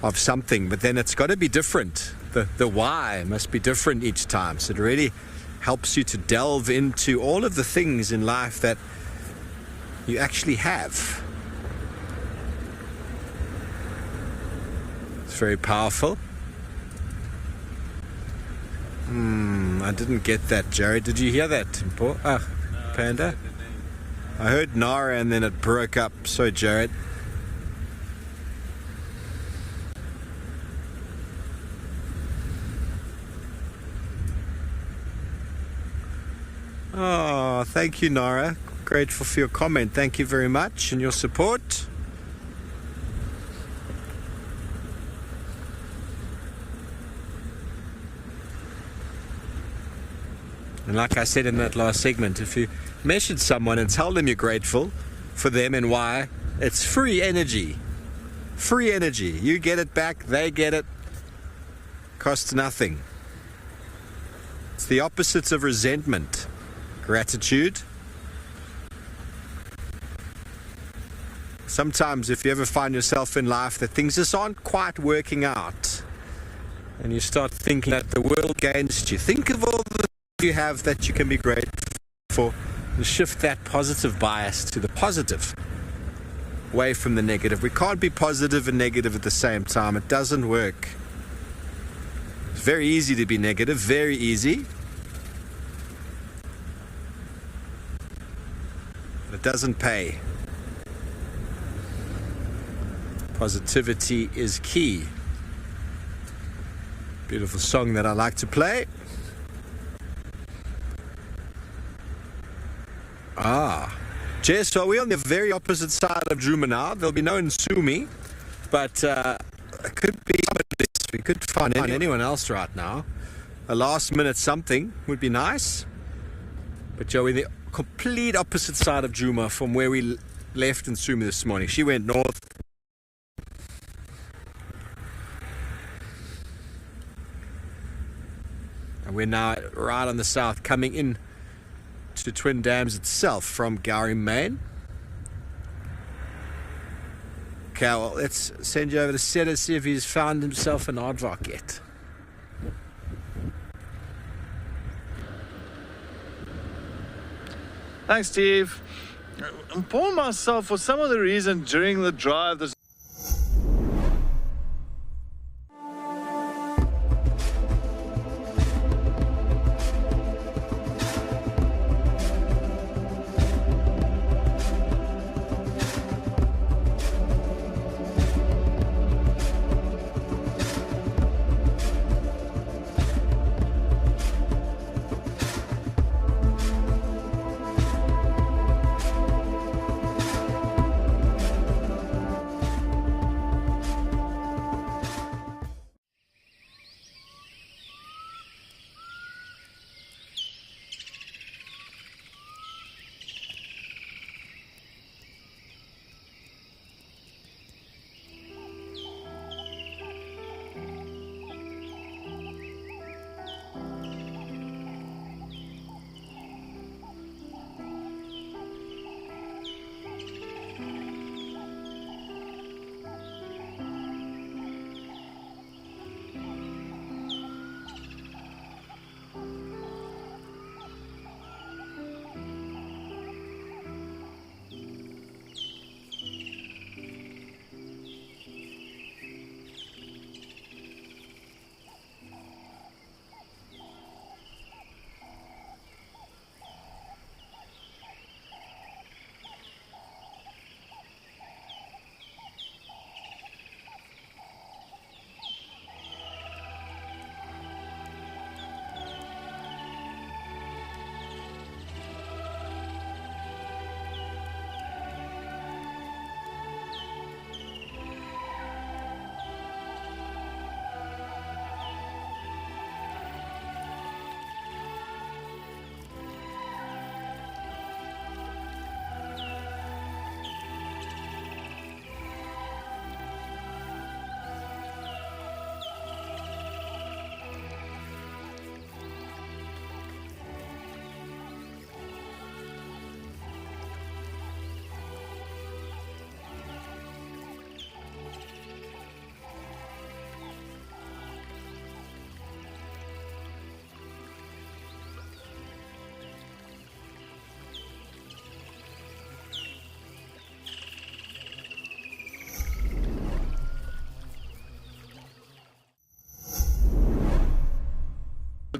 of something, but then it's got to be different. The why must be different each time. So it really helps you to delve into all of the things in life that you actually have. It's very powerful. I didn't get that, Jared. Did you hear that, Timpo? Ah, no, Panda? I heard Nara and then it broke up. Sorry, Jared. Oh, thank you, Nara. Grateful for your comment. Thank you very much and your support. And like I said in that last segment, if you message someone and tell them you're grateful for them and why, it's free energy. Free energy. You get it back, they get it. Costs nothing. It's the opposite of resentment. Gratitude. Sometimes if you ever find yourself in life that things just aren't quite working out, and you start thinking that the world against you, think of all the things you have that you can be grateful for, and shift that positive bias to the positive, away from the negative. We can't be positive and negative at the same time. It doesn't work. It's very easy to be negative, very easy. But it doesn't pay. Positivity is key. Beautiful song that I like to play. Jess, so we're on the very opposite side of Djuma now. There'll be no Nsumi, but it could be somebody. We could find anyone else right now. A last minute something would be nice. But Joe, we're the complete opposite side of Djuma from where we left Nsumi this morning. She went north. And we're now right on the south, coming in to Twin Dams itself from Gowrie, Maine. Okay, well, let's send you over to Seta, see if he's found himself an aardvark yet. Thanks, Steve. I'm pouring myself for some of the reason during the drive. There's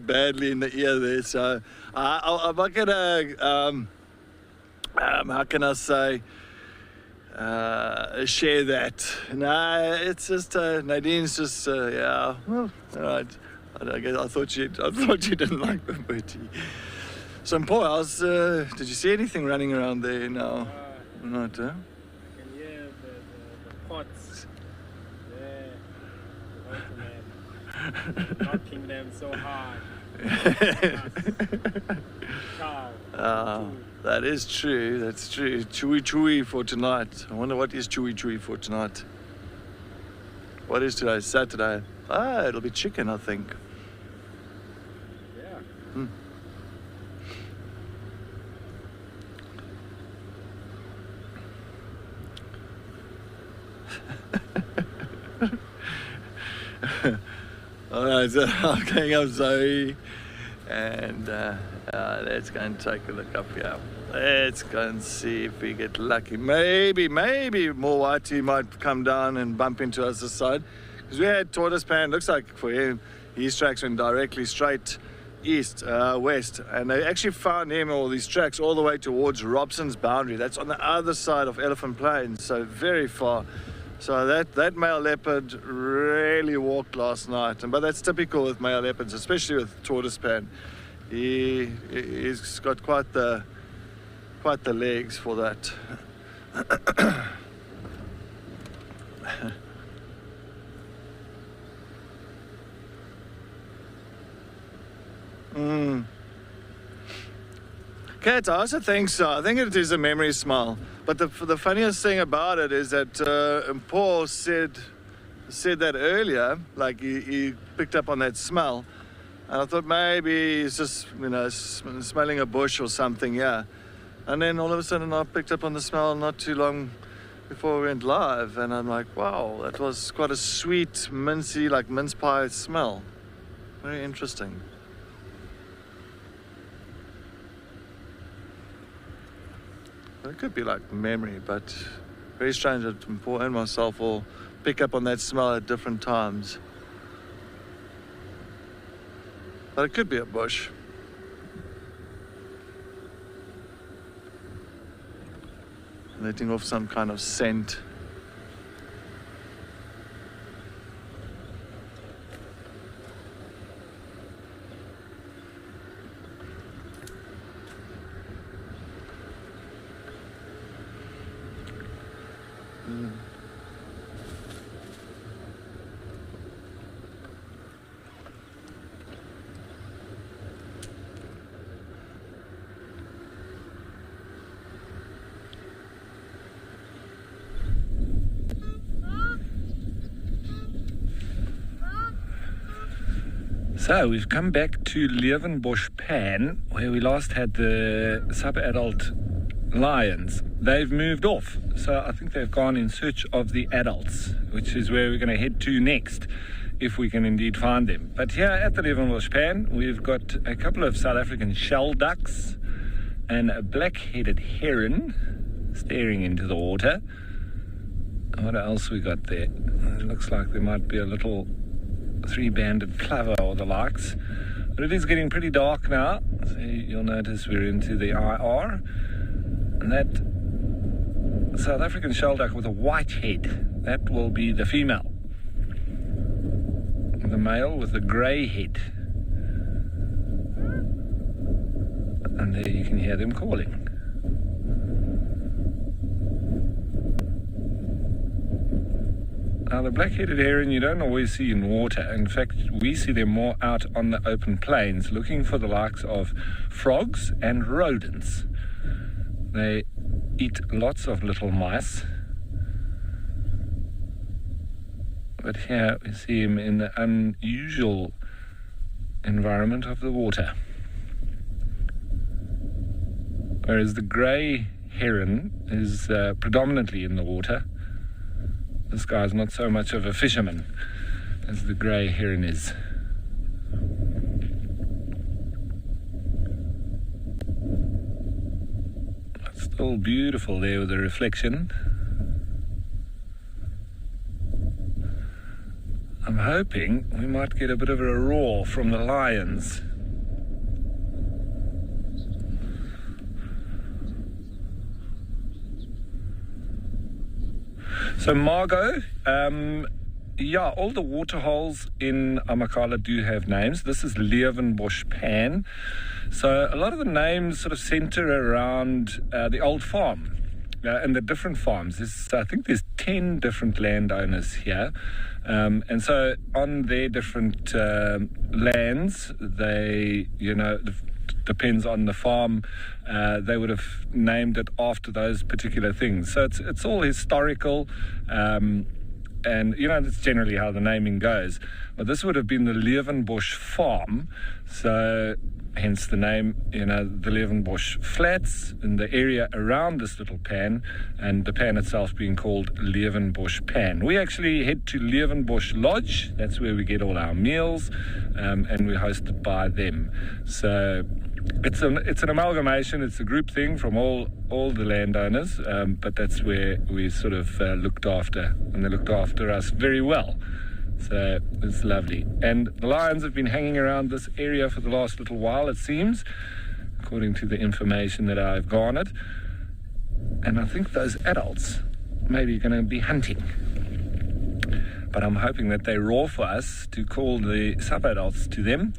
badly in the ear there, so I'm not gonna how can I say share that. No, it's just Nadine's just yeah, well, all right. I guess I thought you didn't like the birdie. So Paul, did you see anything running around there now? Not, huh? I can hear the pots. Yeah, the waterman knocking them so hard. Cow. That is true. That's true. Chewy for tonight. I wonder what is chewy for tonight. What is today? Saturday. It'll be chicken, I think. Yeah. All right, so I'm going up Zoe, and let's go and take a look up here. Let's go and see if we get lucky. Maybe more whitey might come down and bump into us this side. Because we had tortoise pan, looks like for him, his tracks went directly straight west. And they actually found him, all these tracks, all the way towards Robson's boundary. That's on the other side of Elephant Plains, so very far. So that male leopard really walked last night. But that's typical with male leopards, especially with tortoise pan. He's got quite the legs for that. Cat, I also think so. I think it is a memory smile. But the funniest thing about it is that Paul said that earlier, like he picked up on that smell. And I thought maybe he's just, smelling a bush or something, yeah. And then all of a sudden I picked up on the smell not too long before we went live. And I'm like, wow, that was quite a sweet, mincy, like mince pie smell. Very interesting. It could be like memory, but very strange that Paul and myself will pick up on that smell at different times. But it could be a bush. Letting off some kind of scent. So we've come back to Leeuwenbush Pan, where we last had the sub-adult lions. They've moved off, so I think they've gone in search of the adults, which is where we're going to head to next, if we can indeed find them. But here at the Leeuwenbush Pan, we've got a couple of South African shell ducks and a black-headed heron staring into the water. What else we got there? It looks like there might be a little three-banded plover or the likes. But it is getting pretty dark now, so you'll notice we're into the IR. And that South African shell duck with a white head, that will be the female. The male with the grey head. And there you can hear them calling. Now, the black-headed heron you don't always see in water. In fact, we see them more out on the open plains, looking for the likes of frogs and rodents. They eat lots of little mice. But here we see him in the unusual environment of the water. Whereas the grey heron is predominantly in the water. This guy's not so much of a fisherman as the grey heron is. It's still beautiful there with the reflection. I'm hoping we might get a bit of a roar from the lions. So Margot, all the water holes in Amakhala do have names. This is Leeuwenbush Pan. So a lot of the names sort of center around the old farm and the different farms. I think there's 10 different landowners here. And so on their different lands, they, depends on the farm, they would have named it after those particular things. So it's all historical, And, that's generally how the naming goes. But this would have been the Leeuwenbush Farm. So, hence the name, the Leeuwenbush Flats in the area around this little pan, and the pan itself being called Leeuwenbush Pan. We actually head to Leeuwenbush Lodge. That's where we get all our meals, and we're hosted by them. So it's an amalgamation. It's a group thing from all the landowners, but that's where we sort of looked after, and they looked after us very well. So it's lovely. And the lions have been hanging around this area for the last little while, it seems, according to the information that I've garnered. And I think those adults maybe are going to be hunting. But I'm hoping that they roar for us to call the sub-adults to them.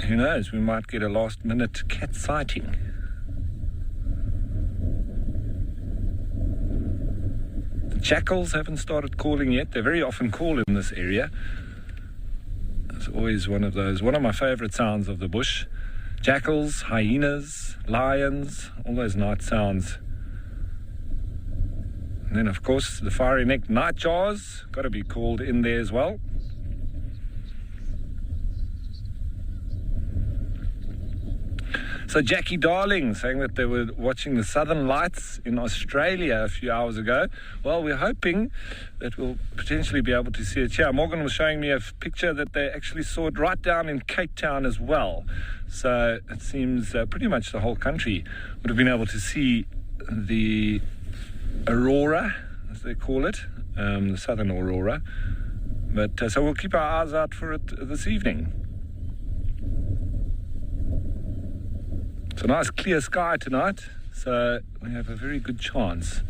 Who knows, we might get a last-minute cat sighting. Jackals haven't started calling yet. They very often call in this area. It's always one of my favorite sounds of the bush. Jackals, hyenas, lions, all those night sounds. And then, of course, the fiery-necked nightjars, got to be called in there as well. So Jackie Darling saying that they were watching the Southern Lights in Australia a few hours ago. Well, we're hoping that we'll potentially be able to see it here. Morgan was showing me a picture that they actually saw it right down in Cape Town as well. So it seems pretty much the whole country would have been able to see the aurora, as they call it, the Southern Aurora. But so we'll keep our eyes out for it this evening. It's a nice clear sky tonight, so we have a very good chance.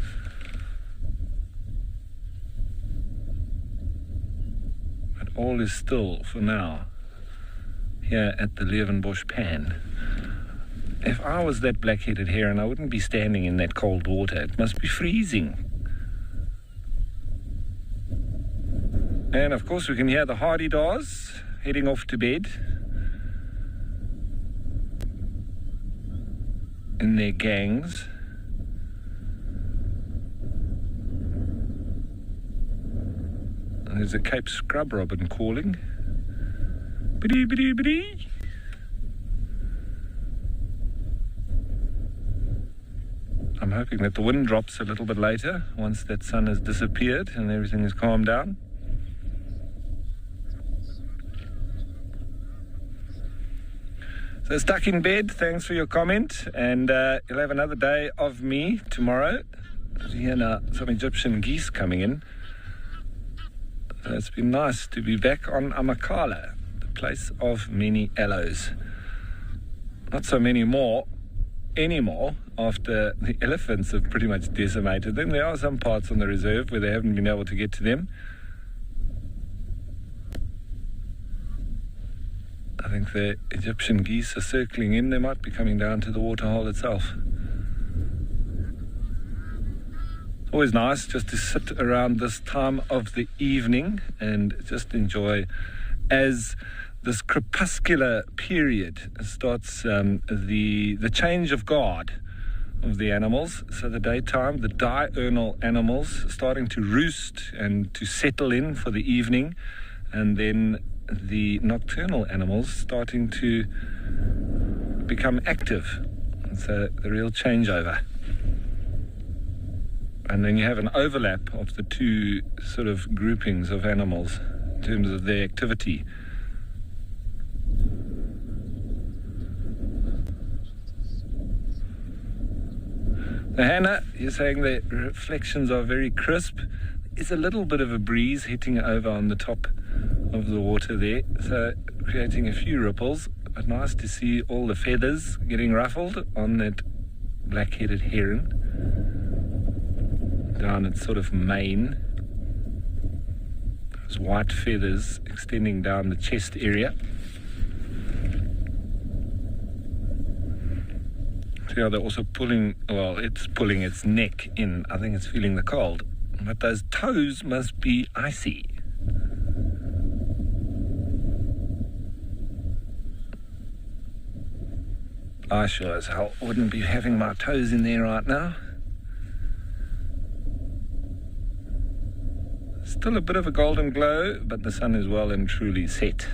But all is still for now here at the Leeuwenbush Pan. If I was that black-headed heron, I wouldn't be standing in that cold water. It must be freezing. And of course we can hear the hardy-daws heading off to bed in their gangs. And there's a Cape scrub robin calling. Biddy, biddy, biddy. I'm hoping that the wind drops a little bit later once that sun has disappeared and everything has calmed down. So stuck in bed, thanks for your comment, and you'll have another day of me tomorrow. Here now, some Egyptian geese coming in. So it's been nice to be back on Amakhala, the place of many aloes. Not so many more anymore after the elephants have pretty much decimated them. There are some parts on the reserve where they haven't been able to get to them. I think the Egyptian geese are circling in. They might be coming down to the waterhole itself. It's always nice just to sit around this time of the evening and just enjoy as this crepuscular period starts the change of guard of the animals. So the daytime, the diurnal animals starting to roost and to settle in for the evening, and then the nocturnal animals starting to become active. So the real changeover. And then you have an overlap of the two sort of groupings of animals in terms of their activity. Now, Hannah, you're saying the reflections are very crisp. There's a little bit of a breeze hitting over on the top of the water there, so creating a few ripples, but nice to see all the feathers getting ruffled on that black-headed heron down its sort of mane. Those white feathers extending down the chest area. See how they're also pulling, well, it's pulling its neck in. I think it's feeling the cold, but those toes must be icy. I sure as hell wouldn't be having my toes in there right now. still a bit of a golden glow, but the sun is well and truly set.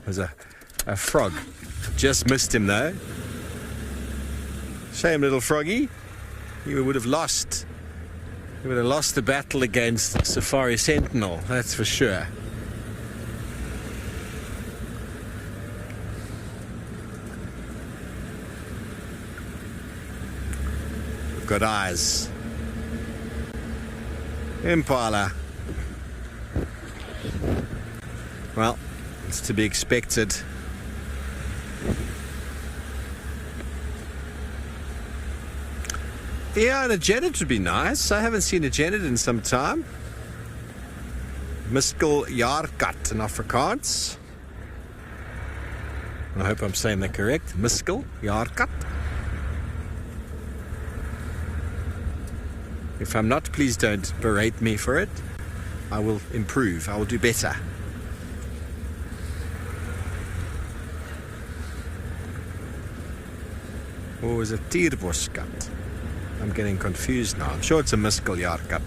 There's a frog. Just missed him though. Shame, little froggy. You would have lost. You would have lost the battle against Safari Sentinel, that's for sure. We've got eyes. Impala. Well, it's to be expected. Yeah, and a genet would be nice. I haven't seen a genet in some time. Miskel jaarkat in Afrikaans. I hope I'm saying that correct. Miskel jaarkat. If I'm not, please don't berate me for it. I will improve. I will do better. Or was it tierboskat? I'm getting confused now. I'm sure it's a miskel jaarkat.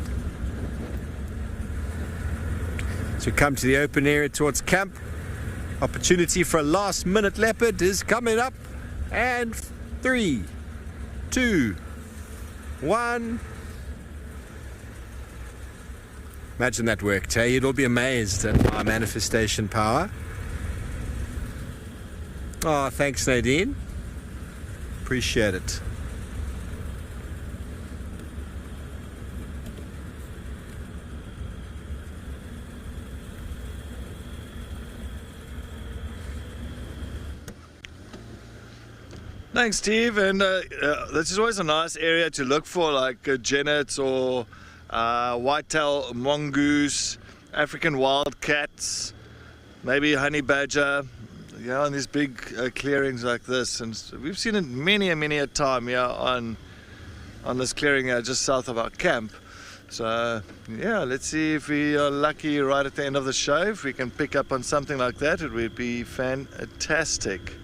So we come to the open area towards camp. Opportunity for a last minute leopard is coming up. And 3, 2, 1. Imagine that worked, hey? You'd all be amazed at my manifestation power. Oh, thanks, Nadine. Appreciate it. Thanks, Steve. And this is always a nice area to look for, like genets or whitetail mongoose, African wildcats, maybe honey badger. You know, in these big clearings like this, and we've seen it many a time here on this clearing just south of our camp. So yeah, let's see if we are lucky right at the end of the show. If we can pick up on something like that, it would be fantastic.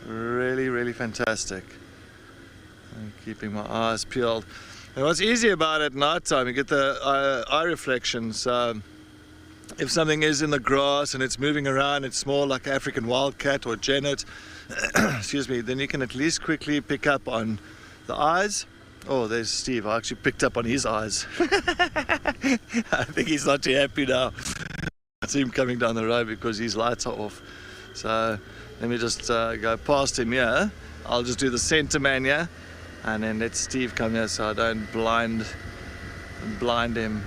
Really, really fantastic. I'm keeping my eyes peeled. And what's easy about it at night time, you get the eye reflections. If something is in the grass and it's moving around, it's more like African wildcat or genet, excuse me, then you can at least quickly pick up on the eyes. Oh, there's Steve. I actually picked up on his eyes. I think he's not too happy now. I see him coming down the road because his lights are off. So let me just go past him here. I'll just do the center man here, and then let Steve come here so I don't blind him.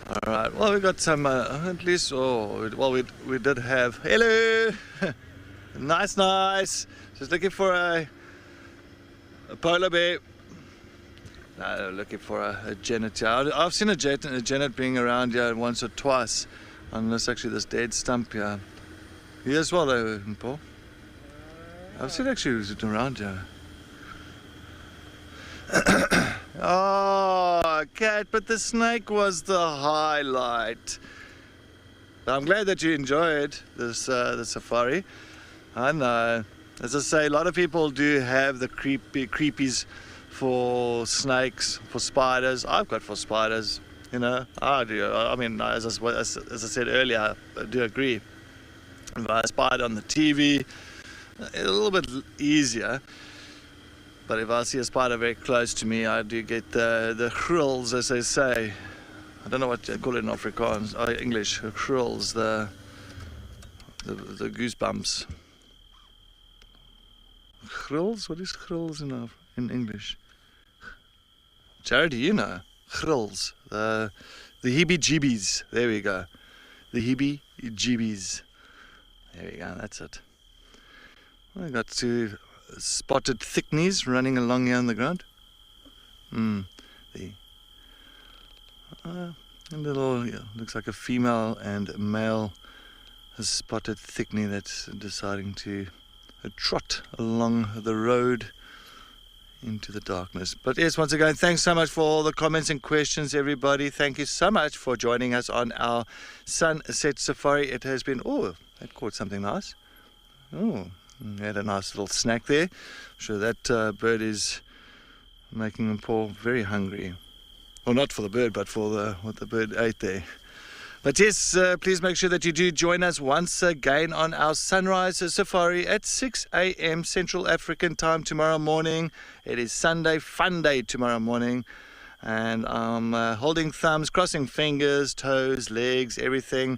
All right. Well, we got some at least. Oh, well, we did have. Hello. Nice. Just looking for a polar bear. No, looking for a genet. I've seen a genet being around here once or twice on this dead stump here. You as well, though, Paul. I've seen actually around here. Oh, cat! But the snake was the highlight. I'm glad that you enjoyed this the safari. I know. As I say, a lot of people do have the creepies for snakes, for spiders. I've got for spiders, you know. I do. I mean, as I said earlier, I do agree. If I spied on the TV, a little bit easier. But if I see a spider very close to me, I do get the grills, as they say. I don't know what they call it in Afrikaans, English. Grills, the goosebumps. Grills? What is grills in English? Jared, do you know? Grills. The heebie-jeebies. There we go. The heebie-jeebies. There we go, that's it. I got two spotted thickneys running along here on the ground. A little, looks like a female and a male spotted thickney that's deciding to trot along the road into the darkness. But yes, once again, thanks so much for all the comments and questions, everybody. Thank you so much for joining us on our sunset safari. It has been, that caught something nice. Had a nice little snack there. I'm sure that bird is making Paul very hungry. Well, not for the bird, but for what the bird ate there. But yes, please make sure that you do join us once again on our sunrise safari at 6 a.m. Central African time tomorrow morning. It is Sunday fun day tomorrow morning. And I'm holding thumbs, crossing fingers, toes, legs, everything,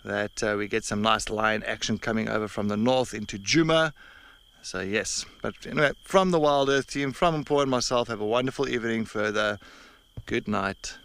that we get some nice lion action coming over from the north into Djuma. So yes, but anyway, from the Wild Earth team, from Mpho and myself, have a wonderful evening further. Good night.